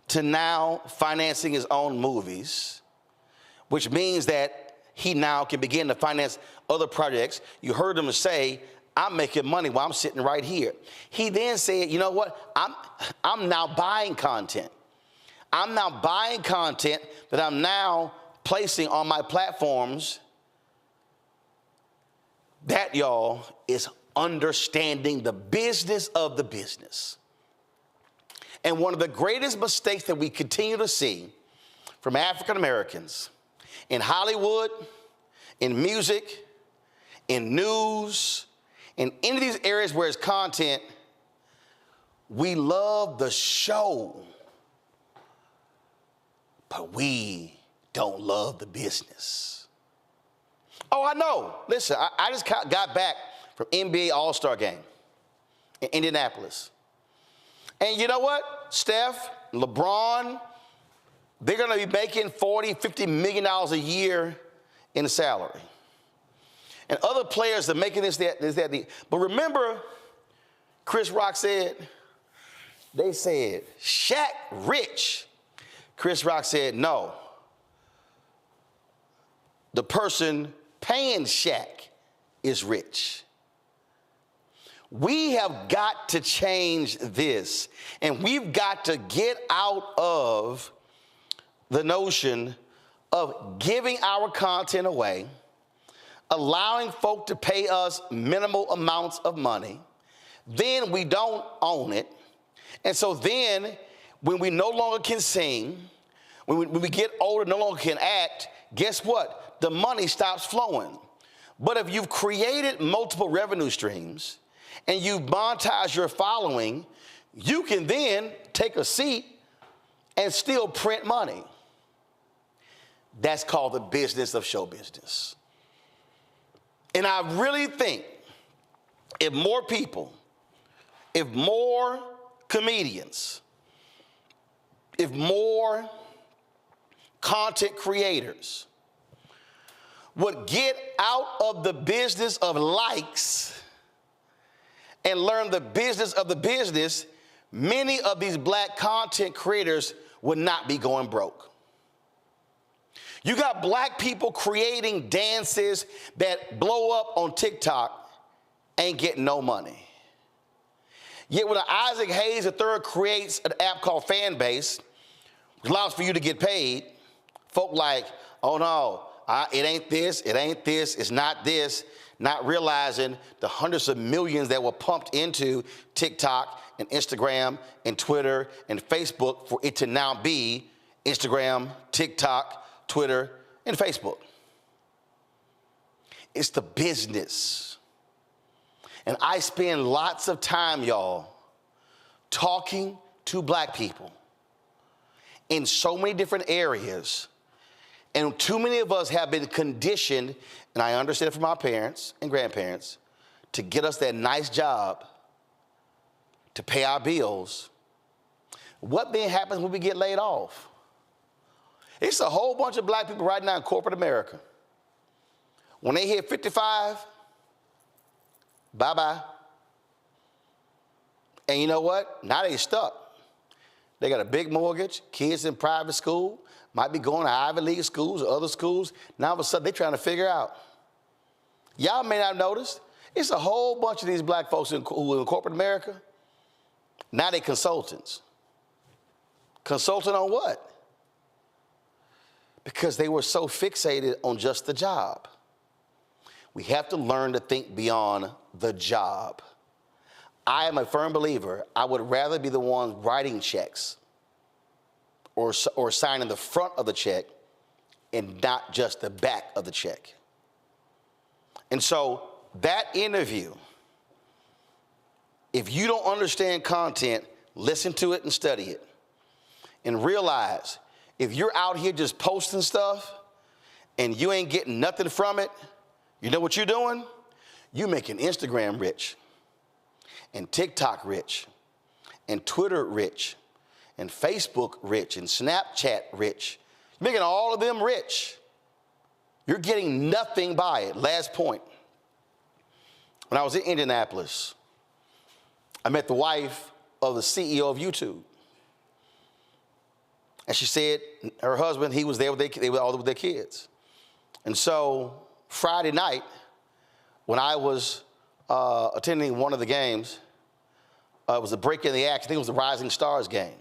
to now financing his own movies, which means that he now can begin to finance other projects. You heard him say, I'm making money while I'm sitting right here. He then said, you know what? I'm now buying content. I'm now buying content that I'm now placing on my platforms. That, y'all, is understanding the business of the business. And one of the greatest mistakes that we continue to see from African Americans in Hollywood, in music, in news, in any of these areas where it's content, we love the show, but we don't love the business. Oh, I know. Listen, I just got back from NBA All-Star game in Indianapolis. And you know what? Steph, LeBron, they're going to be making $40, $50 million a year in salary. And other players are making this, that. But remember, Chris Rock said, they said, Shaq rich. Chris Rock said, no. The person paying Shaq is rich. We have got to change this. And we've got to get out of the notion of giving our content away, allowing folk to pay us minimal amounts of money. Then we don't own it. And so then when we no longer can sing, when we get older, no longer can act, guess what? The money stops flowing. But if you've created multiple revenue streams and you've monetized your following, you can then take a seat and still print money. That's called the business of show business. And I really think if more people, if more comedians, if more content creators would get out of the business of likes and learn the business of the business, many of these black content creators would not be going broke. You got black people creating dances that blow up on TikTok, ain't getting no money. Yet when Isaac Hayes III creates an app called Fanbase, which allows for you to get paid, folk like, oh no, it ain't this, it's not this, not realizing the hundreds of millions that were pumped into TikTok and Instagram and Twitter and Facebook for it to now be Instagram, TikTok, Twitter, and Facebook. It's the business. And I spend lots of time, y'all, talking to black people in so many different areas. And too many of us have been conditioned, and I understand it from our parents and grandparents, to get us that nice job, to pay our bills. What then happens when we get laid off? It's a whole bunch of black people right now in corporate America. When they hit 55, bye-bye. And you know what? Now they stuck. They got a big mortgage, kids in private school, might be going to Ivy League schools or other schools. Now all of a sudden they're trying to figure out. Y'all may not have noticed, it's a whole bunch of these black folks who are in corporate America. Now they consultants. Consultant on what? Because they were so fixated on just the job. We have to learn to think beyond the job. I am a firm believer, I would rather be the one writing checks or signing the front of the check and not just the back of the check. And so that interview, if you don't understand content, listen to it and study it. And realize, if you're out here just posting stuff and you ain't getting nothing from it, you know what you're doing? You're making Instagram rich, and TikTok rich, and Twitter rich, and Facebook rich, and Snapchat rich. You're making all of them rich. You're getting nothing by it. Last point. When I was in Indianapolis, I met the wife of the CEO of YouTube. And she said her husband, he was there with all with their kids. And so Friday night, when I was attending one of the games, it was a break in the action. I think it was the Rising Stars game.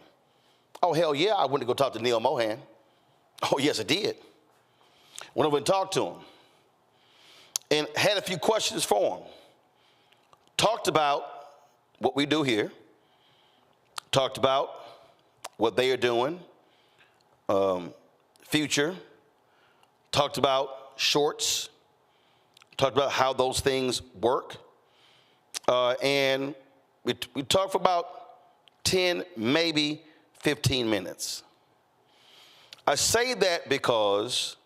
Oh, hell yeah, I went to go talk to Neil Mohan. Oh, yes, I did. Went over and talked to him and had a few questions for him. Talked about what we do here. Talked about what they are doing. Future. Talked about shorts. Talked about how those things work. And we talked for about 10, maybe 15 minutes. I say that because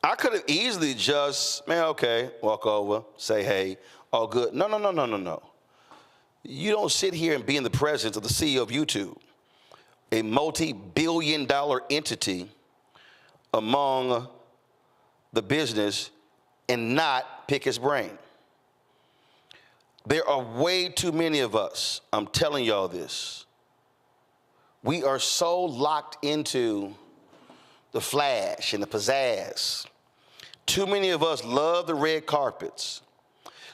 I could have easily just, man, okay, walk over, say, hey, all good. No. You don't sit here and be in the presence of the CEO of YouTube, a multi-billion-dollar entity among the business, and not pick his brain. There are way too many of us, I'm telling y'all this. We are so locked into the flash and the pizzazz. Too many of us love the red carpets.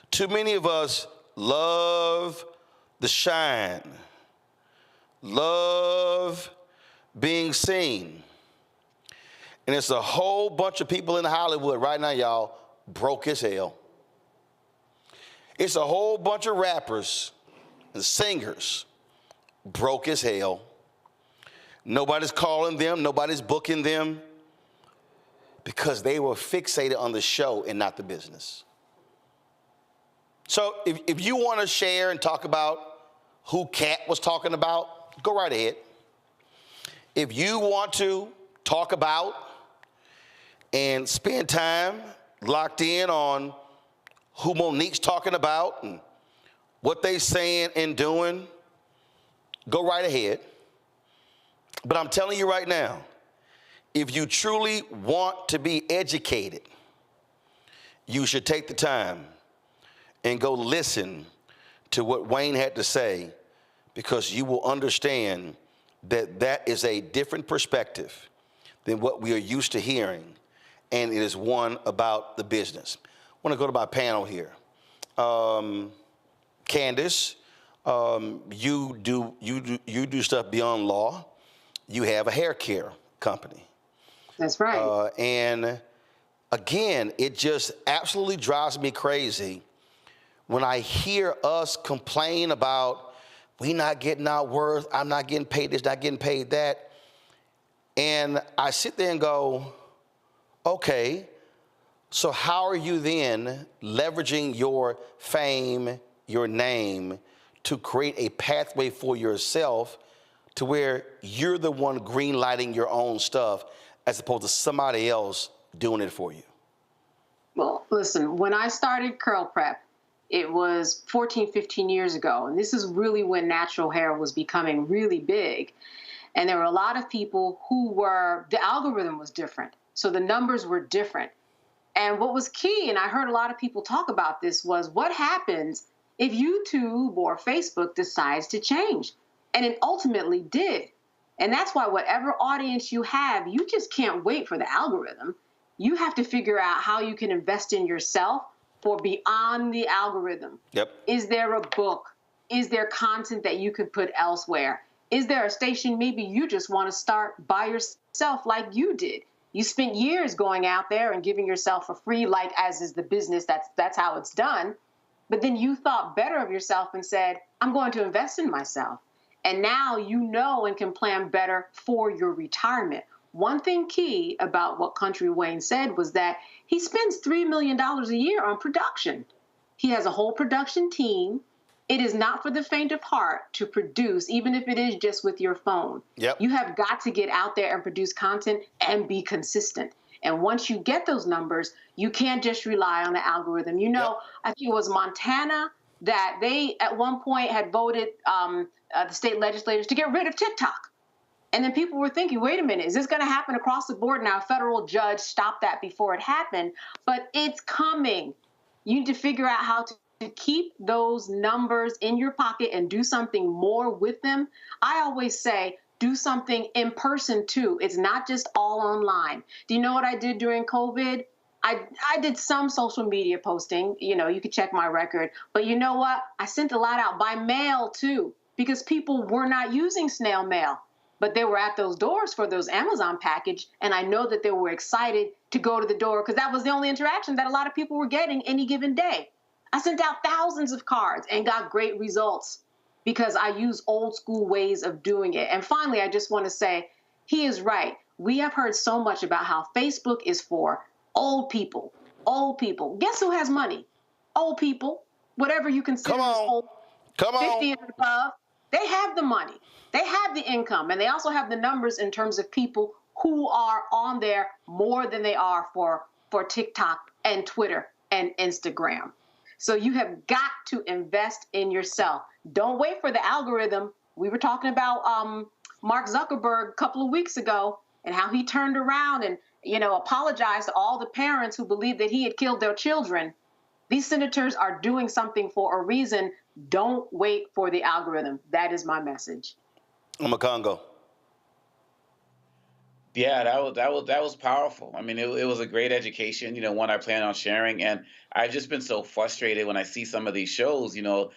Too many of us love the shine, love being seen. And it's a whole bunch of people in Hollywood right now, y'all, broke as hell. It's a whole bunch of rappers and singers broke as hell. Nobody's calling them, nobody's booking them because they were fixated on the show and not the business. So if you want to share and talk about who Kat was talking about, go right ahead. If you want to talk about and spend time locked in on who Monique's talking about and what they saying and doing, go right ahead. But I'm telling you right now, if you truly want to be educated, you should take the time and go listen to what Wayne had to say because you will understand that that is a different perspective than what we are used to hearing, and it is one about the business. I want to go to my panel here. Candace, you do stuff beyond law. You have a hair care company. That's right. And again, it just absolutely drives me crazy when I hear us complain about we not getting our worth, I'm not getting paid this, not getting paid that. And I sit there and go, okay, so how are you then leveraging your fame, your name, to create a pathway for yourself to where you're the one green lighting your own stuff as opposed to somebody else doing it for you? Well, listen, when I started Curl Prep, it was 14, 15 years ago. And this is really when natural hair was becoming really big. And there were a lot of people who were, the algorithm was different. So the numbers were different. And what was key, and I heard a lot of people talk about this, was what happens if YouTube or Facebook decides to change? And it ultimately did. And that's why whatever audience you have, you just can't wait for the algorithm. You have to figure out how you can invest in yourself for beyond the algorithm. Yep. Is there a book? Is there content that you could put elsewhere? Is there a station maybe you just want to start by yourself like you did? You spent years going out there and giving yourself for free, like as is the business, that's how it's done. But then you thought better of yourself and said, I'm going to invest in myself. And now you know and can plan better for your retirement. One thing key about what Country Wayne said was that he spends $3 million a year on production. He has a whole production team. It is not for the faint of heart to produce, even if it is just with your phone. Yep. You have got to get out there and produce content and be consistent. And once you get those numbers, you can't just rely on the algorithm. You know, I think it was Montana that they at one point had voted the state legislators to get rid of TikTok. And then people were thinking, wait a minute, is this going to happen across the board? Now, a federal judge stopped that before it happened, but it's coming. You need to figure out how to keep those numbers in your pocket and do something more with them. I always say, do something in person too. It's not just all online. Do you know what I did during COVID? I did some social media posting. You know, you could check my record. But you know what? I sent a lot out by mail too, because people were not using snail mail. But they were at those doors for those Amazon package, and I know that they were excited to go to the door because that was the only interaction that a lot of people were getting any given day. I sent out thousands of cards and got great results because I use old school ways of doing it. And finally, I just want to say, he is right. We have heard so much about how Facebook is for old people. Old people. Guess who has money? Old people. Whatever you consider as old. 50 and above. They have the money. They have the income, and they also have the numbers in terms of people who are on there more than they are for TikTok and Twitter and Instagram. So you have got to invest in yourself. Don't wait for the algorithm. We were talking about Mark Zuckerberg a couple of weeks ago and how he turned around and, you know, apologized to all the parents who believed that he had killed their children. These senators are doing something for a reason. Don't wait for the algorithm. That is my message. Congo. Yeah, that was powerful. I mean, it was a great education, you know, one I plan on sharing. And I've just been so frustrated when I see some of these shows, you know,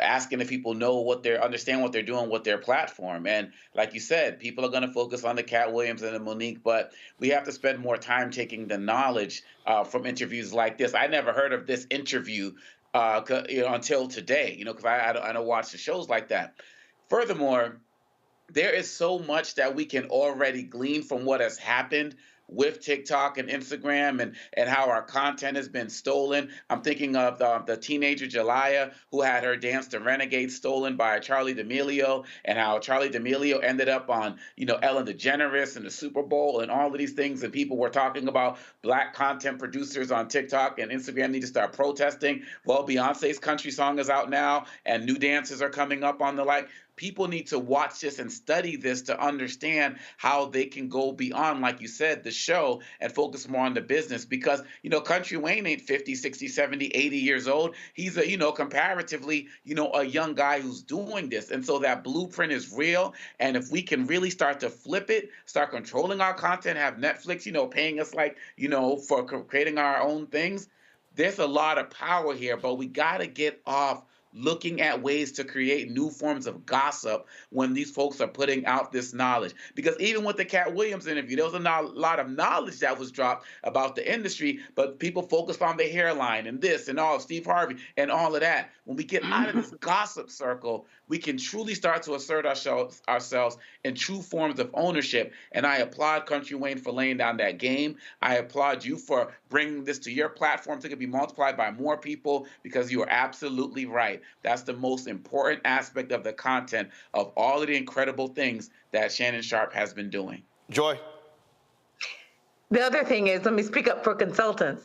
asking if people know understand what they're doing with their platform. And like you said, people are going to focus on the Cat Williams and the Monique, but we have to spend more time taking the knowledge from interviews like this. I never heard of this interview until today, you know, because I don't watch the shows like that. Furthermore, there is so much that we can already glean from what has happened with TikTok and Instagram and how our content has been stolen. I'm thinking of the teenager Jalaya who had her Dance to Renegade stolen by Charli D'Amelio, and how Charli D'Amelio ended up on, you know, Ellen DeGeneres and the Super Bowl and all of these things. And people were talking about Black content producers on TikTok and Instagram need to start protesting. Well, Beyonce's country song is out now and new dances are coming up on the like. People need to watch this and study this to understand how they can go beyond, like you said, the show and focus more on the business because, Country Wayne ain't 50, 60, 70, 80 years old. He's a, comparatively, a young guy who's doing this. And so that blueprint is real. And if we can really start to flip it, start controlling our content, have Netflix, paying us for creating our own things, there's a lot of power here, but we got to get off looking at ways to create new forms of gossip when these folks are putting out this knowledge. Because even with the Cat Williams interview, there was a lot of knowledge that was dropped about the industry, but people focused on the hairline and this and all of Steve Harvey and all of that. When we get out of this gossip circle, we can truly start to assert ourselves in true forms of ownership. And I applaud Country Wayne for laying down that game. I applaud you for bringing this to your platform so it can be multiplied by more people, because you are absolutely right. That's the most important aspect of the content of all of the incredible things that Shannon Sharpe has been doing. Joy? The other thing is, let me speak up for consultants.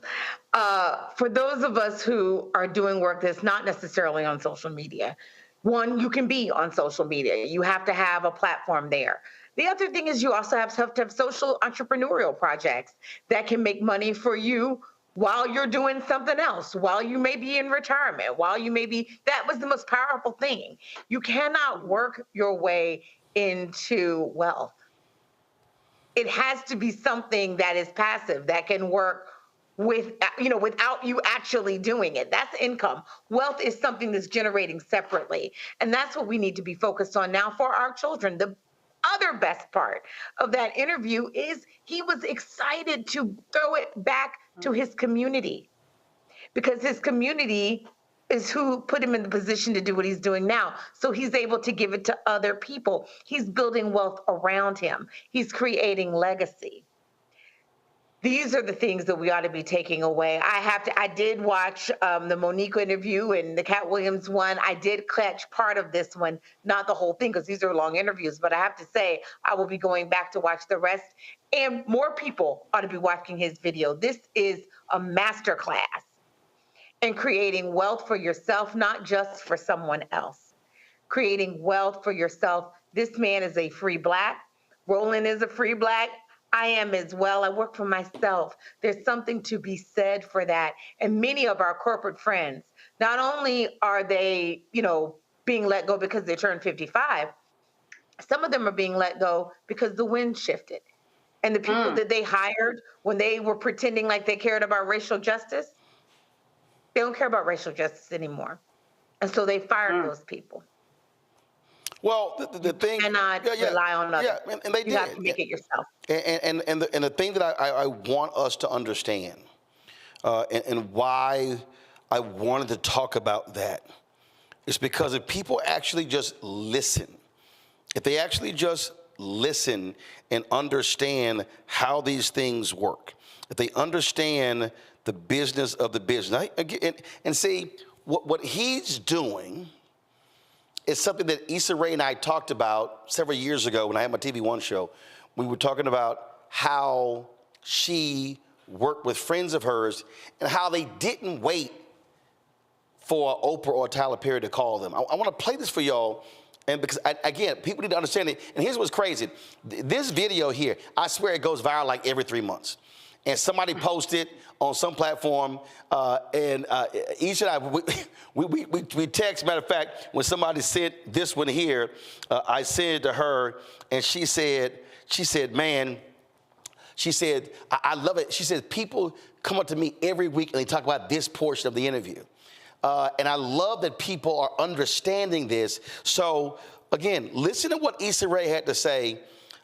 For those of us who are doing work that's not necessarily on social media, one, you can be on social media. You have to have a platform there. The other thing is you also have to have social entrepreneurial projects that can make money for you while you're doing something else, while you may be in retirement, that was the most powerful thing. You cannot work your way into wealth. It has to be something that is passive, that can work without you actually doing it. That's income. Wealth is something that's generating separately. And that's what we need to be focused on now for our children. The other best part of that interview is he was excited to throw it back to his community, because his community is who put him in the position to do what he's doing now. So he's able to give it to other people. He's building wealth around him. He's creating legacy. These are the things that we ought to be taking away. I did watch the Monique interview and the Cat Williams one. I did catch part of this one, not the whole thing, because these are long interviews. But I have to say, I will be going back to watch the rest. And more people ought to be watching his video. This is a masterclass in creating wealth for yourself, not just for someone else. Creating wealth for yourself. This man is a free Black. Roland is a free Black. I am as well. I work for myself. There's something to be said for that. And many of our corporate friends, not only are they, being let go because they turned 55, some of them are being let go because the wind shifted. And the people that they hired when they were pretending like they cared about racial justice, they don't care about racial justice anymore. And so they fired those people. Well, the thing, you cannot rely on others. Yeah, and they did. You have to make it yourself. And the thing that I want us to understand, and why I wanted to talk about that, is because if people actually just listen, if they actually just listen and understand how these things work, if they understand the business of the business, and see what he's doing. It's something that Issa Rae and I talked about several years ago when I had my TV One show. We were talking about how she worked with friends of hers and how they didn't wait for Oprah or Tyler Perry to call them. I want to play this for y'all, and because, again, people need to understand it. And here's what's crazy. This video here, I swear it goes viral like every 3 months. And somebody posted on some platform, and Issa and I, we text. Matter of fact, when somebody sent this one here, I sent it to her, and she said, man, she said, I love it. She said, people come up to me every week and they talk about this portion of the interview. And I love that people are understanding this. So, again, listen to what Issa Rae had to say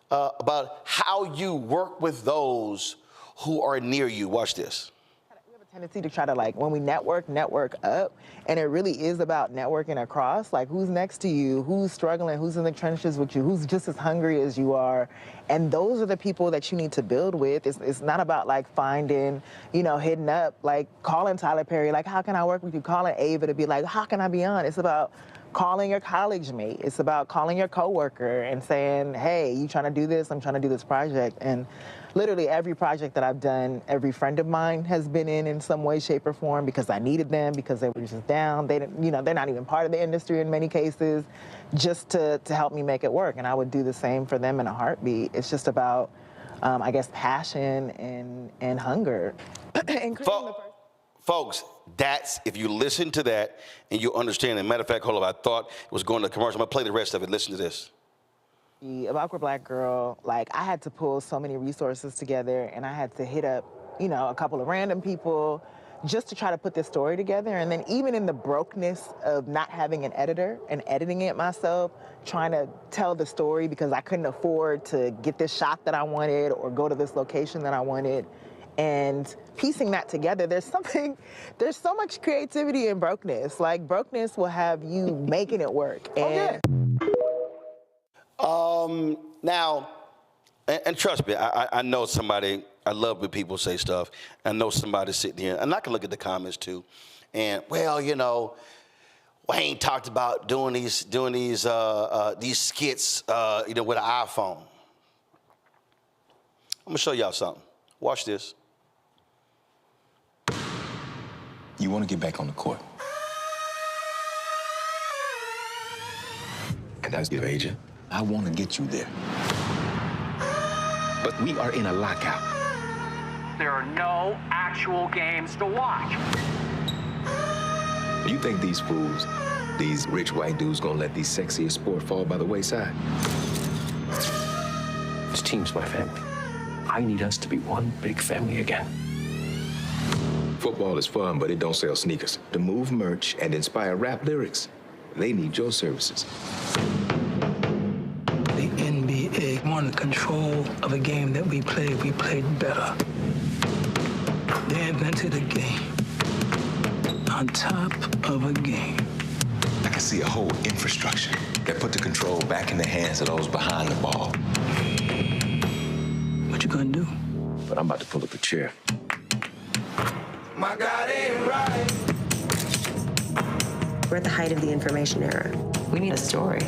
about how you work with those who are near you. Watch this. We have a tendency to try to, when we network up, and it really is about networking across, who's next to you, who's struggling, who's in the trenches with you, who's just as hungry as you are. And those are the people that you need to build with. It's not about finding, hitting up, calling Tyler Perry, how can I work with you? Calling Ava to be how can I be on? It's about calling your college mate. It's about calling your coworker and saying, hey, you trying to do this? I'm trying to do this project. And literally every project that I've done, every friend of mine has been in some way, shape, or form because I needed them, because they were just down. They didn't, they're not even part of the industry in many cases, just to help me make it work. And I would do the same for them in a heartbeat. It's just about I guess, passion and hunger. And creating the Folks, that's, if you listen to that and you understand, and matter of fact, hold up, I thought it was going to commercial. I'm gonna play the rest of it. Listen to this. An awkward Black girl, like, I had to pull so many resources together, and I had to hit up, a couple of random people just to try to put this story together. And then even in the brokenness of not having an editor and editing it myself, trying to tell the story because I couldn't afford to get this shot that I wanted or go to this location that I wanted, and piecing that together, there's so much creativity in brokenness. Like, brokenness will have you making it work. And Now, and trust me, I know somebody, I love when people say stuff. I know somebody sitting here, and I can look at the comments too, and, well, Wayne talked about doing these skits, with an iPhone. I'm gonna show y'all something. Watch this. You want to get back on the court. And that's your agent. I want to get you there. But we are in a lockout. There are no actual games to watch. You think these fools, these rich white dudes, gonna let these sexiest sport fall by the wayside? This team's my family. I need us to be one big family again. Football is fun, but it don't sell sneakers. To move merch and inspire rap lyrics, they need your services. The NBA wanted control of a game that we played better. They invented a game on top of a game. I can see a whole infrastructure that put the control back in the hands of those behind the ball. What you gonna do? But I'm about to pull up a chair. My God ain't right. We're at the height of the information era. We need a story.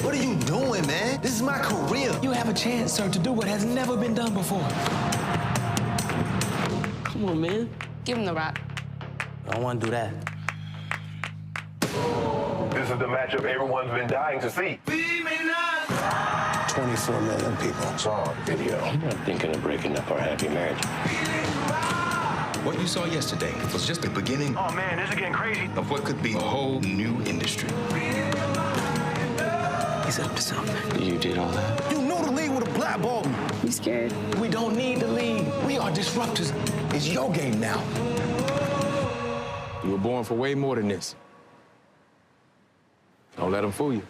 What are you doing, man? This is my career. You have a chance, sir, to do what has never been done before. Come on, man. Give him the rock. I don't want to do that. This is the matchup everyone's been dying to see. 24 million people saw the video. I'm not thinking of breaking up our happy marriage. What you saw yesterday was just the beginning. Oh man, this is getting crazy. Of what could be a whole new industry. He's up to something. You did all that? You know the league with a black ball. You scared? We don't need the league. We are disruptors. It's your game now. You were born for way more than this. Don't let them fool you.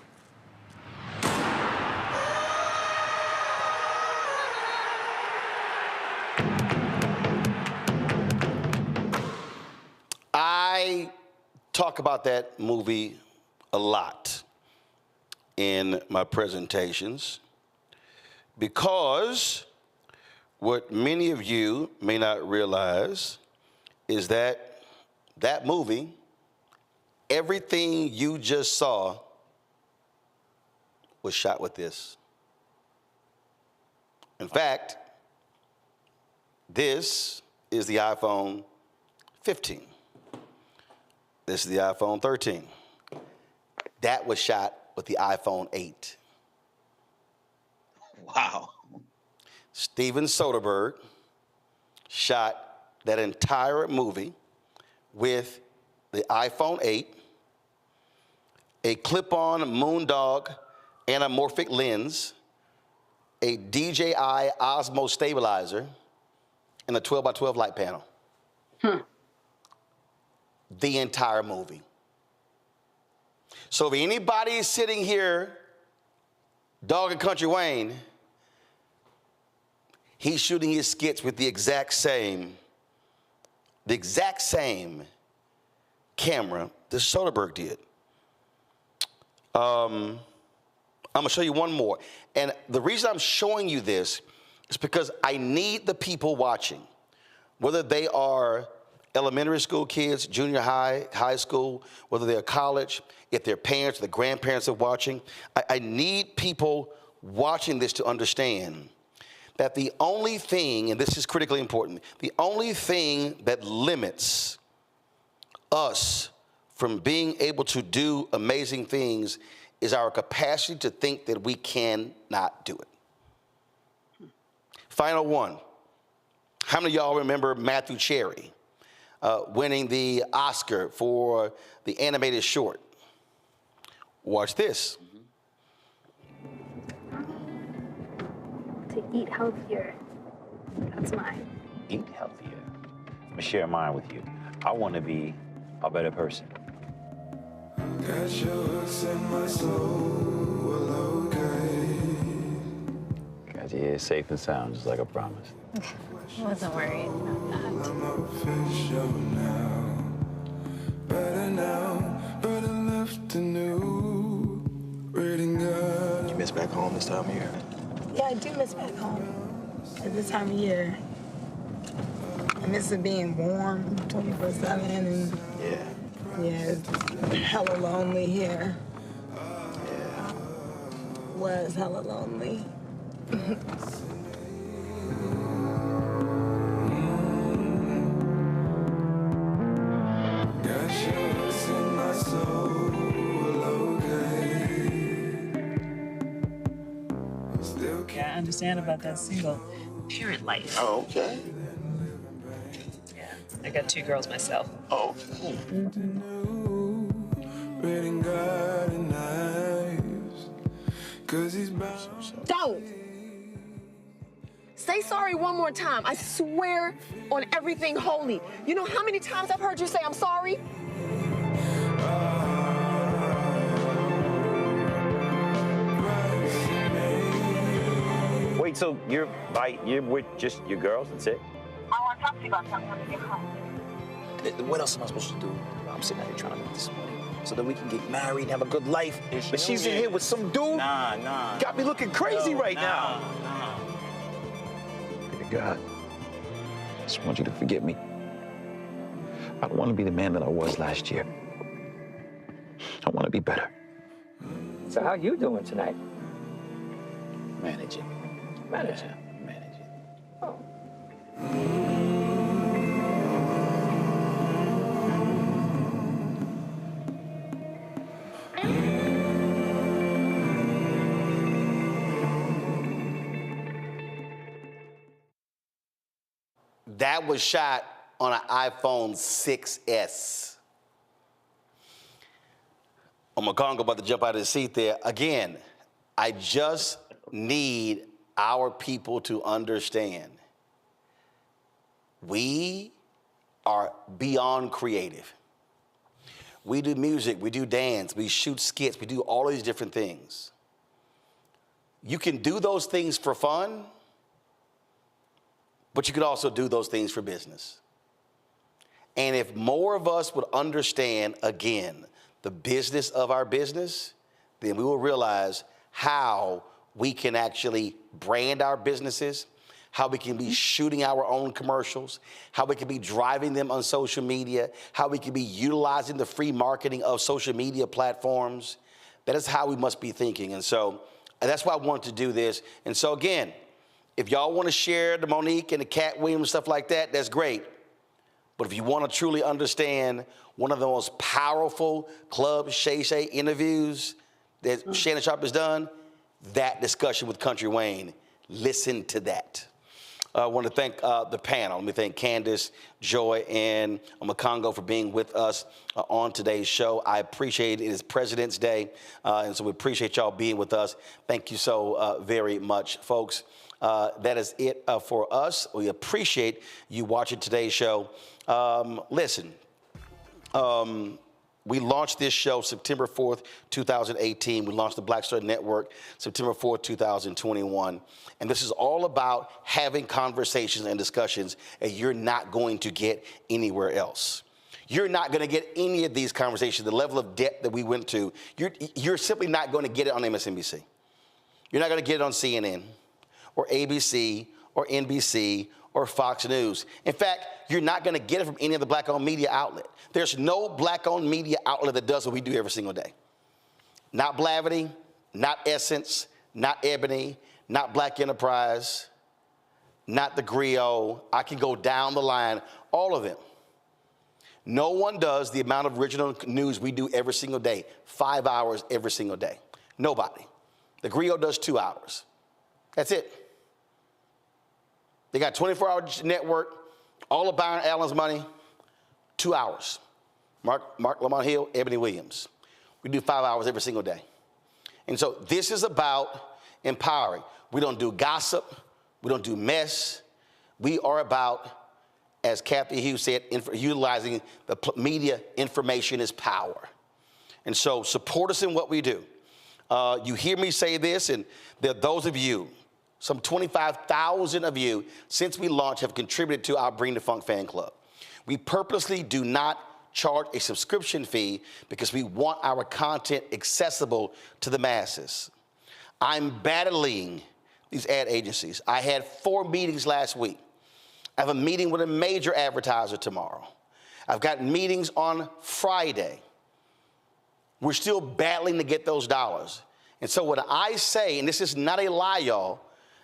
I talk about that movie a lot in my presentations because what many of you may not realize is that that movie, everything you just saw was shot with this. In fact, this is the iPhone 15. This is the iPhone 13. That was shot with the iPhone 8. Wow. Steven Soderbergh shot that entire movie with the iPhone 8, a clip-on Moondog anamorphic lens, a DJI Osmo stabilizer, and a 12x12 light panel. The entire movie. So if anybody is sitting here, Dog and Country Wayne, he's shooting his skits with the exact same camera that Soderbergh did. I'm gonna show you one more. And the reason I'm showing you this is because I need the people watching, whether they are elementary school kids, junior high, high school, whether they're college, if their parents, the grandparents are watching, I need people watching this to understand that the only thing, and this is critically important, the only thing that limits us from being able to do amazing things is our capacity to think that we cannot do it. Final one. How many of y'all remember Matthew Cherry winning the Oscar for the animated short? Watch this. To eat healthier. That's mine. Eat healthier. I'm gonna share mine with you. I want to be a better person. Got yours in my soul, okay. Got you here safe and sound, just like I promised. I wasn't worried about that. I'm official now. Better now, better left anew. Reading God. You miss back home this time of year? Yeah, I do miss back home. At this time of year, I miss it being warm 24/7 and it's hella lonely here. Yeah. Was hella lonely. Got yours in my soul, okay. Still Yeah, I understand about that single parent life. Oh, okay. Yeah, I got 2 girls myself. Oh, reading God and knives, 'cause he's bound. Don't! Say sorry one more time. I swear on everything holy. You know how many times I've heard you say I'm sorry? Wait, so you're with just your girls? That's it? I want to talk to you about something when we get home. what else am I supposed to do? I'm sitting out here trying to make this money so that we can get married and have a good life. But she's in here with some dude. Nah. Got me looking crazy right now. Pray to God. I just want you to forget me. I don't want to be the man that I was last year. I want to be better. So how you doing tonight? Managing. Manager. Oh. That was shot on an iPhone 6S. Makongo about to jump out of his seat there. Again, I just need our people to understand we are beyond creative. We do music, we do dance, we shoot skits, we do all these different things. You can do those things for fun, but you could also do those things for business. And if more of us would understand, again, the business of our business, then we will realize how we can actually brand our businesses, how we can be shooting our own commercials, how we can be driving them on social media, how we can be utilizing the free marketing of social media platforms. That is how we must be thinking. And so that's why I wanted to do this. And so again, if y'all want to share the Monique and the Cat Williams stuff like that, that's great. But if you want to truly understand one of the most powerful Club Shay Shay interviews that Shannon Sharpe has done, that discussion with Country Wayne, listen to that. I want to thank the panel. Let me thank Candace, Joy, and Makongo for being with us on today's show. I appreciate it. It is President's Day, and so we appreciate y'all being with us. Thank you so very much, folks. That is it for us. We appreciate you watching today's show. Listen, we launched this show September 4th, 2018. We launched the Black Star Network September 4th, 2021. And this is all about having conversations and discussions that you're not going to get anywhere else. You're not going to get any of these conversations, the level of depth that we went to. You're simply not going to get it on MSNBC. You're not going to get it on CNN or ABC or NBC or Fox News. In fact, you're not going to get it from any of the black-owned media outlet. There's no black-owned media outlet that does what we do every single day. Not Blavity, not Essence, not Ebony, not Black Enterprise, not The Griot. I can go down the line, all of them. No one does the amount of original news we do every single day, 5 hours every single day. Nobody. The Griot does 2 hours. That's it. They got 24-hour network, all of Byron Allen's money, 2 hours. Mark Lamont Hill, Ebony Williams. We do 5 hours every single day. And so this is about empowering. We don't do gossip. We don't do mess. We are about, as Kathy Hughes said, utilizing the media. Information is power. And so support us in what we do. You hear me say this, and there are those of you, some 25,000 of you, since we launched, have contributed to our Bring the Funk fan club. We purposely do not charge a subscription fee because we want our content accessible to the masses. I'm battling these ad agencies. I had 4 meetings last week. I have a meeting with a major advertiser tomorrow. I've got meetings on Friday. We're still battling to get those dollars. And so when I say, and this is not a lie, y'all,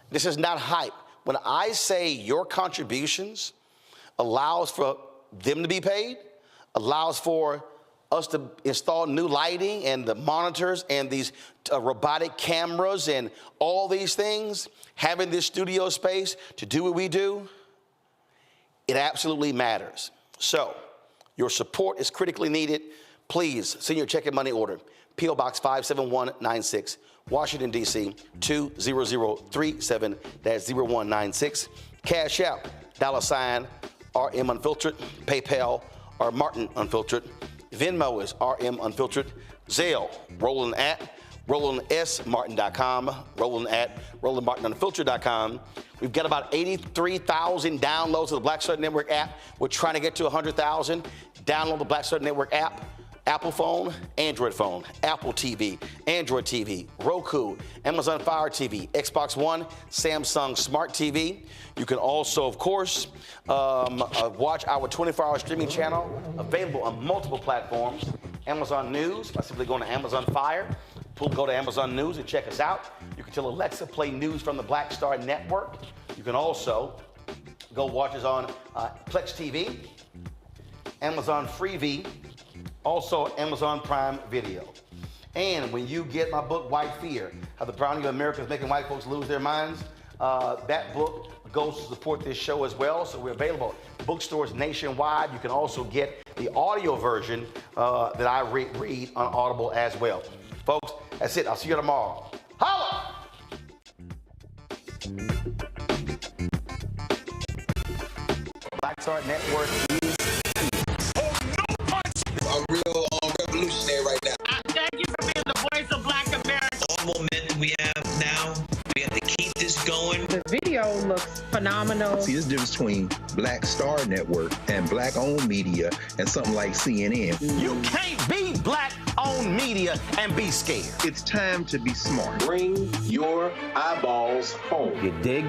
this is not hype. When I say your contributions allows for them to be paid, allows for us to install new lighting and the monitors and these robotic cameras and all these things, having this studio space to do what we do, it absolutely matters. So your support is critically needed. Please send your check and money order. P.O. Box 57196, Washington, D.C. 20037-0196. Cash out, $RM Unfiltered. PayPal, R. Martin Unfiltered. Venmo is RM Unfiltered. Zelle, Roland at RolandSMartin.com. Roland at RolandMartinUnfiltered.com. We've got about 83,000 downloads of the Black Star Network app. We're trying to get to 100,000. Download the Black Star Network app. Apple phone, Android phone, Apple TV, Android TV, Roku, Amazon Fire TV, Xbox One, Samsung Smart TV. You can also, of course, watch our 24-hour streaming channel available on multiple platforms. Amazon News by simply going to Amazon Fire. Go to Amazon News and check us out. You can tell Alexa play news from the Black Star Network. You can also go watch us on Plex TV, Amazon Freevee, also Amazon Prime Video. And when you get my book, White Fear, How the Browning of America is Making White Folks Lose Their Minds, that book goes to support this show as well. So we're available at bookstores nationwide. You can also get the audio version that I read on Audible as well. Folks, that's it. I'll see you tomorrow. Holla! Black Star Network is a real revolutionary right now. Thank you for being the voice of Black America. All momentum we have now, we have to keep this going. The video looks phenomenal. See, there's a difference between Black Star Network and black-owned media and something like CNN. You can't be black-owned media and be scared. It's time to be smart. Bring your eyeballs home. You dig?